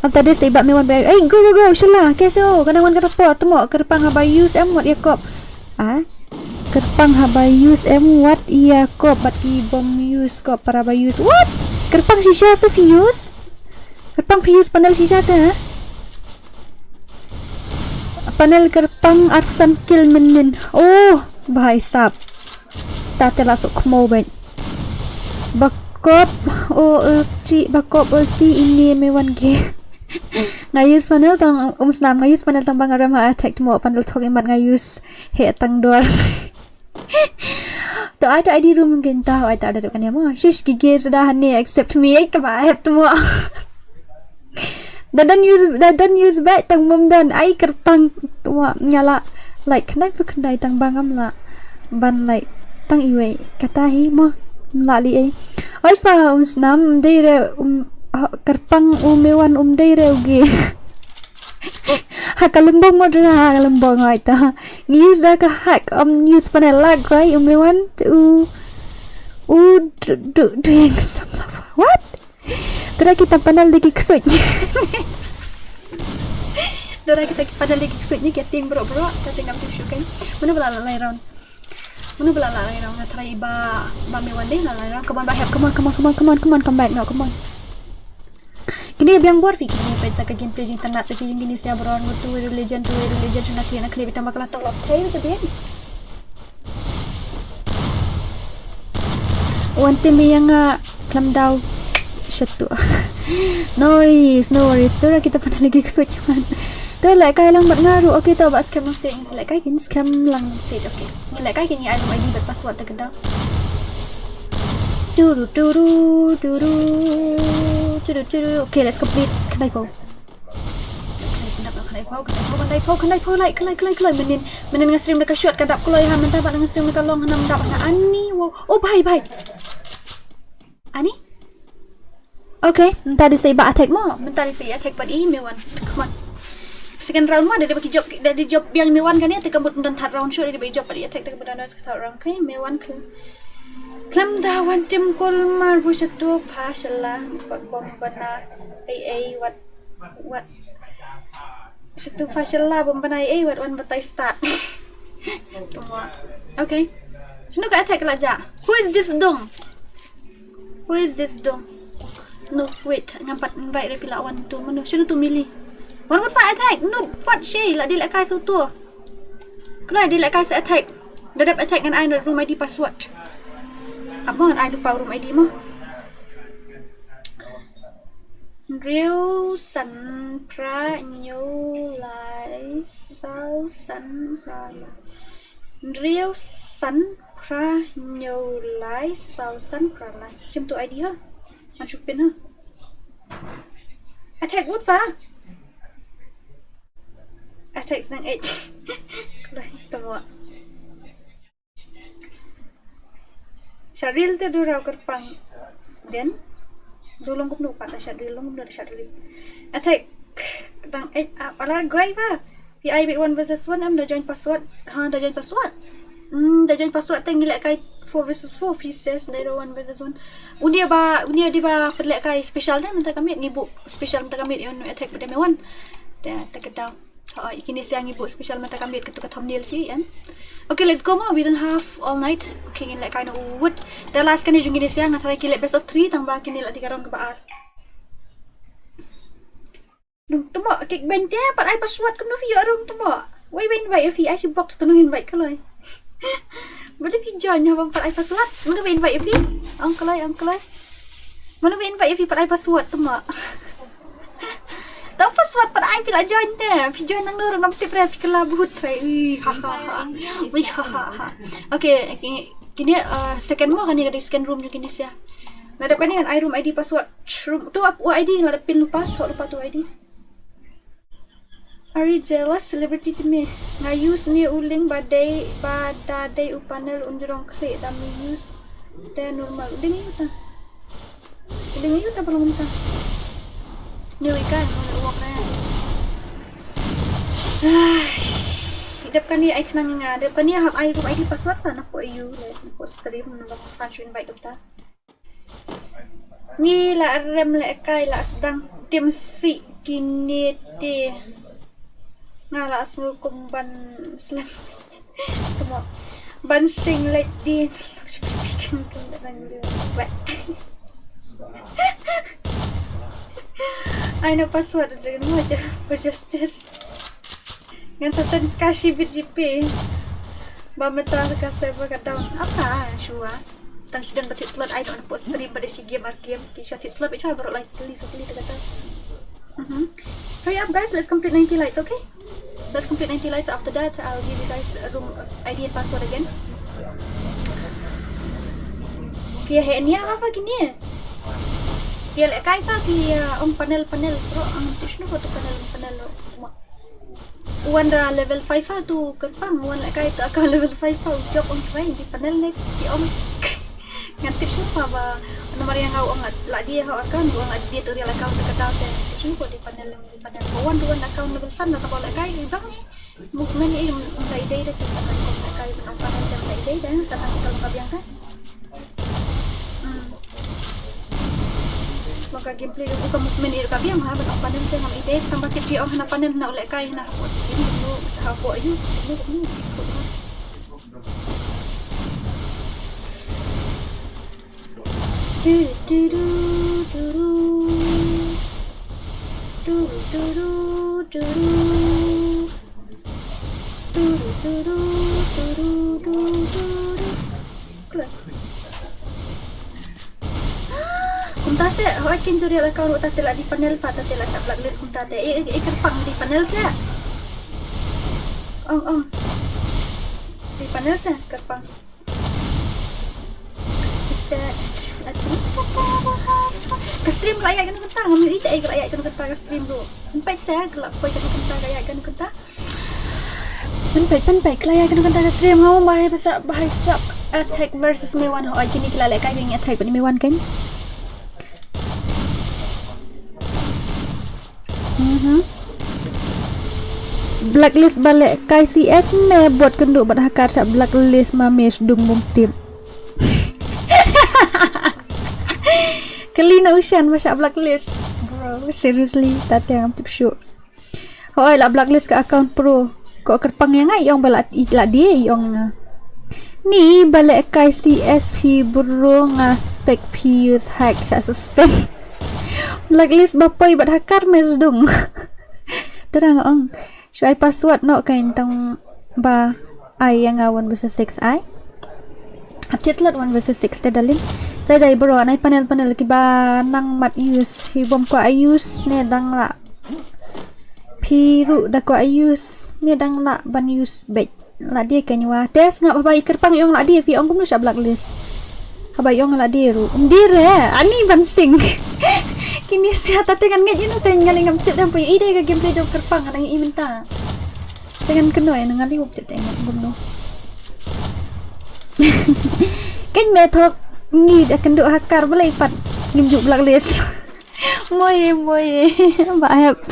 after this ibab MEWAN buat go salah keso kadang wan kata report tu mo kerpang habai use what yakop kerpang habai use what yakop bat ki bom use kop para habai use what kerpang shisha se fuse kerpang fuse panel shisha se panel kerpang arsan kill menin oh bahai sap tak terlasuk kemo bet bakop ulti ini MEWAN ge ngayus panel tang senam ngayus panel tang bang aram attack mo panel thok emat ngayus he tang dor to ada ID room mungkin tahu ada kan ya mo shish gige sudah ni accept me ke ba have to mo don't use back tang mom dan ai kerpang tua nyala like kenapa kendai tang bangam la ban like tang iwe kata hi mo lali ai oi fa snam deire kerpang MEWAN deire ugi hakalembong mo dra hakalembong ai ta use ka hack use panel lag right MEWAN to doing some what Dora kita panel lagi kesut. Dora kita panel lagi kesutnya kita tim bro. Kita tengok tu kan. Mana bela lalai round. Nak try ba MEWAN deh lalai round. Come on bahaya. Come on. Come back now. Come on. Kini biang buat fikir ni apa ke gameplay internet tapi yang gini saya bro tu legend nak clear tambah kelas tolak try tu bien. One team yang clam down Shatu. No worries. Dora kita pernah lagi switch man. Tu like kai lang bat ngaru. Okay tau ba scam lang sing. Like kai kin scam lang sit. Okay. Like kai kin ID bat password tak dah. Turu. Okay, let's complete. Kendai po. Kendai po like menin ngasrim dekat shot kadap kulai ha mentah bat ngasrim dekat long hanam dapat na ani. Wow. Oh bye. Ani? Okay, tadi saya buat attack mo. Tadi saya attack pada MEWAN. Come on. Second round mah dari bagi job yang MEWAN kan ya tekan dan third round show dari bagi job pada attack tekan dan third round okay MEWAN klam dawan tim kol mar busatu pasala bom bana what satu pasala bom bana what one batai start. Okay. Sino ka attack laja? Who is this dong? Where is this door? No, wait. Ngampat invite Rafila one tu. Mana? Macam tu milih. One good fight attack. No, what shay? Lah dia nak kai so tu. Kalau dia nak kai attack. Dadap attack dengan I room ID password. Apa kan I lupa room ID mah. Real Sun Pra New Lai Sao Sun Pra Real Sun Pra New Lai Sao Sun Pra Lai. Xem tụi ID ha. Anh chụp pin ha. Attack wood phá. Attack sang 8. Đây, tầm ạ. Syaril tu dua kerpang. Then Dolong ko nupat na Syaril, long na Syaril. Attack dang 8 up. Ala gray pa. PI B1 versus 1 am dah join password. Ha dah join password. Dah join password teng gilek kai 4 versus 4 pieces dari 1 versus 1. Unia dia ba perlek kai special dah minta kami ngibu special minta kami on attack pada MEWAN. Dah tak tahu. Ha ikini siang ngibu special minta kami ketuk thumbnail fi kan. Okay, let's go ma. We don't have all night. Okay, ngilek kai no wood. Dah last kani jung gini siang antara kilek best of 3 tambah kini lek 3 round ke baar. Temo kick band dia pat ai password kenu fi arung temo. Wai ben vai fi ai sibok tunungin vai kalai. Mana fi join ha pat ai password. Mana ben vai fi? Ang kalai. Mana ben vai fi pat ai password temo. Tahu password pat ai fi la join dia. Fi join nang lorong ngam tip re fi kala buhut re. Ha ha. Wih ha ha. Okay, kini second mo kan ni second room juga ni sia. Ngadap kan dengan I room ID password. Room tu apa ID ngadap pin lupa tu ID. Are you jealous celebrity to me? Nga use me uling badai upanel unjurong klik dan me use dia normal. Uling ayu ta belum minta. Ni ikan mana uang na. Hidap kan ni ai kenang nga. Hidap kan ni have I room ID password pa na for you. Like for stream na function invite kita. Ni la rem la kai la sedang tim si kini de ngala su kumban slam temo ban sing like di bikin kendaraan dia I know password dengan aja for justice ngan sasan kashi BGP bameta ka server ka down apa syua tang sudah batik slot I don't post stream pada si game ki shot slot itu baru like please kata. Hurry up guys, let's complete 90 lights, okay? Let's complete 90 lights. After that, I'll give you guys a room ID and password again. Kaya ni apa gini? Kaya lekay pa kaya panel bro ang tushno ko to panel. Uwan da level 5 pa tu kerpang uwan lekay to aka level 5 pa job on train di panel nek di ngan tips mo pa ba nomor yang kau angat lah dia kau akan uang dia tu real account dekat data cuba di panel kawan duan account level sana tak boleh kai bang ni movement ni mulai ide dah kita akan kai nampak dan mulai ide dah tak kalau kau biang kan maka gameplay itu bukan movement ni kau biang ha benar panel dengan ide tambah tip dia orang panel nak oleh kai nak post ini dulu apa ayu Kumta se, hoy kinto real account utak tela di panel fa tela sa blacklist kumta te. Ikerpang di panel se. Ong. Di panel se kerpang. Set ka stream layak kan kata ngam ite ay layak kan kata ka stream bro penpai saya gelap koi kan kata layak kan kata penpai layak kan kata ka stream ngau bahai sub attack versus MEWAN ho kini kila lek kai bing attack ni MEWAN kan blacklist balik kai CS me buat kenduk badhakar sa blacklist ma mes dung mum tip Kalina Ushan masya blacklist bro seriously tati yang tip show hoi lah blacklist ke account pro kok kerpang yang ngai yang balat dia yang Ni balik kai CSP bro ngaspek pius hack sa suspend. Blacklist bapai bat hakar mes dung. Terang ong. Syai password no kain tang ba ai yang 1 versus 6 ai. Update slot 1 versus 6 tadalin. Jai bro nai panel ki ba nang mat use hi bom ko ai use ne dang la. Piru da ko ai use ne dang la ban use bet. La dia kanywa tes ngak babai kerpang yong la dia fi ong kum sya blacklist. Habai yong la dia ru. Dire ani bansing. Kini sihat dengan ngaj ino kan ngaling ngam tip dan pu ide ka gameplay jog kerpang nang i minta. Dengan kenoi nang ngali up tip tengok gum no. Kan metok ni dah kenduk hakar boleh pat ngimjuk blacklist. Moy ba hap.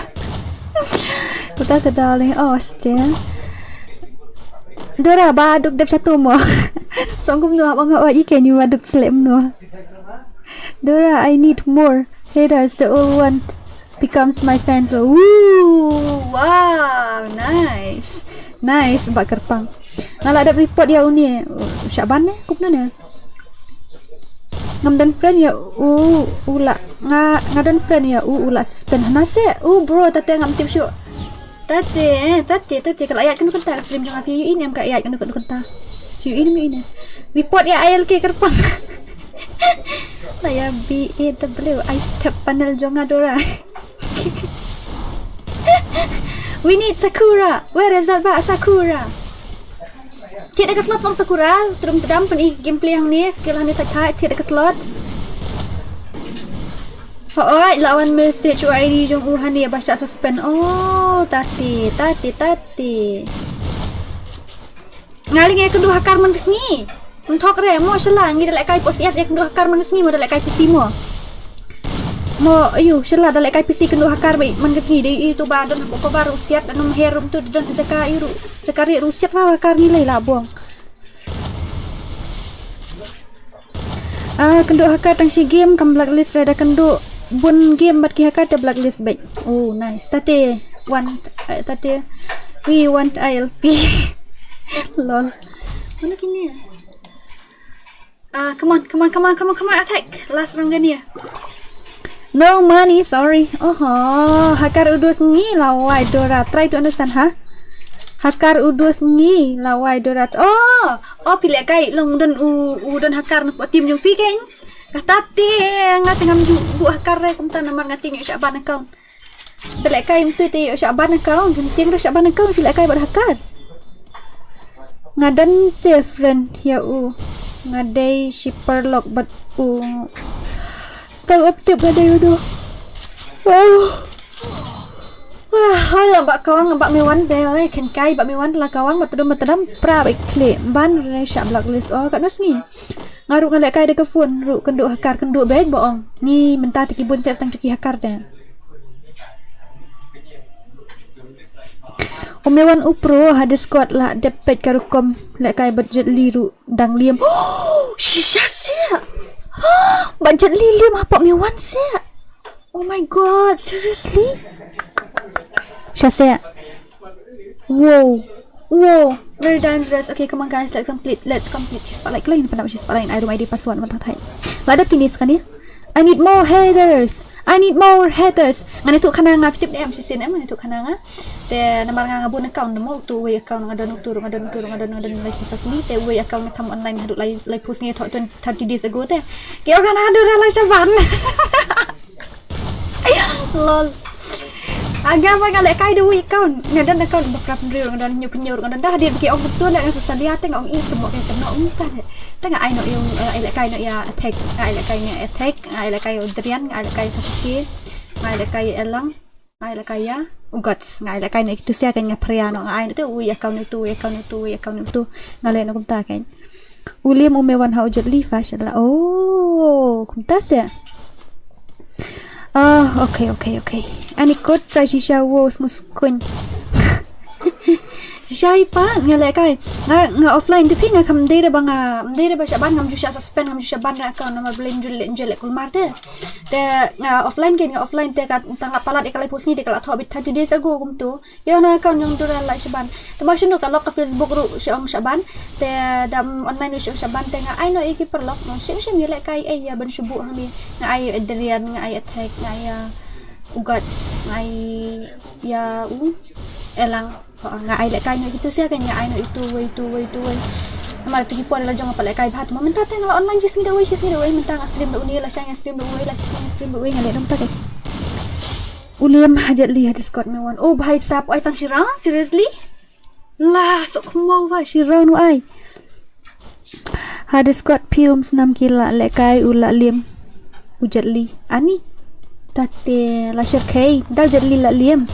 Kita sedaling je. Dora baduk dep satu mo. Songkum no abang awak ikan ni baduk slam no. Dora, I need more haters. The old one becomes my fans. Ooh, wow, nice. Bak kerpang. Nala ada report dia uni. Syaban ni, kup na. Ngam dan friend ya. Ula ngadan friend ya. Ula suspend nase. Bro, tate ngam tip show. Tace kalau ayat kena kenta stream jangan view ini am ka ayat kena kenta. View ini. Report ya ILK kerpang. Saya BAW I tap panel jonga Dora. We need Sakura. Where is Alva Sakura? Tidak ke slot pang Sakura. Terus pen gameplay yang ni skill yang ni tak tidak ke slot. Alright, lawan message ID jong hani baca suspend. Oh, tati. Ngaling ya kedua hakar man kesni. Untuk re mo shala ngi dalek kai pos yes ya kedua hakar man kesni mo dalek kai PC mo. Mo ayu shala dalek kai PC kedua hakar bai man kesni dei itu badon ko baru siat anum herum tu don jaka iru cakari rusiat wa hakar nilai lah buang. Kedua hakar tang si game kam blacklist rada kenduk bun game bat ki hakar te blacklist baik. Oh nice. Tate we want ILP. Lol. Mana kini ya? Come on attack. Last round gani ya. No money, sorry. Hakar udus ngi lawai Dora. Try to understand ha. Hakar udus ngi lawai Dora. Pilih kai long don don hakar nak tim jong fi kan. Katati ngat ngam bu hakar re kum tan namar ngati ni Syaban account. Telek kai mtu te Syaban account, penting re Syaban account filak kai bad hakar. Ngadan friend ya ngadai shipper lock but tahu update ngadai udah. Wah, bak kawang bak mewan deh, kan kai bak mewan lah kawang matedam pra baik klik ban re Syak blacklist kat nos ni. Ngaruk ngalek kai de ke phone ru kenduk hakar kenduk baik bohong. Ni mentah tikibun set sang cuki hakar dah. Mewan upro ada squad lah depet karukom lek kai budget liru dang liam. Shisha sia. Budget liam apa mewan sia. Oh my god, seriously? Shisha. Wow, very dangerous. Okay, come on guys, let's complete. Cheese spotlight lain pada cheese spotlight. I don't ID password mata thai. Lada finish kan ni? I need more haters. Ngani tu kana nga tip dem sisin em ngani tu kana nga. Te namar nga bun account mo tu way account ngadon like sakni te way account tham online haduk like post ni 30 days ago te. Kaya kana hadu la Syaban. Lol. Agak apa kalau kai dewi account ngadan account berapa real ngadan nyup ngadan dah dia bikin orang betul nak sesan dia tengok itu mau kita nak entah tengok ai nak yung ai kai nak ya attack ai kai Adrian ai kai Sasuke ai kai Elang ai kai ya guts ai kai nak itu sia kan ngapria nak ai tu ui account itu ngalen aku tak kan William Mewan how jadli fashion lah kumta sia. Okay. Ani kot Rashisha wo smuskun. Siya pa ngale kai nga offline tapi nga kam dera banga dera ba syaban ngam jusya suspend ngam jusya ban account nama blend jelek kulmar de nga offline kan nga offline te ka tang palat ikalai post ni de kala thobit 30 days ago kum tu ya na account yang dura lai syaban te masih no kalau ke Facebook ru syong syaban te dam online syong syaban te nga ai no iki perlok no sim ngale kai ai ya ban subuh ni nga ai adrian nga ai attack nga ya ugats nga ai ya elang nga ai lek kai no gitu sia kan nga ai no itu way amar tigi po adalah jangan palek kai bhat mo minta teng la online jis ngi dawai minta nga stream do uni la syang stream do way la stream do way nga le dom ta kai uliam hajat li hadis got me one oh bhai sap ai sang shira seriously la so khmo va shira nu ai hadis got piums 6 kila lek kai ula liam hujat li ani tate la shir kai dau jat li la liam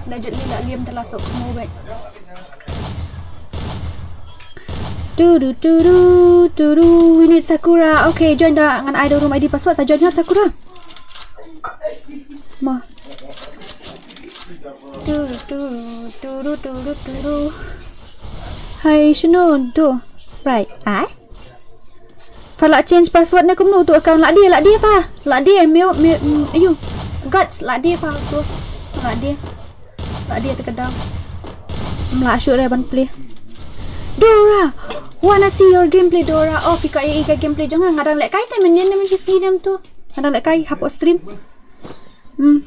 Najat ni nak liam terlasuk mau baik. We need Sakura. Okay, join dah dengan idol room ID password. Saya join ya Sakura. Ma. Hai Shunun tu. Right. Falak change password ni kumnu tu account lak dia fa. Lak dia ayo. Guts lak dia fa tu. Lak dia terkedam melak syuk dah ban play Dora wanna see your gameplay Dora oh pika iga gameplay jangan ngadang lek kai time nyen men sini dem tu ngadang lek kai hapus stream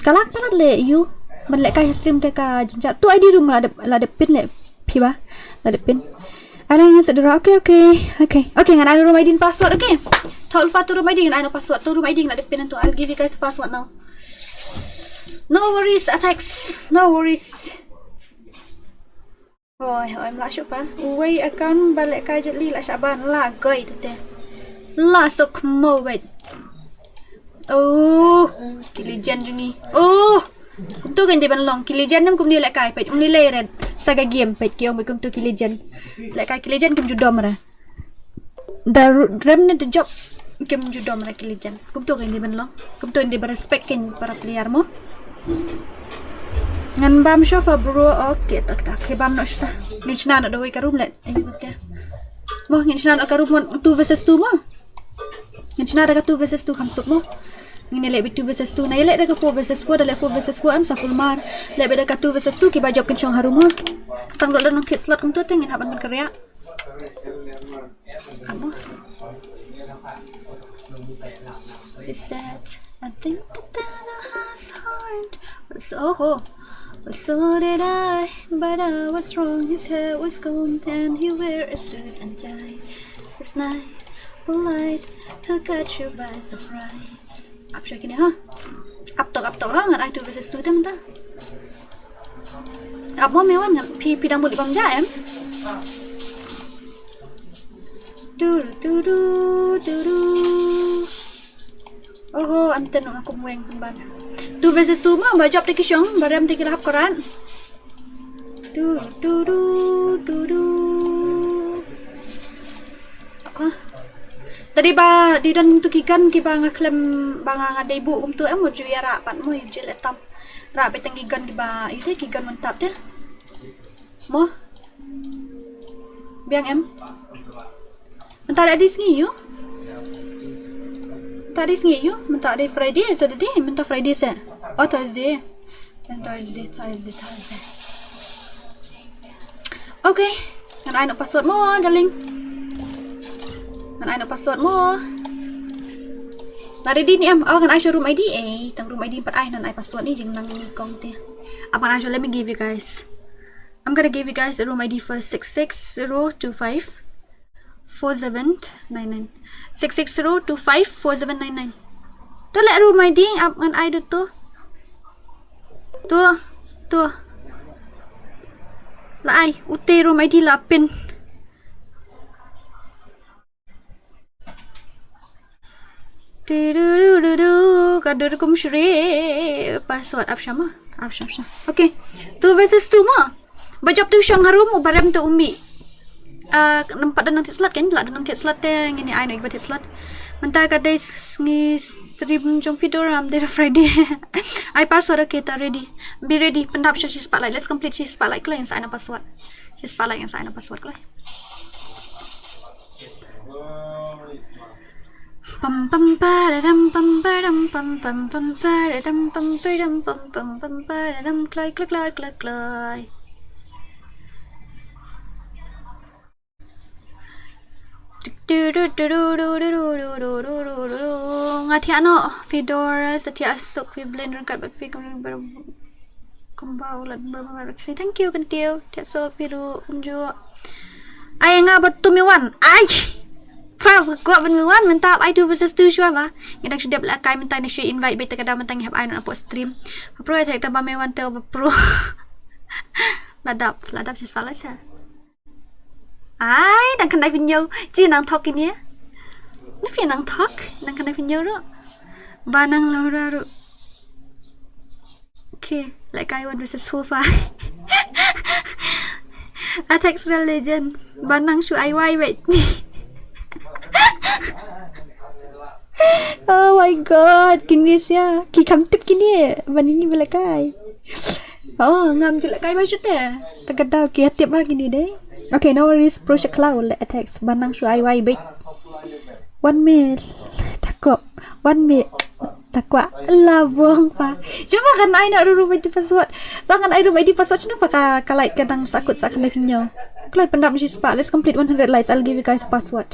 kalak panat le you ban lek kai stream te ka jenjat tu ID room la de pin le pi ba la de pin ada yang sedera okay ngan ada room ID password okay tak lupa tu room ID ngan ada password tu room ID la de pin tu I'll give you guys password now. No worries, attacks. No worries. Rồi, em lại chụp á. Quay account ba lại cái li lại Shaban là gầy thế. Là sok màu vậy. Kilijan jungi. Cũng tu kan dia ban long Kilijan nam kum dia lại cái pet. Ni le red. Saga game pet kiong kum tu Kilijan. Lại cái Kilijan kum judom ra. Da remnant the job kum judom ra Kilijan. Kum tu kan dia ban long. Kum tu dia berespect kan para player mo. Ngan bam sofa bro okay tak bam no sta ngin chna no doi ka room let mo ngin chna no ka room 2 versus 2 mo ngin chna da ka 2 versus 2 kam sup mo ngin le 2 versus 2 na le da ka 4 versus 4 da le 4 versus 4 am sa full mar le da ka 2 versus 2 ki ba job kin chong harum mo sang do no tit slot kum tu tengin haban kerja kamu is that I think that has heart so did I, but I was wrong. His hair was gold and he wear a suit and tie. It's nice, polite, he'll catch you by surprise. Up siya kini ha? Up to ha? Ngan ay 2 versus 2 dah mentah. Up mo mewan pidang bulik bang jaem. Du. Oh, anten nak aku mueng ban. 2 versus 2 mah bajab teki syong, baram teki lahap koran. Du. Tadi ba di dan tu kikan ki ba ngaklem ba ngade ibu tu amo ju ya ra pat mo je letam. Ra be teng kikan ki ba itu kikan mantap deh. Mo. Biang em. Mentar ada sini you. Tadi sengi you, minta ada Friday, Saturday, minta Friday se. Oh Thursday. Dan Thursday. Okay. Kan ai nak password mo, darling. Kan ai nak password mo. Lari di ni am. Kan ai show room ID tang room ID 4 ai nan ai password ni jeng nang ni kong te. Abang ai let me give you guys. I'm gonna give you guys a room ID for 66025 4799. 660254799. Tu let room ID up ngan I tu. Tu. La ai uti room ID la pin. Kader kum syri password up syama. Okay. 2 versus 2 mah. Bajab tu syang harum ubaram tu umi. Nampak dan nanti slot kan? Lah dan nanti slot teh ngini ai nak ibat slot. Mentah kadai ngi stream trong Fedora day Friday. I password okay, ta ready. Be ready. Pendap she spotlight. Let's complete she spotlight ko yang sign up password. She spotlight yang sign up password ko. Pam pam paradam pam paradam pam pam pam paradam pam paradam pam pam pam paradam klai klai klai klai klai. Ngatia no Fedora setia asuk fi blender kat bat fi kembau lat bermaksi. Thank you kentiu tiap sok firu unjuk ai nga bat tu MEWAN ai file gua ban MEWAN mentap I do versus 2 syua ba ngedak sudah belakang minta ni syua invite beta kada mentang hab ai nak upload stream pro tak tambah MEWAN teu pro ladap sis file sa ai đang cần đây video chứ đang talk cái nhé nó phiền đang talk đang cần đây video đó ba năng lâu ra rồi ok lại cái one versus sofa Athex Legend ba năng su ai quay vậy oh my god kini sia ki kam tip kini ban ini bela kai oh ngam je lại cái bao chút à ta cần tao kia tiếp ba kini đấy. Okay, no worries. Project Cloud let attacks. Banang shu ai big. 1 minute. Takut. 1 minute. Takut. La buang pa. Coba kan ai nak rumah di password. Bangan ai rumah di password cina pa ka like kadang sakut sakan lagi nyaw. Kalau pendam si spa. Let's complete 100 likes. I'll give you guys password.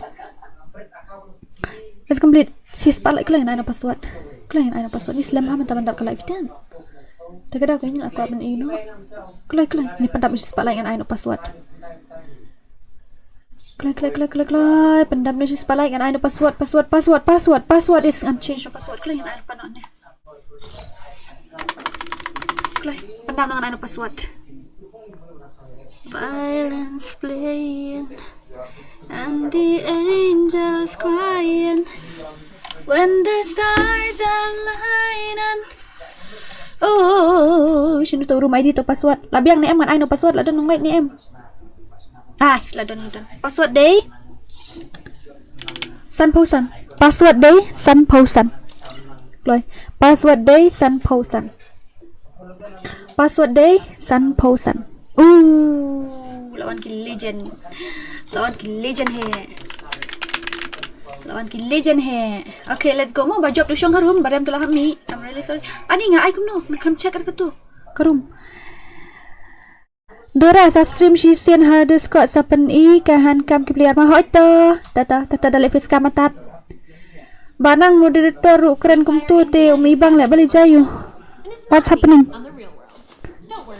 Let's complete si spa like kalau ai nak password. Kalau ai nak password ni slam ah mantap-mantap kalau iftan. Tak ada kayaknya aku akan ini. Kalau ni pendam si spa like ai nak password. Klik pendam ni spell like and I know password is unchanged password klik and I know panonnya klik pendam dengan I know password violence playing and the angels crying when the stars align oh sino to room ID to password labiang ni em kan I know password la don nong like ni em sila don password day Sun Posan password day Sun Posan rồi password day Sun Posan password day Sun Posan lawan ki legend he okay let's go mau bajop tu syong harum barem tu lah kami I'm really sorry ani nga ai kum no nakam check ka tu karum DORA sa stream si sian ha Discord sa pen kahan kam ki player ma hoito tata dalam face kamatat banang moderator ru keren kum tu te umi bang le bali jayu what's happening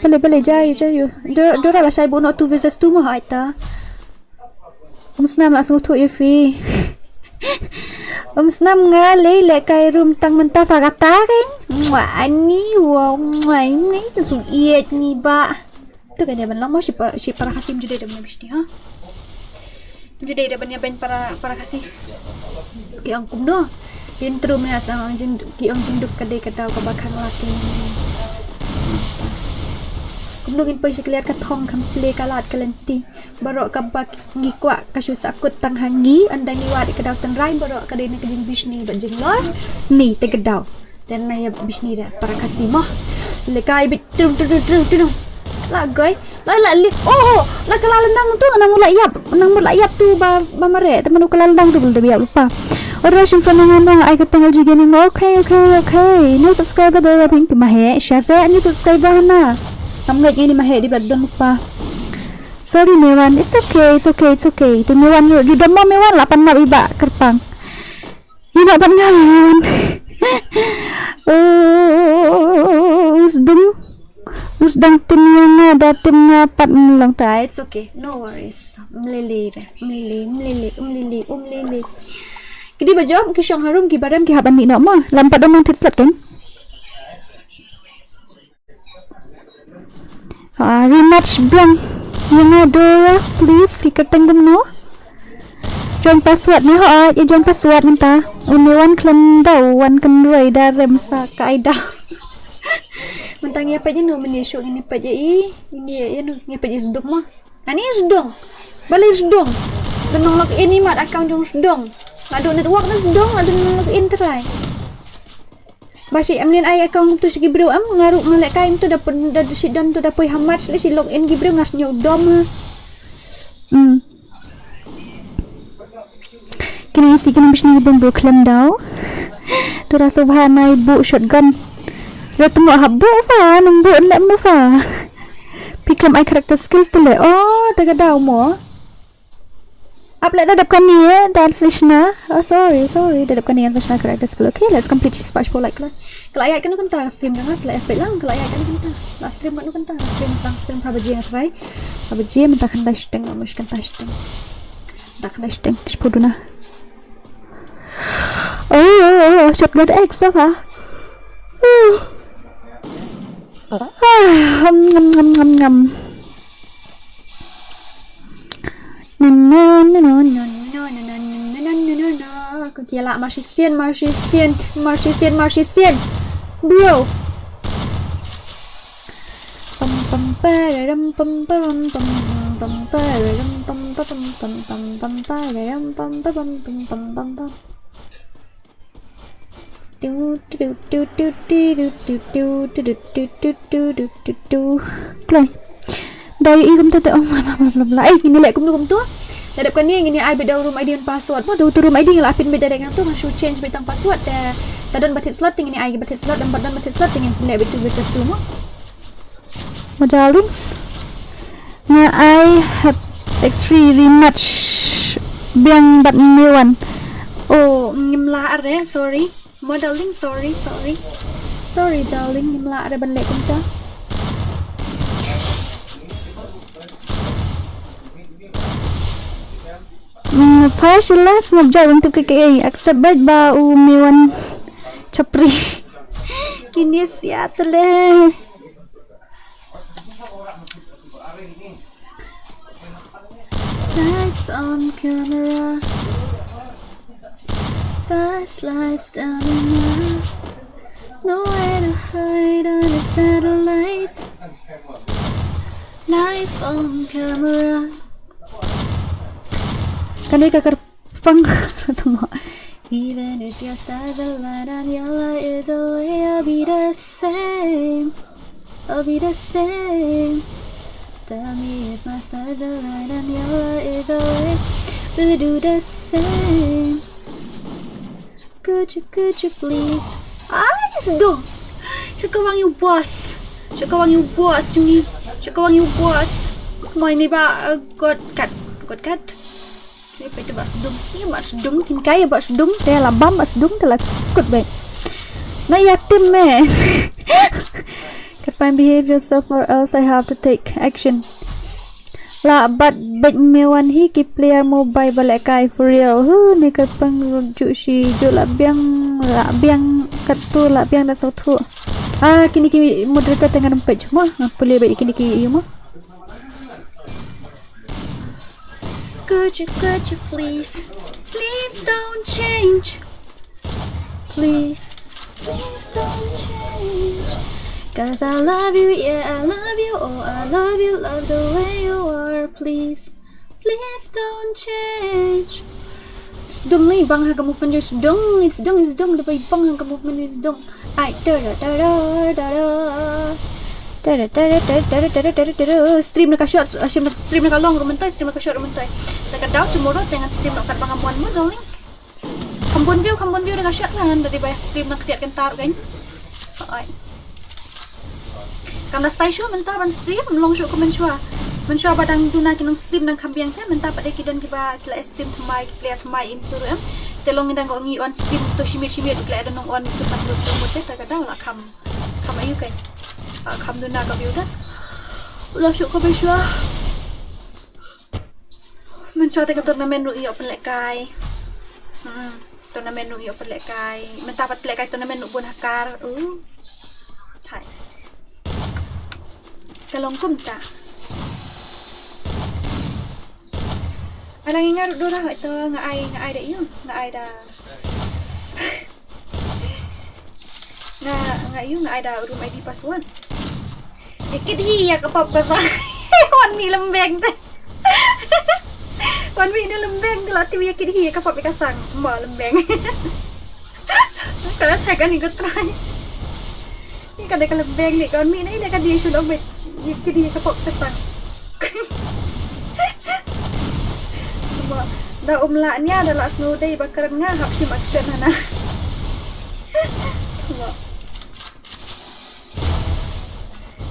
bali jayu DORA la sai bono 2 versus 2 mo hoito snam langsung tu ifi snam nga le kai room tang menta fagata kan ani wow ni sung iet ni ba tu kan dia benlang mau si para kasih menjadi ada habis ni ha menjadi ada banyak band para kasih ki ang kumno intro ni asang jin ki ang jinduk kadai kadau ka bakang laki kumno gin pai sekaliar ka thong kam play kalat kalenti barok ka bak ngikwa ka syut sakut tang hangi andang iwat kadau tang rai barok kadai na kajing bisni bajing lor ni te kadau dan na ya bisni dah para kasih mah lekai bit tung lagai la lik la kelalendang tu nang mulai yap tu ba mare teman tu kelalendang tu boleh biar lupa oration from nang ai ketang LG gaming okay new subscriber DORA thank you mahe share new subscriber na nam ngai ni mahe di don lupa sorry MEWAN it's okay tu MEWAN you dah mau MEWAN 8 map iba kerpang you nak ban ngai MEWAN sedang timnya ada timnya 4 lang tayo. It's okay. No worries. Umlili. Kidi ba job ki syang harum ki baram ki haban mi no ma. Lampat dong titslat kan? Rematch blank. Yang DORA please fikir tenggem no. Join password ni ho. Join password minta. MEWAN klan daw wan kan roi darem sa kaida. Mentang apa je no menyesuk ini apa je ini ya no ni apa je sedung mah ani sedung balik sedung dan log in ni mat account jong sedung ada network na sedung ada log in try Basi amnin ai account tu segi bro am ngaruk ngalek kaim tu dapat si don tu dapat how much le si login gi bro ngas nyodom. Kini isi kini bisni ben bro klem daw. Tu rasa bahanai bu shotgun. Ra tu mo habu fa numbu lem nu fa. Piklam ai character skills tu le. Oh, taga daw mo. Upload dadapkan ni dan Slishna. Oh sorry. Dadapkan ni yang Slishna character skill. Okay, let's complete this patch for like lah. Kalau ayat kan kenta stream dengan like apa lang kalau ayat kan kenta. Lah stream kan kenta. Stream PUBG yang try. PUBG mentakan lifestream mushkan lifestream. Mentakan lifestream. Sepuduna. Oh, shotgun X apa? Ngam. No. Gila, Marchisian. Bro. Dari igum tu gini lek kum tu. Dadapkan ni gini ai beda room ID dan password. Mo tu room ID ngala apin beda dengan tu should change betang password dah. Tadon batit slot tingin ni ai batit slot dan badan batit slot tingin lek betu versus tu mo. My darlings, I have extremely much biang bat mewan. Oh, ngimla are sorry. My darling, sorry. Sorry darling, ngimla are ban lek kum ta. First last ngabjay untuk KKA accept baik bau mewan capri kini siat le lights on camera fast life stamina nowhere to hide on a satellite life on camera. Kanai kakar pang tunggu. Even if your stars are light and your light is away, I'll be the same. Tell me if my stars are light and your light is away, will you do the same? Could you please? Sedung. Cakap you boss. Jungi. Cakap you boss. Mau ini ba god cut. Ni pai bas dum tin kai bas dum te la bam bas dum te la kut baik na yatim me can behave yourself or else I have to take action la but mewan hi ki player mobile balai kai for real ni kapang rujuk si jo la biang katu la biang da sautu kini moderator dengan page mo boleh baik kini mo. Could you please don't change. Please don't change. 'Cause I love you, yeah, I love you, oh, I love you, love the way you are. Please don't change. It's dong ni bang haga movement is dong. It's dong. Dapat bang haga movement is dong. Ai stream nak short, stream nak long rumentai, stream nak short rumentai. Dekat daw tomorrow dengan stream nak kat bangamuan mo darling. Kambun view dengan short kan dari bayar stream nak tiap kentar kan. Ai. Kam stay show mentah ban stream long show komen shua. Mensua badang duna kinong stream nang kambiang kan mentah pada kidon kiba kila stream kemai player kemai imtur em. Telong indang ngi on stream to shimit kila ada nong on to satu mote tak ada lah kam ayu kan. Kam duna ka biuda ulah syuk ka besua mensua te turnamen ru iyo pelekai turnamen ru iyo pelekai mentapat pelekai turnamen ru bun hakar thai kalong kumca alang ingat do dah itu ngai dah iyo ngai dah ngai dah room ID password. Ikit hiya kapap ka sa wan mi lembeng teh. Wan mi na lembeng dala ti yakit hiya kapap ka sang ma lembeng. Kala tagan ni ko try. Ni kan dia kelebeng ni kan mi ni dia kan dia sudah bet. Dia kapok kesan. Dah umlaknya adalah snowday bakaran ngahap si maksud hana.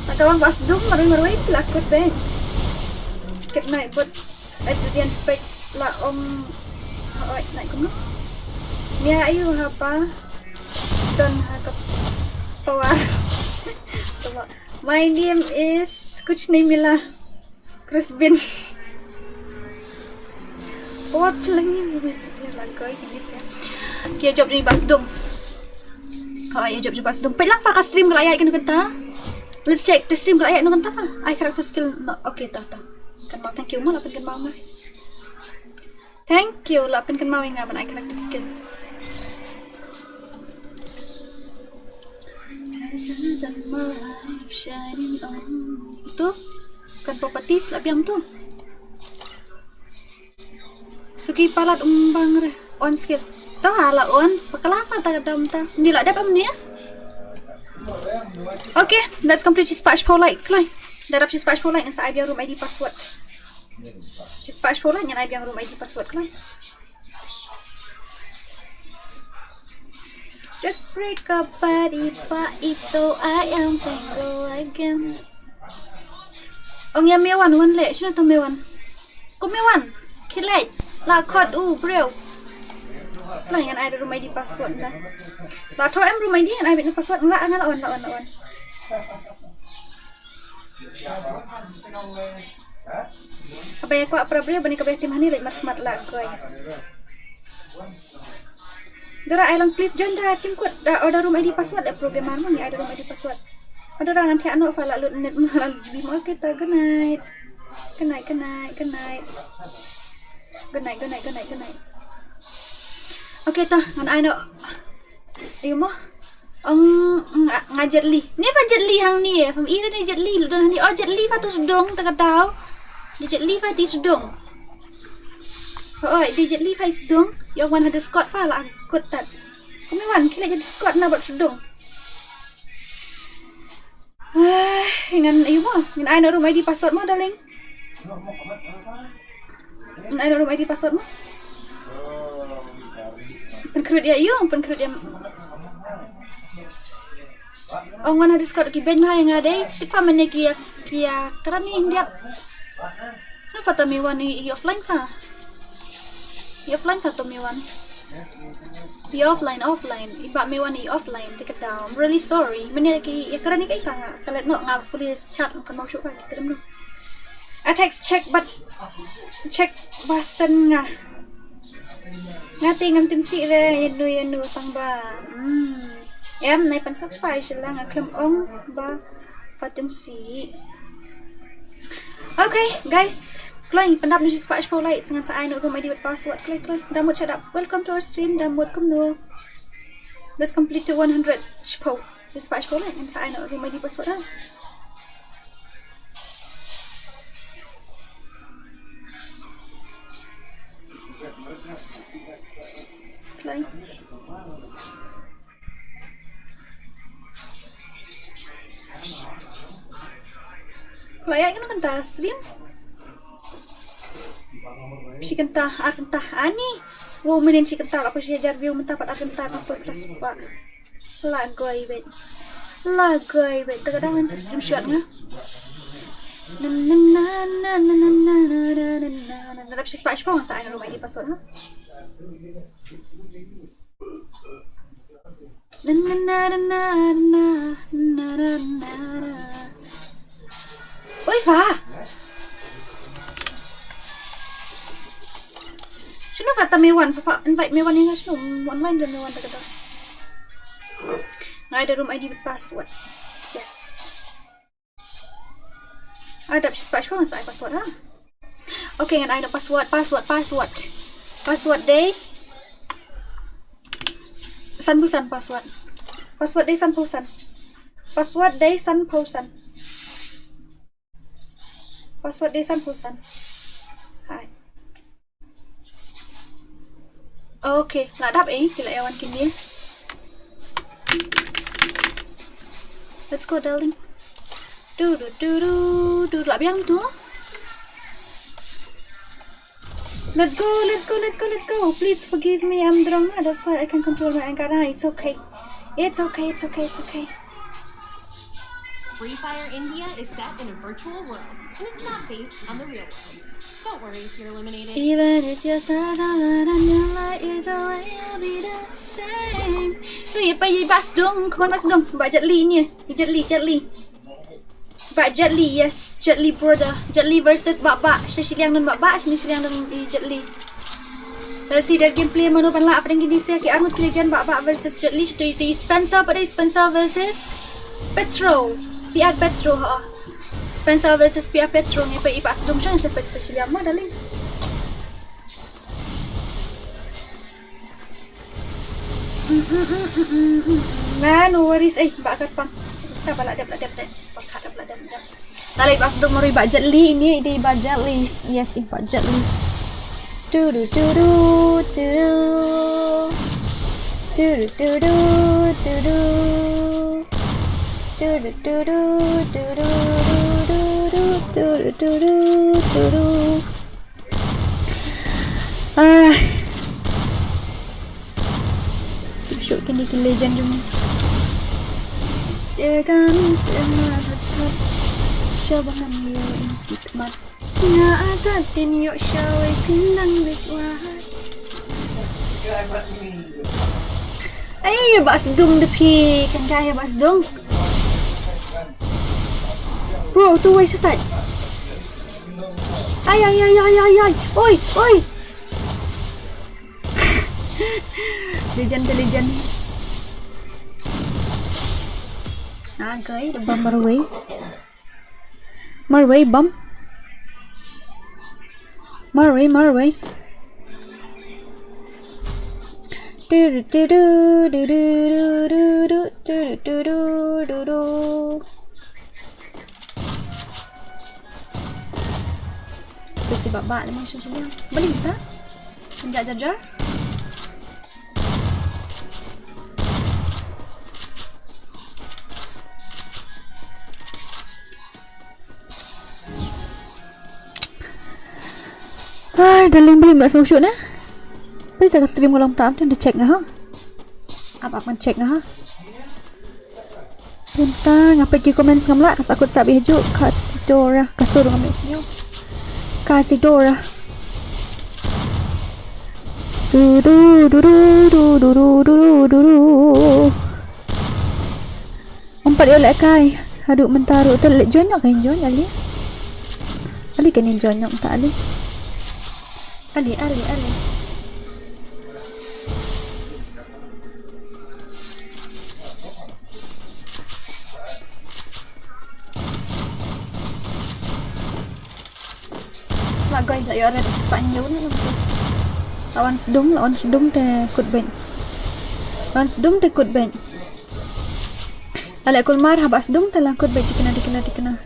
Nak kawan pas dum marui lakut be. Ket naik buat Adrian pek la oi naik kuno. Nia ayu apa? Don hakap pawa. My name is कुछ नहीं मिला Crispin. What playing with lagoy ini sih. Kia job ni bas dong. Oh ya job bas dong. Pelang fa ka stream kalau ayat kan kata. Let's check the stream kalau ayat kan kata fa. I character skill. No, okay ta. Kan mau thank you mo lapin kan mau mah. Thank you lapin kan mau nga ban I character skill. Itu kan properties lah biang tu. Suki palat umbang re on skill. Tahu hala on pakalapa ta dam ta. Ni lah dapat ni ya. Okay, let's complete his patch for like. Klai. Darap his patch for like sa IBM room ID password. His patch for like yang IBM room ID password klai. Just break up body pa itu I am single again. Ông em MEWAN luôn lệ chứ tao MEWAN. Có MEWAN. Khi lệ là code bro. Là yang ai room ID password ta. Là thôi em room ID yang ai biết password là on. Apa ya kau apa bani kabeh tim hani lek mat la koi. Dora Island please join the team kod order room ID password le program mana ni ada room ID password. Ada orang nanti anu file lut net malam jibi mau kita good night. Okay ta ngan ai no. Ayo mo. Ngajet li. Ni fa jet li hang ni fam ira ni jet li don ni jet li fa tu sedong tak tahu. Di jet li fa ti sedong. Oi, di jet li fa sedong. Yang wan ada Scott fa lah kod tat. Kumewan kila jadi Scott na buat sedong. Ngan ayo mo. Ngan ai no room ID password mo darling. Ngan ai no room ID password mo. Pencreate ya yung pencreate ya. Ông ăn Discord ki ben hai nga dei tipa mene kia kran ni india. No fa ta MEWAN i offline fa. I offline fa to MEWAN. I offline. Iba MEWAN i offline take it down. I'm really sorry. Mene ki ya kran ni kai fa nga. Kalet no nga police chat kan mau syuk fa kita no. Attacks check but check basen nga. Ngati ngam tim si re yenu tang ba. Em này pan sắp phải sẽ là ngạc lâm ông ba và tim si. Okay guys, kalian pandap ni patch for like dengan saya nak rumah di password kalian dah mau chat up. Welcome to our stream dah mau kumno. Let's complete to 100 po. Just patch for like dengan saya nak rumah di password dah. Kalian layak kan kanta stream si kanta ani wo menen si kanta apa si jar view menta pat kanta apa keras pak lagoy bet kadang-kadang stream shot nga dapat si space pong sa ano rumah di password ha Oi va. Sino kata MEWAN papa invite MEWAN yang sino online dan MEWAN kata. Nah ada room ID with passwords. Yes. Ada space pun saya password ha. Okay, and ada password day. Sanbusan password. Password day sanbusan. Password day sanbusan. Password day sanbusan. Hai. Okay, lah đáp ý thì lại ewan kia. Let's go, darling. Lại biang tu. Let's go. Please forgive me. I'm drunk. That's why I can control my anger. It's okay. It's okay. FreeFire India is set in a virtual world, and it's not based on the real world. Don't worry if you're eliminated. Even if you're sad and your life is away, I'll be the same. Tu ye pa ye bas dong. Come on, bas dong. Ba Jet Li ni. Jet Li. Ba Jet Li, yes. Jet Li brother. Jet Li versus Baba. Siliang dan Baba. Siliang dan Jet Li. Let's see that gameplay mano panla apa yang gini saya ki armut legend Baba versus Jet Li. Tu Spencer pada Spencer versus Petro. PR Petro ha. Spencer versus PR Petro ni pa ipas dong siya sa Siliang mo darling. Nah, no worries. Bakar pang. Tak balak dap. Bakar dap. Talay pas dong mori Jet Li ini di Jet Li. Yes, Jet Li. Show kini legend jom. Segan semat syabahan yo hikmat nga ada tinyo syaway kinang bitwat. Ay bas dong depi kan kaya bas dong. Bro, tu way sesat. Ay. Oi. Legend. Okay, the bomb Marway bomb. Marway. Được si baba naman siya siya. Balik ta? Jar. Ay, daling beli mbak shoot na. Beli tak stream ulang tahun dan check ngah. Apa check ngah. Tentang apa ki komen ngamla kas aku sabi haju khasidora kasur ngamla senyum. Khasidora. Empat yo lek kai. Aduk mentaru tu lek jonyok kan jonyok ali. Ali kan jonyok tak ali. Ali. Lagoy layo red Spanyol ni. Lawan sedung te kut ben. Alek kulmar habas sedung te langkut ben dikena.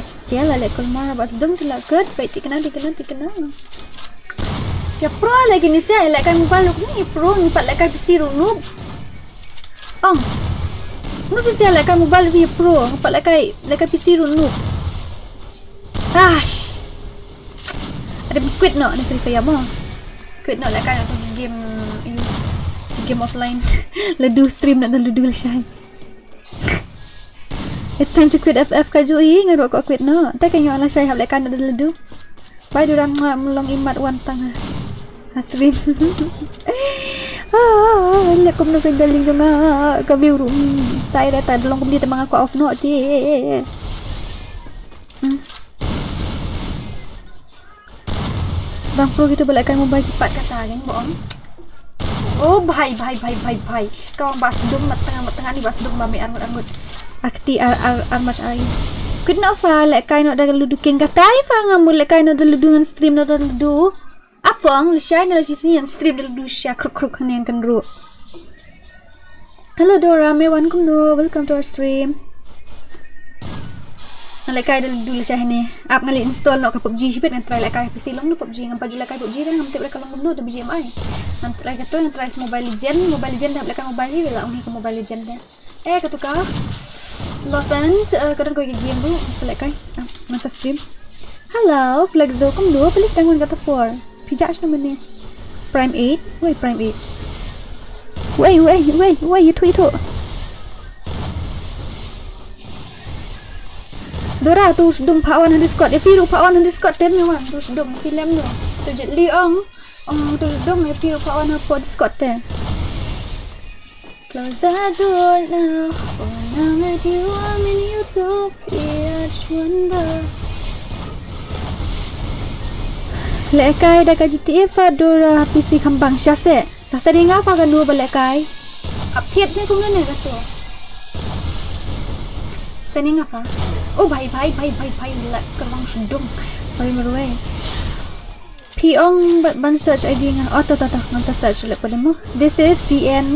Still alek kulmar habas sedung te langkut ben dikena. Ya pro lagi ni saya lek kan baluk ni pro ni pat lek kan pisiru noob. Nu visi lek kan baluk ni pro pat lek kan pisiru noob. Ash. Ada quit no ni FreeFire mo. Quit no lek kan game offline. Ledu stream nak ledu syai. It's time to quit FF ka jui ngan kok quit no. Tak kan yo ala syai hab lek kan ledu. Bai durang melong imat wantang. Stream. Lek kom no kan daling nga ka view room. Sai data dolong kom dia temang aku off no je. Bang pro kita balik kan mobile cepat kata kan bohong. Oh bhai. Kau bas dum tengah ni bas dum mami armut. Akti armat ai. Kena fa lek kai no dah ludu king kata ai fa ngamul lek kai no dah ludu ngan stream no dah ludu. Apa ang syai na sisi yang stream dah ludu syak kruk kan yang kendru. Hello Dora, MEWAN no, welcome to our stream. Lek kai dah ludu syai ni. Ap ngali install no ka PUBG sipet ngan try lek kai pesilong no PUBG ngam paju lek kai PUBG dah ngam tip lek kalong no dah BGMI. Ngan try ka to yang try Mobile Legend dah lek kai mobile ni lah uni ke Mobile Legend dah. Ketukar. Love band. Kadang kau game dulu. Select kai. Masa stream. Hello, Flexo. Kamu dua pilih tanggung kata por. Pijak nama ni. Prime 8. Wait, Prime 8. Wait, itu. Dora tu sedung Pak Wan Discord. Firu Pak Wan Discord tem ni wan. Tu sedung filem tu. Tu jet li ong. Tu sedung firu Pak Wan apa Discord te. Close the door now. When I'm with you, I'm in utopia. Just wonder. Lekai dah kaji GTA Dora PC kambang syase. Sasa dia ngapa kan dua balik kai? Update ni kumna ni kata. Seni ngapa? Oh bhai lek kerang sedung. Bhai meruai. Piong ban search ID nga. Oh ta ngan search lek pada mo. This is the end.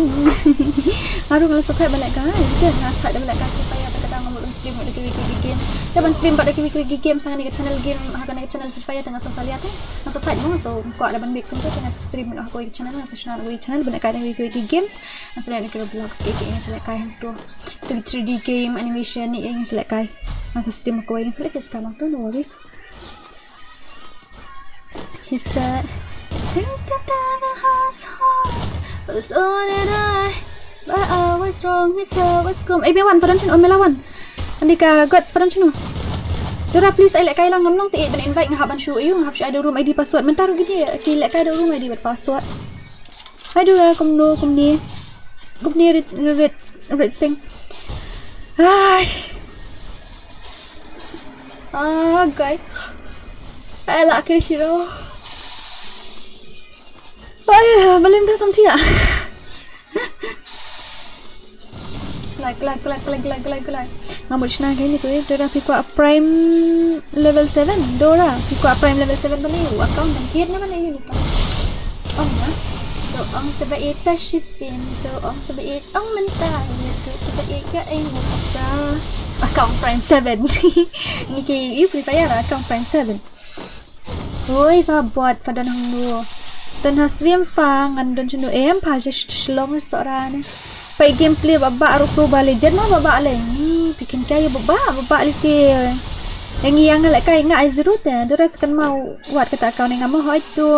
Haru kalau subscribe balik kai. Kita nak start balik kai FreeFire kadang ngomong stream dekat wiki games. Dapat stream pada wiki games sangat dekat channel game, hakan dekat channel FreeFire tengah sosial lihat. Masuk tag mo so kau ada ban mix untuk tengah stream aku wiki channel masa channel banyak kai wiki games. Masa lihat dekat vlogs KK select kai tu. Tu 3D game animation ni yang select kai. Masa stream aku yang select sekarang tu no worries. She said, think the devil has heart was all that but I was wrong, his love was come. MEWAN Federation on melawan. Andika Gods Federation. Dora please I like kai lang ngamnong ti ben invite ngahaban show you ngahap ada room ID password mentar gidi ki like ada room ID buat password. Hai Dora kumno kumni red sing. Guys. Elak ke Shiro. Balim dah sampai ya. Like. Ngambil senang kini tu. Dora pikir Prime level 7. Dora pikir Prime level 7 balik. Account bangkit ni mana you ni? Oh ya. Tu ang sebaik sashisin. Tu ang sebaik ang mental. Tu sebaik gak muda. Account Prime 7. Ni ke you FreeFire account Prime 7. Oi, buat fadan hang lu. Dan hasrim fang andon chunu pa shlong soran. Pai gameplay baba aru pro legend mah baba le ni bikin kaya baba lite. Yang lek kai ngai zero te. Dora sekan mau buat kata kau ni ngamo hoi tu.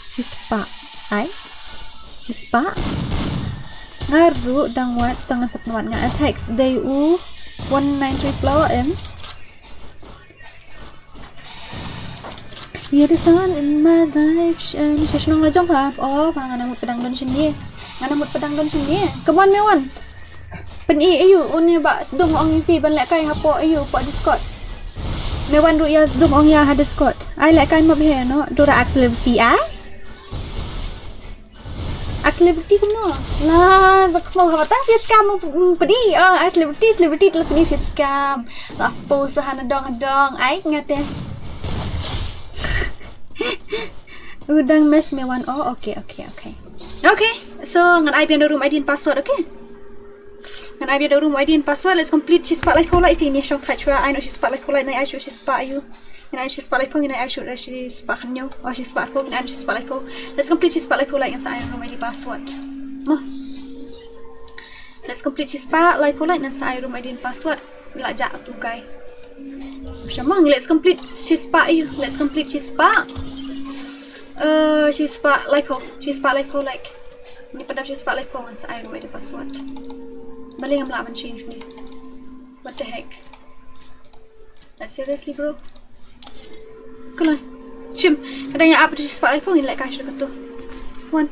Sispa. Ngaru dang wat tengah sepnuat nga attacks day u 193 flower m. You're the sun in my life shine. Sesnong lajong ha. Oh, panganamut pedang don sini. Nganamut pedang don sini. Come on MEWAN. Peni ayu oni ba sedung ong fi ban lek kai hapo ayu po Discord. MEWAN ru ya sedung ong ya ha Discord. Ai lek kai mab he no. Dora accelerator accelerator kuno. La zakmo ha ta fies kam pedi. Accelerator tu pedi fies kam. La po sahana dong. Ai ngate. Udang mes MEWAN. Oh, okay. So, ngan I biar room ID and password, okay? Ngan I biar room ID and password. Let's complete she's spotlight whole life ini. Shong kachua. I know she's spotlight whole life. I should she's spot you. And I she's spotlight pong. And I should she's spot kanyo. Oh, she's spot pong. And I she's spotlight pong. Let's complete she's spotlight whole life. And sa I room ID password. No. Let's complete she's spotlight whole life. And sa I room ID and password. Lajak tu guy. Macam let's complete she's spot you. Let's complete she's spot. She's spot lipo. Like ni pada she's spot lipo once I know the password. Balik ngamla man change ni. What the heck? Seriously bro? Kalai. Shim, kadang apa she's spot lipo ni like I should kata. One.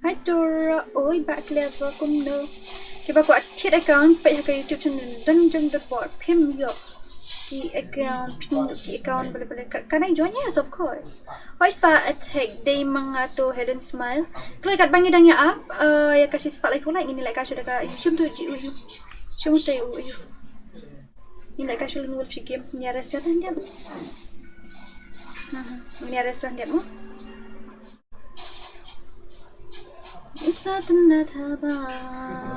Hi Dora. Oi back level kum no. Kita buat chat account pada ke YouTube channel dungeon.board pim yo. Di account boleh can I join? Yes of course. Wi-Fi attack day mga to head and smile. Kalau kat bangi dang ya up ya kasih spotlight pula ini like kasih dekat shum tu ji uyu. Shum tu uyu. Ini like kasih wolf game ni restoran dia. Ni restoran dia mo. Isa tunat habawan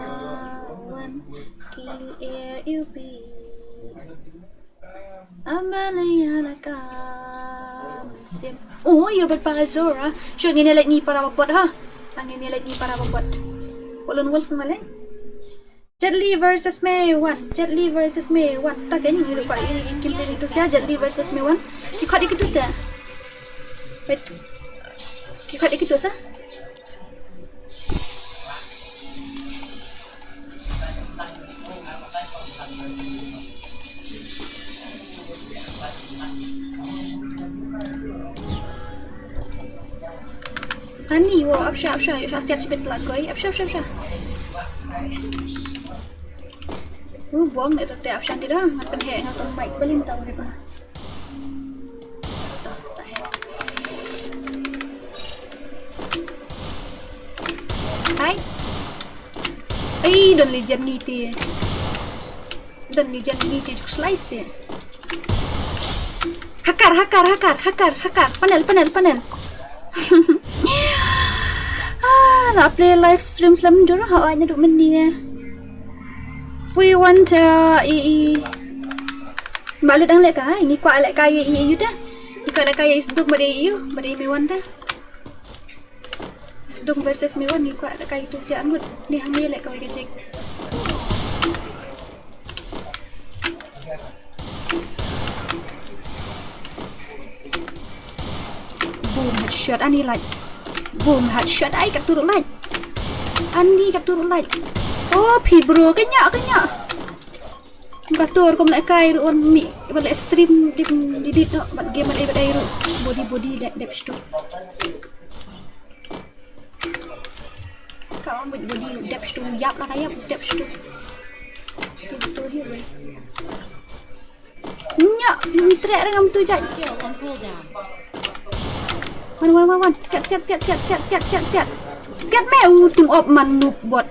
kili air you be. Oh, you berpara Zora. Sure, nginilat ni para mabot ha. Ang nginilat ni para mabot. Walon wolf malang. Jet Li versus MEWAN. Jet Li versus MEWAN. Tak kayaknya hidup pada game itu saya Jet Li versus MEWAN. Kita dikit tu saya. Wait. Kita dikit tu saya. Ani, wow, absha, jag ska spela lagoj. Absha. Buang itu teh absha ni dah. Nak penhek atau mic belum tahu ni bah. Tak hek. Hai. Don legend ni teh. Don legend ni teh juk slice. Hakar. Panel. Nak play live stream selalu DORA awaknya duk mendi. We want balik dang lek kai ni kuat lek kai you dah. Bukan lek kai sedung bade you, bade MEWAN dah. Sedung versus MEWAN ni kuat lek kai tu siap mut. Ni hang ni lek kau kecek. Boom headshot ani like. Boom headshot ai kat turun light. Andi kat turun light. Oh, pi bro kenyak. Batur kom nak kai on mi balik stream di no bat game ada badai ru. Body depth stu. Kau ambil body depth stu yap lah kayak depth stu. Betul ni weh. Nyak, ni track dengan tu jat. Kill on cooldown. Wan. Siap. Siap meu tim op man noob bot.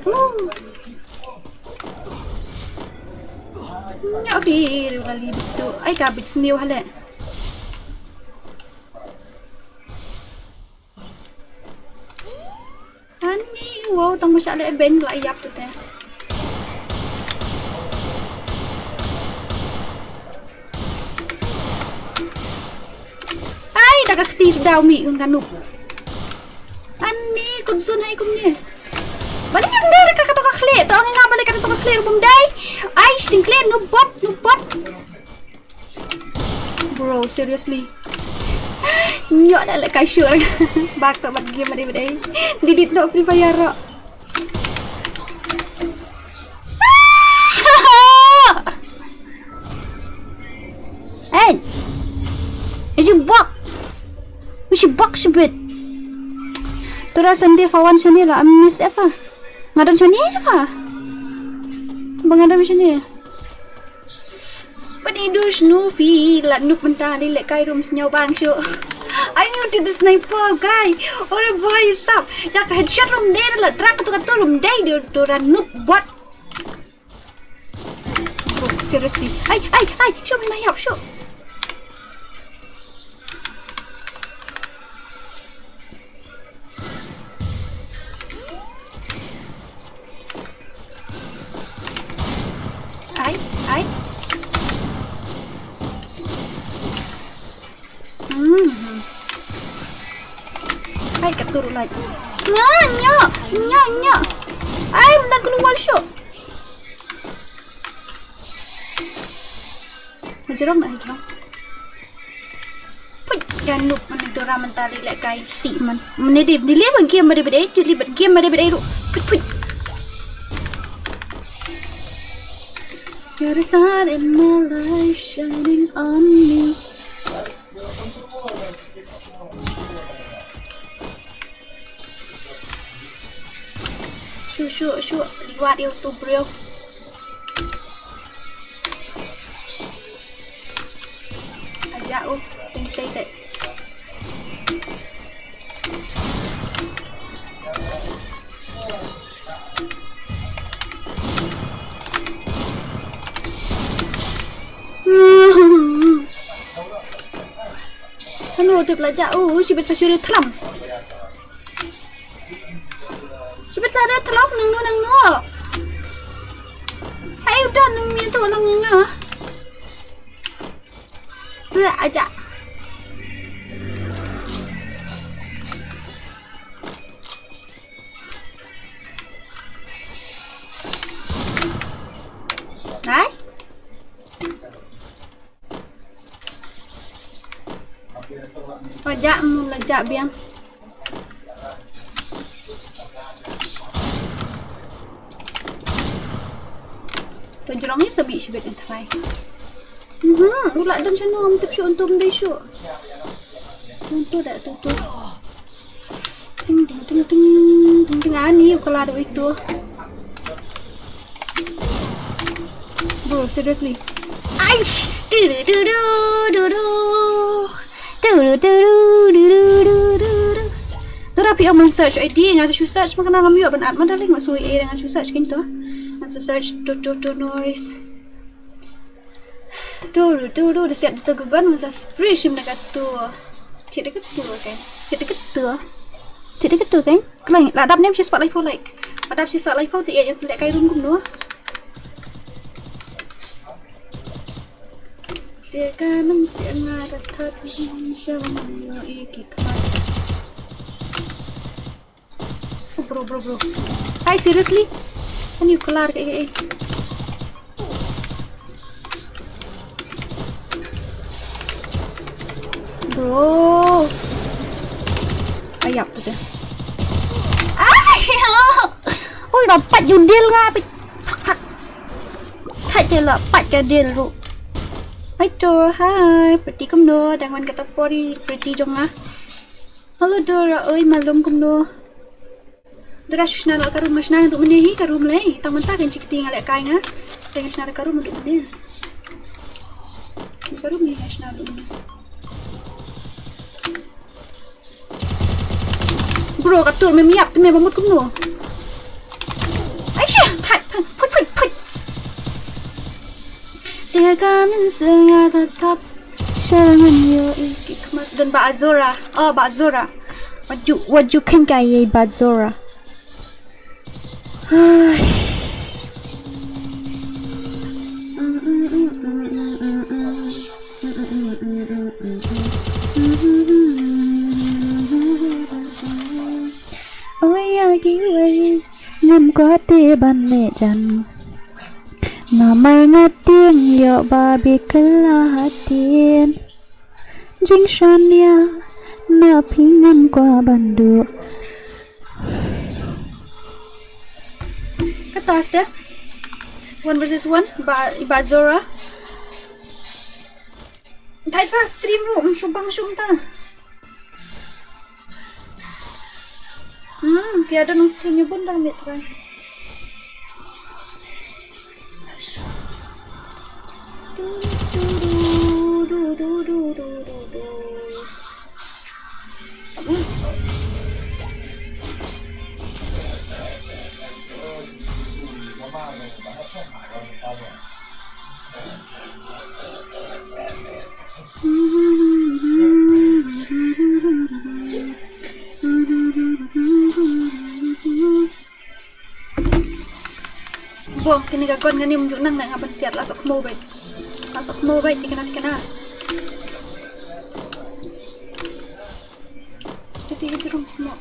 Nyak fi kali betul. Ai kabit sniu hale. Ani wow tang masya le ben la yap tu teh. Dah aktif dah mi kan noob. Ani kun sun hai kum ni. Balik yang dia dekat kata khle tu ngah balik kata khle bum dai. Ai sting khle noob bot. Bro, seriously. Nyok dah lek kai sure. Bak tak bat game ada badai. Didit no FreeFire ro. Hey. Is you bok? Mesti box bit. Tora sendiri fawan sini lah. Miss Eva. Ngadan sini Eva. Bangadan sini. Padidu Snoopy. Lat nuk mentah di lek kai room senyau bang show. I knew to the sniper guy. Orang boy sap. Yak headshot room there lah. Trak tu room day dia Tora nuk buat. Oh, seriously. Ay. Show me my help. Show. Ay. Ay, kat turun lagi. Nya. Ay, menang keluar syok. Hijrong. Puj, jangan lupa DORA mentari lek kai si man. Menedip dilibat game ada ru. Puj. You're the sun in my life shining on me. Shoo, liwat YouTube bro. Ajak ting dek. Hello, dia belajar. Si besar sudah telam. Si besar dia telam nang nu. Hai udah nang tu lang ngah. Bela aja. lejak biang. Penjerongnya sebik yang terai. Ulat dan channel untuk show untuk mendai show. Untuk dah tu. Ting ani kalau ada itu. Bro, seriously. Aish. Tapi orang search ID dengan search makan nama miu benar mana lagi masuk dengan search kan tu. Search Norris. Dah siap ditegugan masa sprayshim dekat tu. Cik dekat tu kan? Kelai, ladap ni mesti spotlight for like. Ladap si spotlight for tu yang kelak kai room kum tu. Siaga mensianga datat syawang yo ikik. Bro. Hi, seriously? Kan you kelar kayak Bro. Ayap tu dia. Ôi nó bắt you deal nga. Thay dia lah pat ke deal ru. Hai Dora, hai. Pretty kum do, dangan kata pori pretty jong ah. Halo Dora, oi malum kum do. Dora susna nak karum masna duk menehi karum lei. Taman tak kan cikti ngalek kai nga. Dengan sna karum duk meneh. Karum ni sna duk meneh. Bro, katur memiap tu memang mut kum do. Aisyah, put. Siaga mensenga tetap syarangan yo ikik dan Mbak Azora. Mbak Azora. What you can kaya Mbak Azora. Ngam quá tê ban lệ chan namar ngating yo babi kelahatin jing shania na pingam kwa bandu katas ya 1 versus 1 ba Zora thai fast stream room sumbang sumta tiada nang streamnya pun dah ambil try. Buang kini gagon ngani munjuk nang nak ngapan siat lasok mau baik dikena jadi jerung mau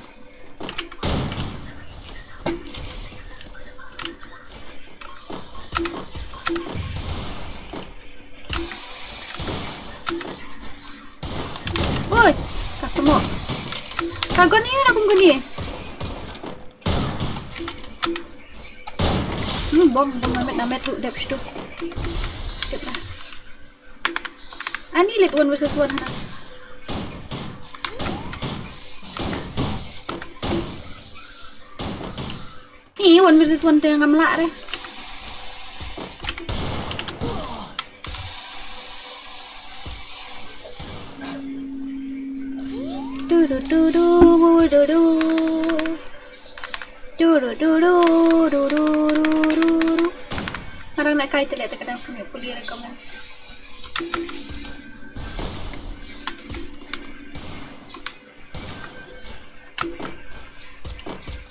oi ketemu kagon ni nak guni bom namet lu dep situ. Ani let 1 versus 1 hana. Ni 1 versus 1 tu yang ngamlak deh. Parang nak kait lihat kadang kami pergi recommends.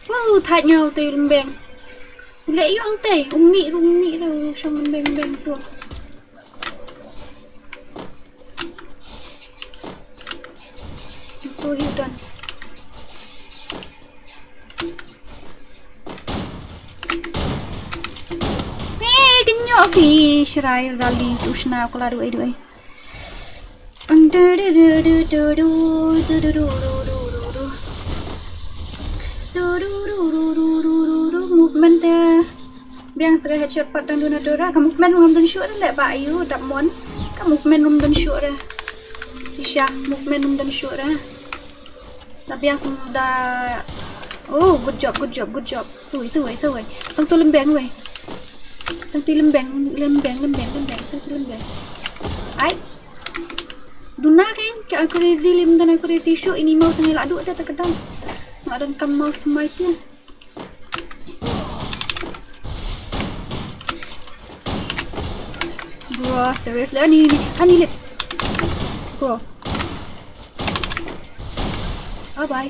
Wow, thay nhau từ bèn. Lệ yêu ang teh, umi đâu xong bèn tu. Tu hidup. Fi shirai rali usna kula du ai. Movement biang sekali headshot patang duna DORA ka movement ngam dan shoot le ba ayu dap mon ka movement ngam dan shoot ra isya movement ngam dan shoot ra tapi yang sudah oh good job sui sang tu lembeng we sang tu lembeng sang tu lembeng ai duna kan ka crazy lim dan crazy shoot ini mau sengai ladu ta kedang ngadan kam mau semai tu bro seriously ani lit bro bye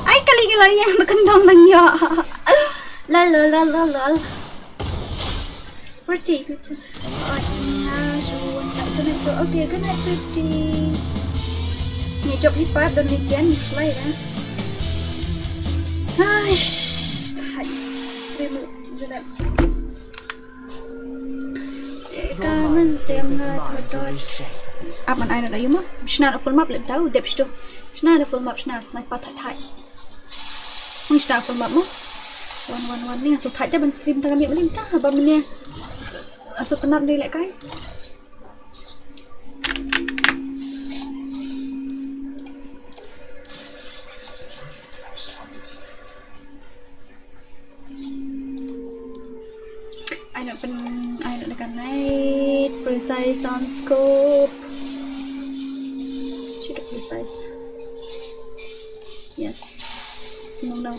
ay kali yang berkendang lang ya la pretty okay good night pretty ni job lipat dan ni jen slide Kamen xem thôi mình ai rồi mà snap full map lên tao đẹp chứ snap full map snap sniper thay không snap full map mà one ni số thay cho bên stream tao miệng lên ta hả mình nha số tenan đi lại cái ai nak dekat night precise on scope should have precise yes no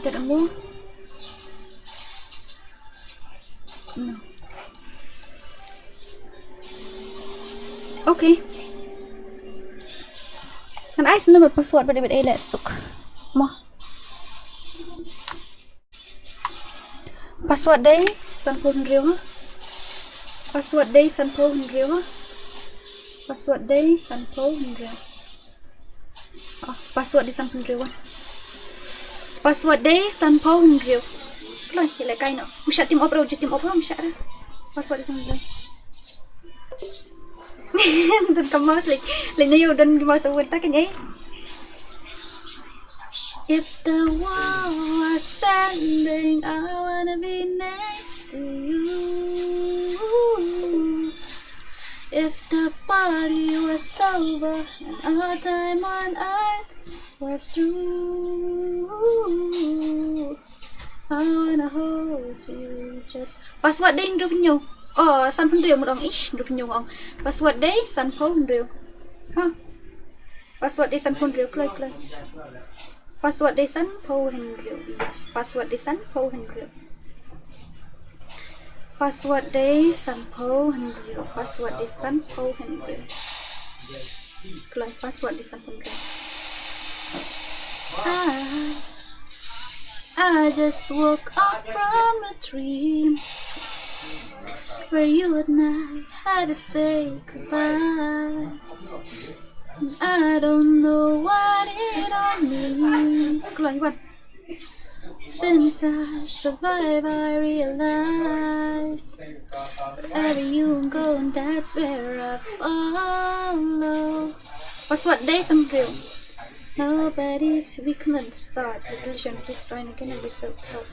tidak ada no okay kan ai sudah password pada beda elak suk mah password đây san phone riêu password đây san phone riêu password đây san phone riêu password đi san phone riêu password đây san phone riêu rồi thì lại cái nữa musha tim op rồi tim op không musha ra password đi san phone dan kamu like na yun dan masuk wenta kan eh if the world was ending, I wanna be next to you. If the party was over and our time on earth was through, I wanna hold you just. Password din được nhiều. San phun rìu một ông ít được nhiều ông. Password đấy san phun rìu. Ha. Password đấy san phun rìu clay. Password đây sẵn phô hình rượu. Yes, password đây sẵn phô hình rượu. Password đây sẵn phô hình rượu. Password đây sẵn phô hình rượu. Lại password đây sẵn phô hình rượu. I just woke up from a dream where you and I had to say goodbye. I don't know what it all means. Since I survived, I realize wherever you go, that's where I follow. Password day some real. Nobody's we couldn't start the collision. Please try again and be so proud.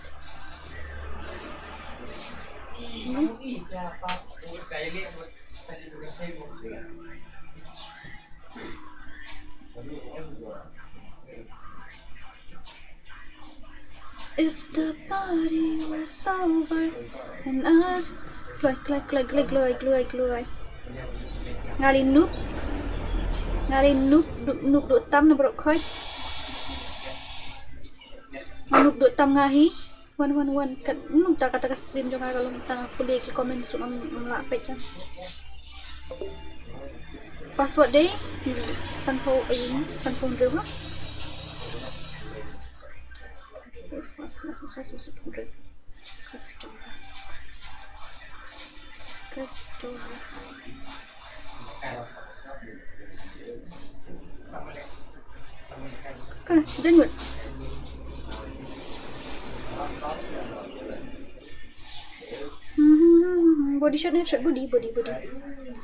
If the party was over and us gloi ngali noob độ tâm nó bro khơi noob độ tâm ngahi one kat nung ta kata stream jo kalau ta kuliah ke komen sudah mula pecah password deh sanpo real ha khasidora genuine body shot headshot body.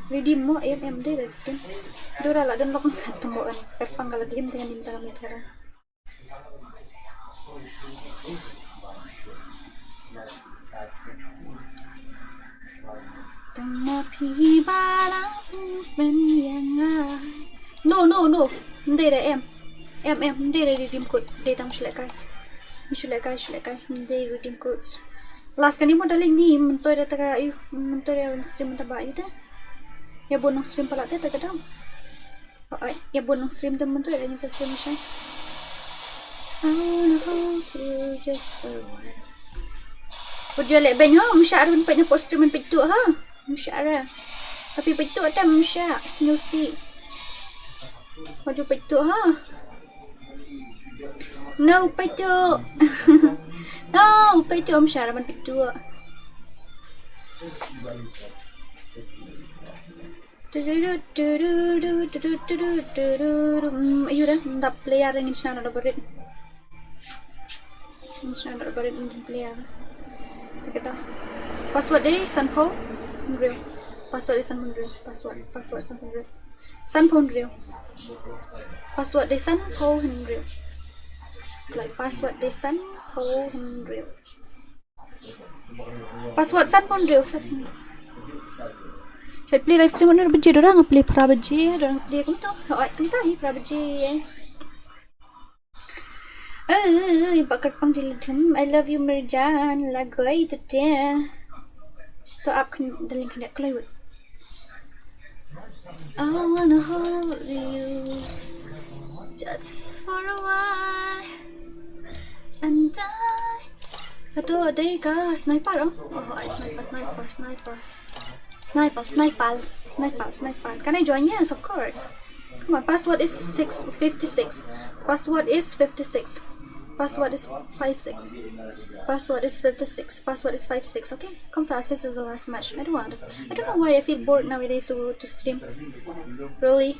Redeem mo deh redeem. Dora lah dan lock tembokan. Panggal diem dengan minta kami sekarang. Tapi barang yang no đây là em đây là redeem code đây tao sẽ lại cái đây redeem codes last kali mo daling ni mentoy da taga ayu mentoy da stream ta ba ida ya bonong stream pala ta taga daw ay ya bonong stream da mentoy da sa stream siya I wanna hold you just for a while Pudya le ben ha msya rin pa na post stream pitu ha msya ra tapi pitu ta msya snoozy Pudya pitu ha no pitu no pitu msya ra man pitu ayo dah ndap player yang insya Allah berit dengan player kita password dia sanpo real password dia sanpo real password sanpo real password dia sanpo real like password dia sanpo real password sanpo real saya play live stream mana berje orang play pra berje orang play kamu tahu pra berje bakar pang diledem I love you Mirjan lagu itu dia to up daling kena kelewat I wanna hold you just for a while and I aduh ada ka sniper sniper can I join? Yes, of course. Come on, password is 56 password is 56 password is 56 password is 56 password is 56 okay come fast, this is the last match. I don't know why I feel bored nowadays to stream really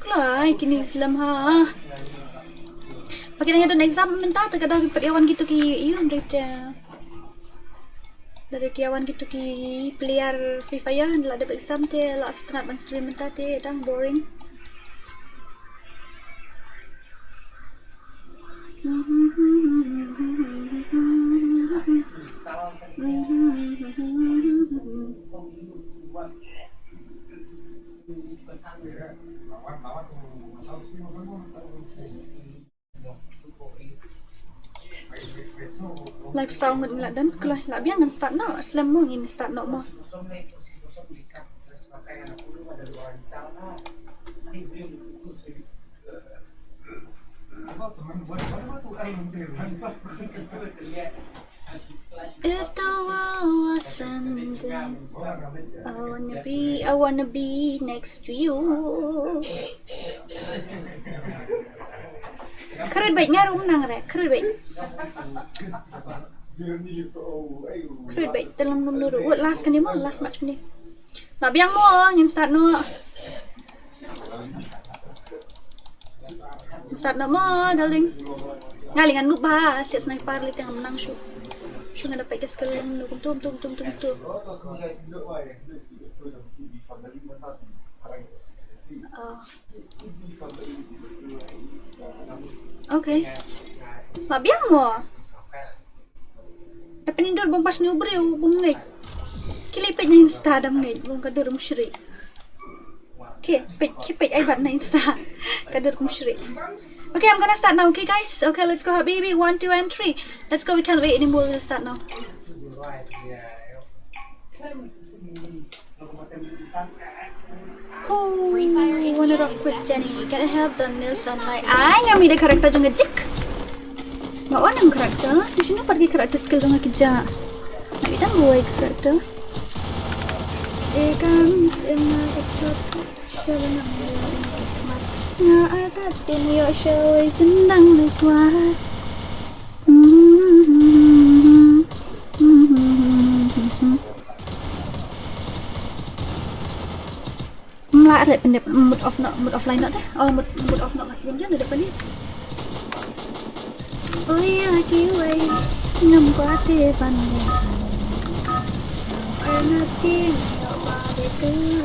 Kelai kini Islam ha. Pakai dengan exam minta terkadang peryawan gitu ki iyon dari kiawan gitu ki player FreeFire lah ada exam te lah setengah ban stream minta te dang boring. Live sound ngut la dan kelai la biang ngan start no slam mo ngin start no mo if the world was ending I wanna be next to you keren baik nga rum nang re keren baik dalam nuru what last kan mo last match kan la biang mo ngin start no mo darling ngalingan nu ba si sniper lit yang menang shoot nga dapat skill nu tum okay labiang mo dapat nindur bompas ni ubriu bungay kilipit na insta dam ngay bung kadur musyri okay kipit ay bat na insta kadur musyri. Okay, I'm gonna start now, okay guys? Okay, let's go habibi, 1, 2 and 3 let's go, we can't wait anymore, we'll start now. I wanna rock with Jenny. Gotta have the nails on like I ngami de karakter jung ngejik. Ngawan ang karakter. Di sini pergi karakter skill jung kerja. Nabi dah buat karakter. Sekarang sena karakter. Siapa nama dia? ngờ ai đã tìm hiểu trời vẫn đang nơi qua lại lại pendek mood offline not deh. Oh mood off not masih dia depan ni. Ôi kiwi ngầm qua thế ban đêm trăng. Em đã tin vào ba để cứ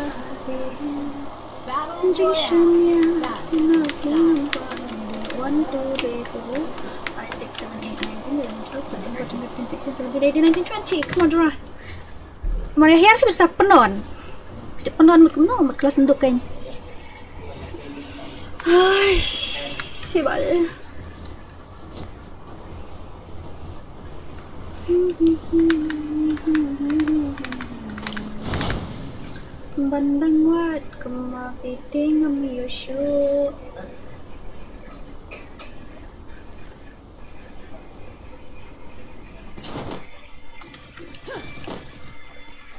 Battle chính Royale. sân nhà Battle. nó phun qua 1, 2, 3, 4, 5, 6, 7, 8, 9, 11, 12, 13, 14, 15, 16, 17, 18, 19, 20. Come on Dora. Kemarin hari sih bisa penon. Tidak penon một kelas untuk kan. Ai, sibal. Bandang wat kemafiting am yushu.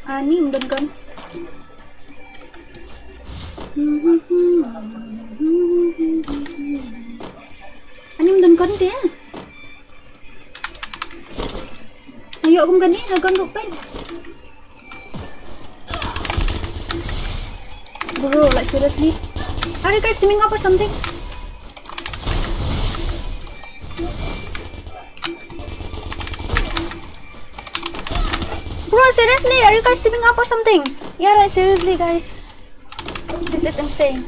Ani mendengkan. Ani mendengkan dia. Ayo aku makan ni, lagan rupen. Bro, like seriously? Are you guys teaming up or something? Bro, seriously? Are you guys teaming up or something? Yeah, like seriously guys. This is insane.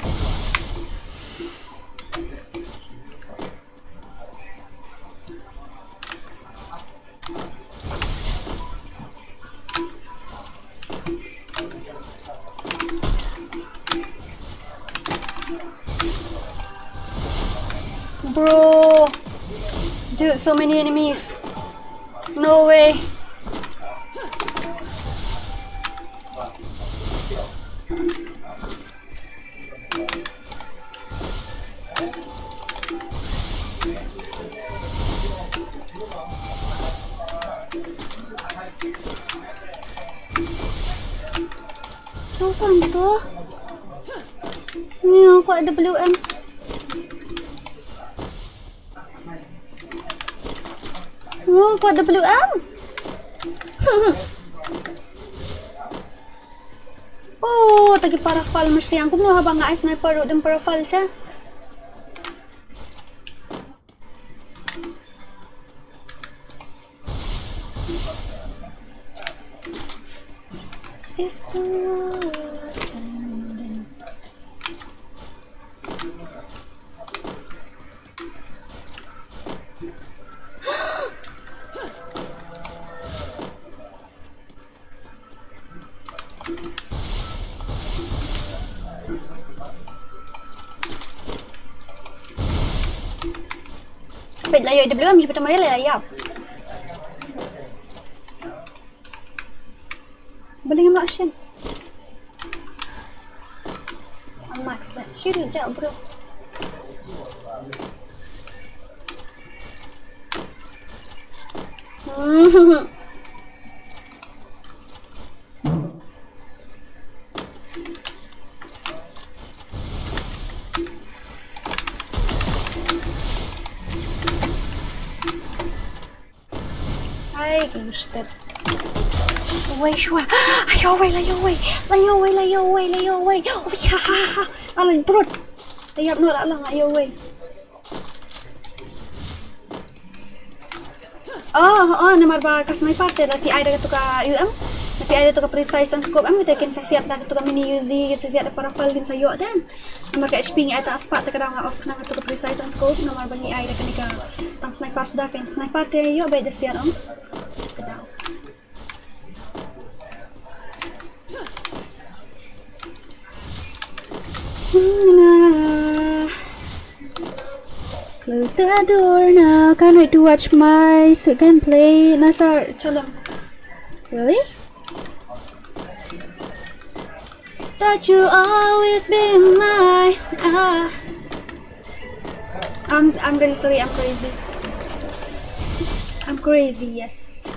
Bro, dude, so many enemies. No way. Apa tu? Ni aku ada WM. Oh, kau ada WM? Oh, tagi parafal mesti aku mau habang ngai sniper dan parafal sa. If the world was ending. Wait, layo WM cepat mari layap. Boleh ngambil action. Max lah. Shoot jauh bro. Hai, gustet. Wei shua. Ayo wei. Oh ya. Alah bro. Layap no lah ayo wei. Oh, namar ba ka sniper te lati ai daga tuka UM. Lati ai tuka precise and scope am kita ken sa siap daga tuka mini UZ sa siap da parafal din sa yo dan. Namar ka HP ni ai ta aspat ta kadang off kana tuka precise and scope namar ba ni ai daga ni ka tang sniper sudah ken sniper te yo ba da siap am. Kadang. Close the door now. Can't wait to watch my second play. Nasar, chalom. Really? That you always be mine. I'm really sorry. I'm crazy. I'm crazy. Yes.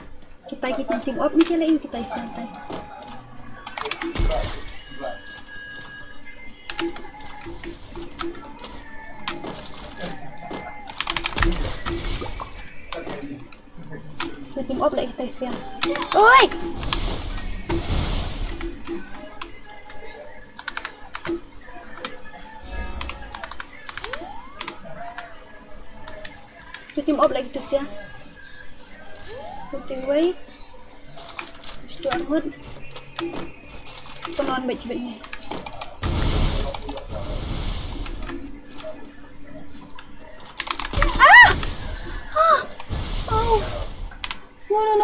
Kita team up ni kaya kita santai. team up lại tay xe. Ôi! Team up lagi tu sia. Putih wait. Stu armut. Penon baik cibit ni. Ah! Ah! Oh.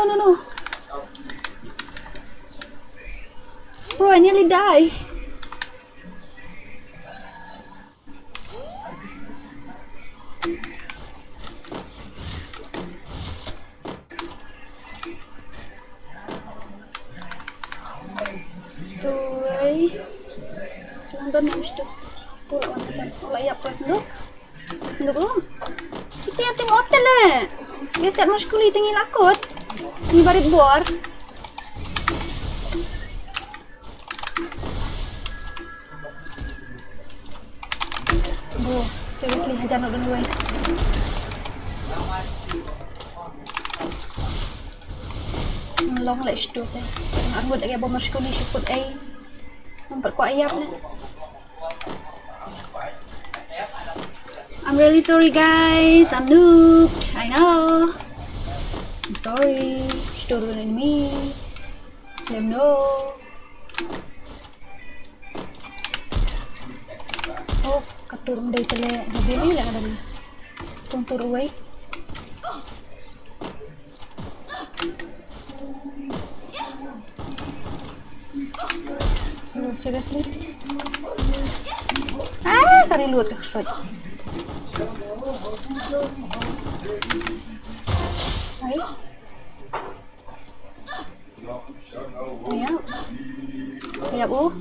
No. Bro, I nearly die. Nonton habis tu. Pula macam pula ya pas senduk. Senduk oh. Kita yang tim hotel eh. Biasa maskuli tinggi lakot. Ni barit bor. Bro, seriously hajar nak dulu eh. Long lại tu teh. Ang buat lagi bom maskuli syukut ai. Nampak kuat ayam ni. I'm really sorry guys, I'm noobed, I know. I'm sorry, stole an enemy. Let them know. Oh, katurun day tele. Gabi ni lang ada ni. Tuntur away. No, seriously? Ah, kari luat dah shot. Hai. Ya bu.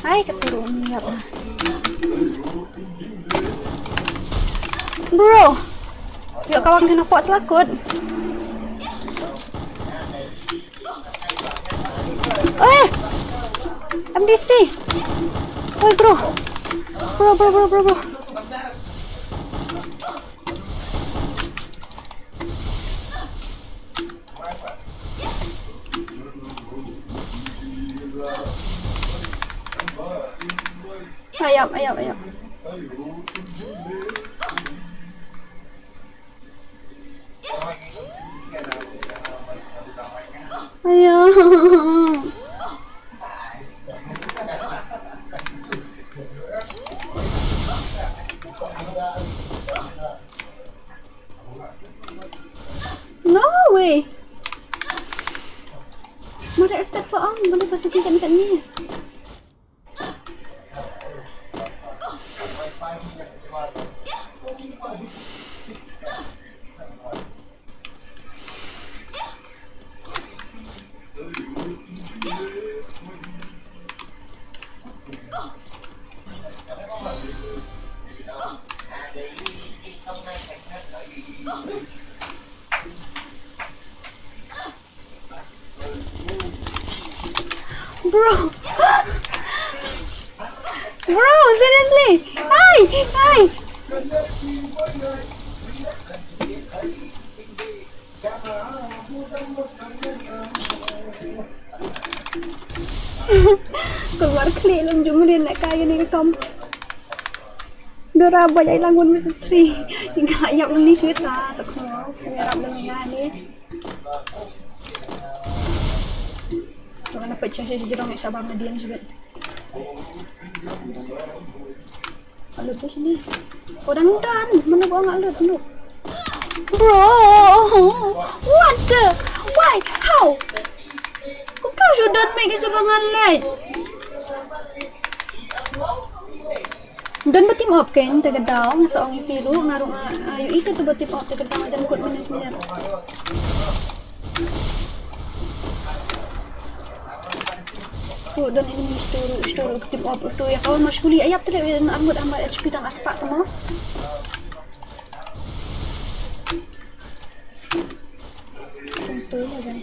Hai keturun ya. Bro, yuk kawan kena pot lakut. MDC. Oi bro. Bro. Ayam. Ayam. No way. Mana start for on, mana fasilitas kat ni. Bro, seriously? Hi. Keluar klik lang jumlin nak kaya ni kam. DORA banyak langun mesti hingga ayam ni cerita sekolah. Merap dengan ni. Mana pecah saya jadi orang Sabah Median juga. Alut tu sini. Orang dan mana buang alut lu? Bro, what the? Why? How? Kau sudah make sebangan light. Dan betim up kan, tergadau seorang filu ngaruh ayu itu tu betim up tergadau jangkut mana sebenarnya. Tu dan ini store tim up tu ya kawan maskuli ayap tu dan ambut HP tang aspak tu mah. Tu aja.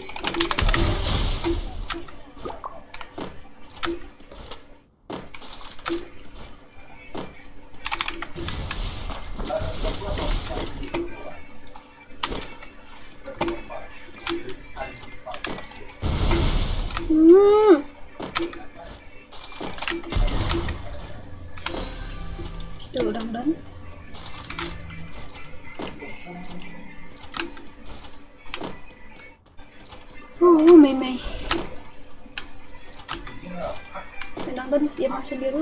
dan. Oh, Mei. Sedang dan siap macam biru.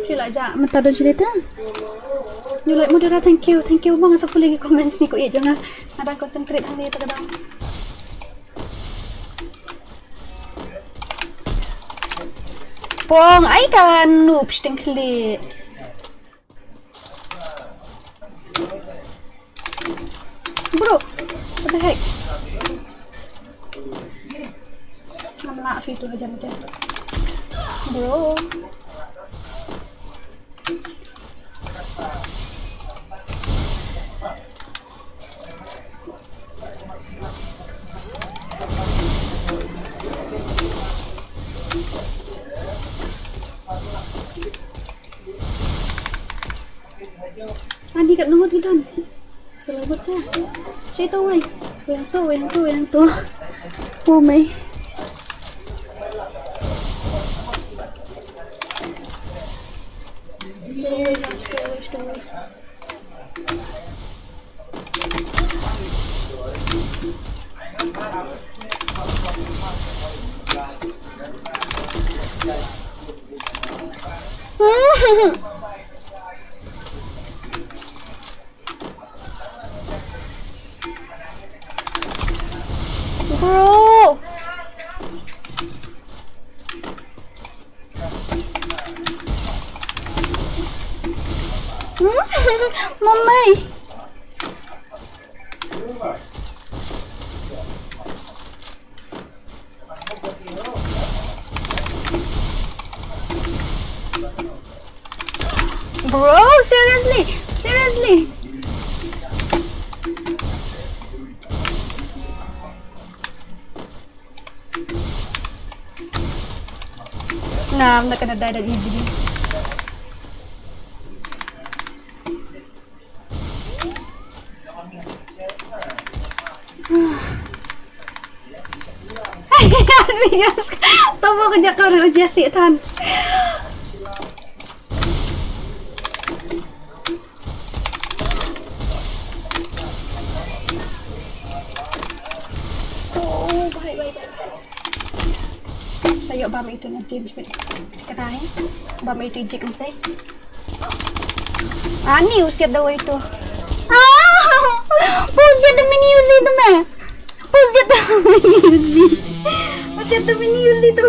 Cila aja, mata don cerita. You like modera, thank you bang. Masuk lagi comments ni ko jangan ada concentrate hang ni terkadang. Pong, ai kan noob sting klik. Bro, what the heck? Ngamla free tu aja macam. Bro. Ani kat nombor tu dan. Selamat saya tahu ai. Yang tu. Oh my. Story. Bro. Mommy. Bro, seriously. Nah, I'm not gonna die that easily. Just tahu kerja kau Jesse tan. Oh, baik. Saya bam itu nanti kedai. Bam itu ejek nanti. Ni usia dah itu. Pusit demi Uzi tu meh. Pusit demi Uzi tu.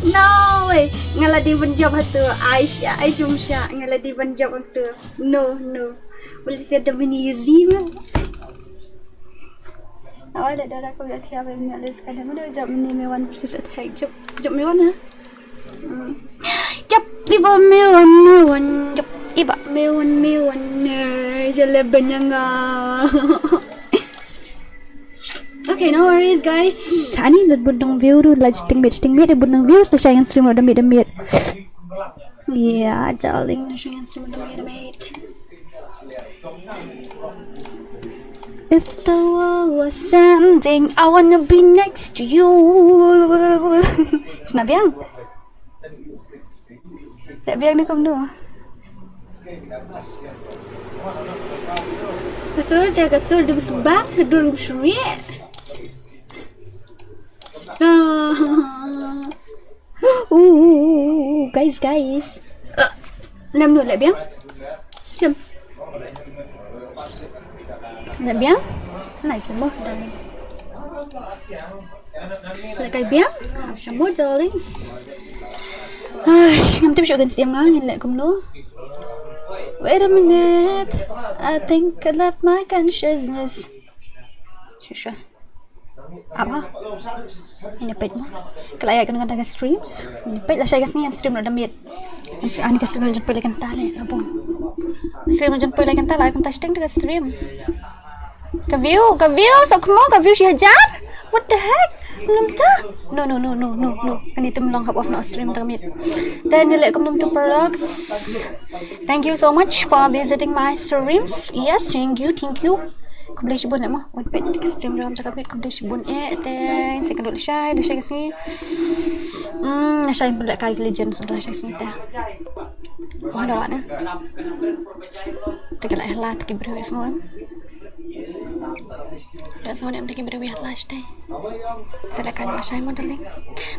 No way. Ngaladi penjawab tu Aisyah Musya ngaladi penjawab tu. No. Pusit demi Uzi meh. Awak dah aku lihat dia punya list kan. Mana jap ni MEWAN vs ATHEX. Jap MEWAN ha. Jap iba MEWAN. Jap iba MEWAN. Jalan banyanga. Okay, no worries guys. Ani dah bundang view tu live stream dia bundang view dah share stream dah mid. Yeah, darling, dah share stream dah mid. If the world was something, I wanna be next to you. Senabiang? Tak biang ni kamu tu. Kasur dia bersebab kedua syuriat. Guys. Nam nu lại biang. Chum. Lại biang. Lại cái bơ darling. Lại cái biang. Have some more darlings. Ngắm tiếp chỗ gần xem ngó nhìn lại cùng nữa. Wait a minute. I think I left my consciousness. Sure. Apa? Ini page mo. Kalaya ka dengan streams. Ini page lah saya kasih stream nak damit. Ani ka stream jumpa lagi tali. Apa? Stream jumpa lagi tali. Aku testing dekat stream. Ka view. So come on, ka view si hajar. What the heck? No. I need to long hop off no stream tamit. Then nilai kum to products. Thank you so much for visiting my streams. Yes, thank you. Kau boleh sibun mo. One pet stream dalam tak kapit kau boleh sibun teng. Saya kena shy kasi. Shy pula kai legends dah shy sini teh. Wah dah na. Tegak lah tak kibru semua. Ya so nem tak kibru biar last day. Saya kan nak shy mo darling.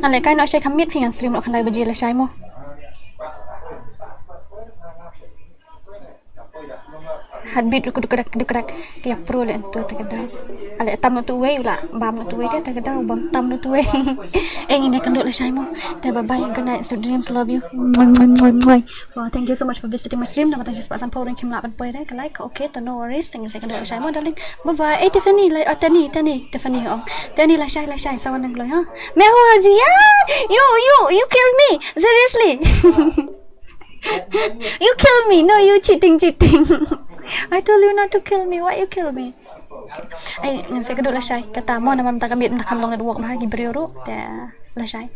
Nak kai nak shy kamit fian stream nak kan lai baji lah shy mo. Heartbeat dukurak tiap pro le tu terkadang ale tam tu way la bam tu way dia terkadang bam tam tu way ini kan duk le shy mo bye bye good night so dreams love you. Well thank you so much for visiting my stream. Nama tajis pasan power kim la ban boy dai like okay to no worries thing saya kan duk le shy mo darling bye bye. Tiffany like Tiffany Tiffany la shy sawan nang loy ha mehu haji ya you kill me seriously. You kill me. No, you cheating. I told you not to kill me. Why you kill me? Ngan saya kedua lah shy. Kata mo naman tagamit nakam long na duwak mahagi berioro. Lah shy.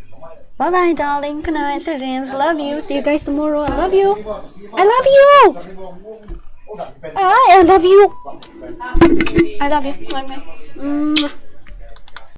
Bye bye darling. Good night. Dreams. Love you. See you guys tomorrow. I love you. I love you. I love you. Bye bye.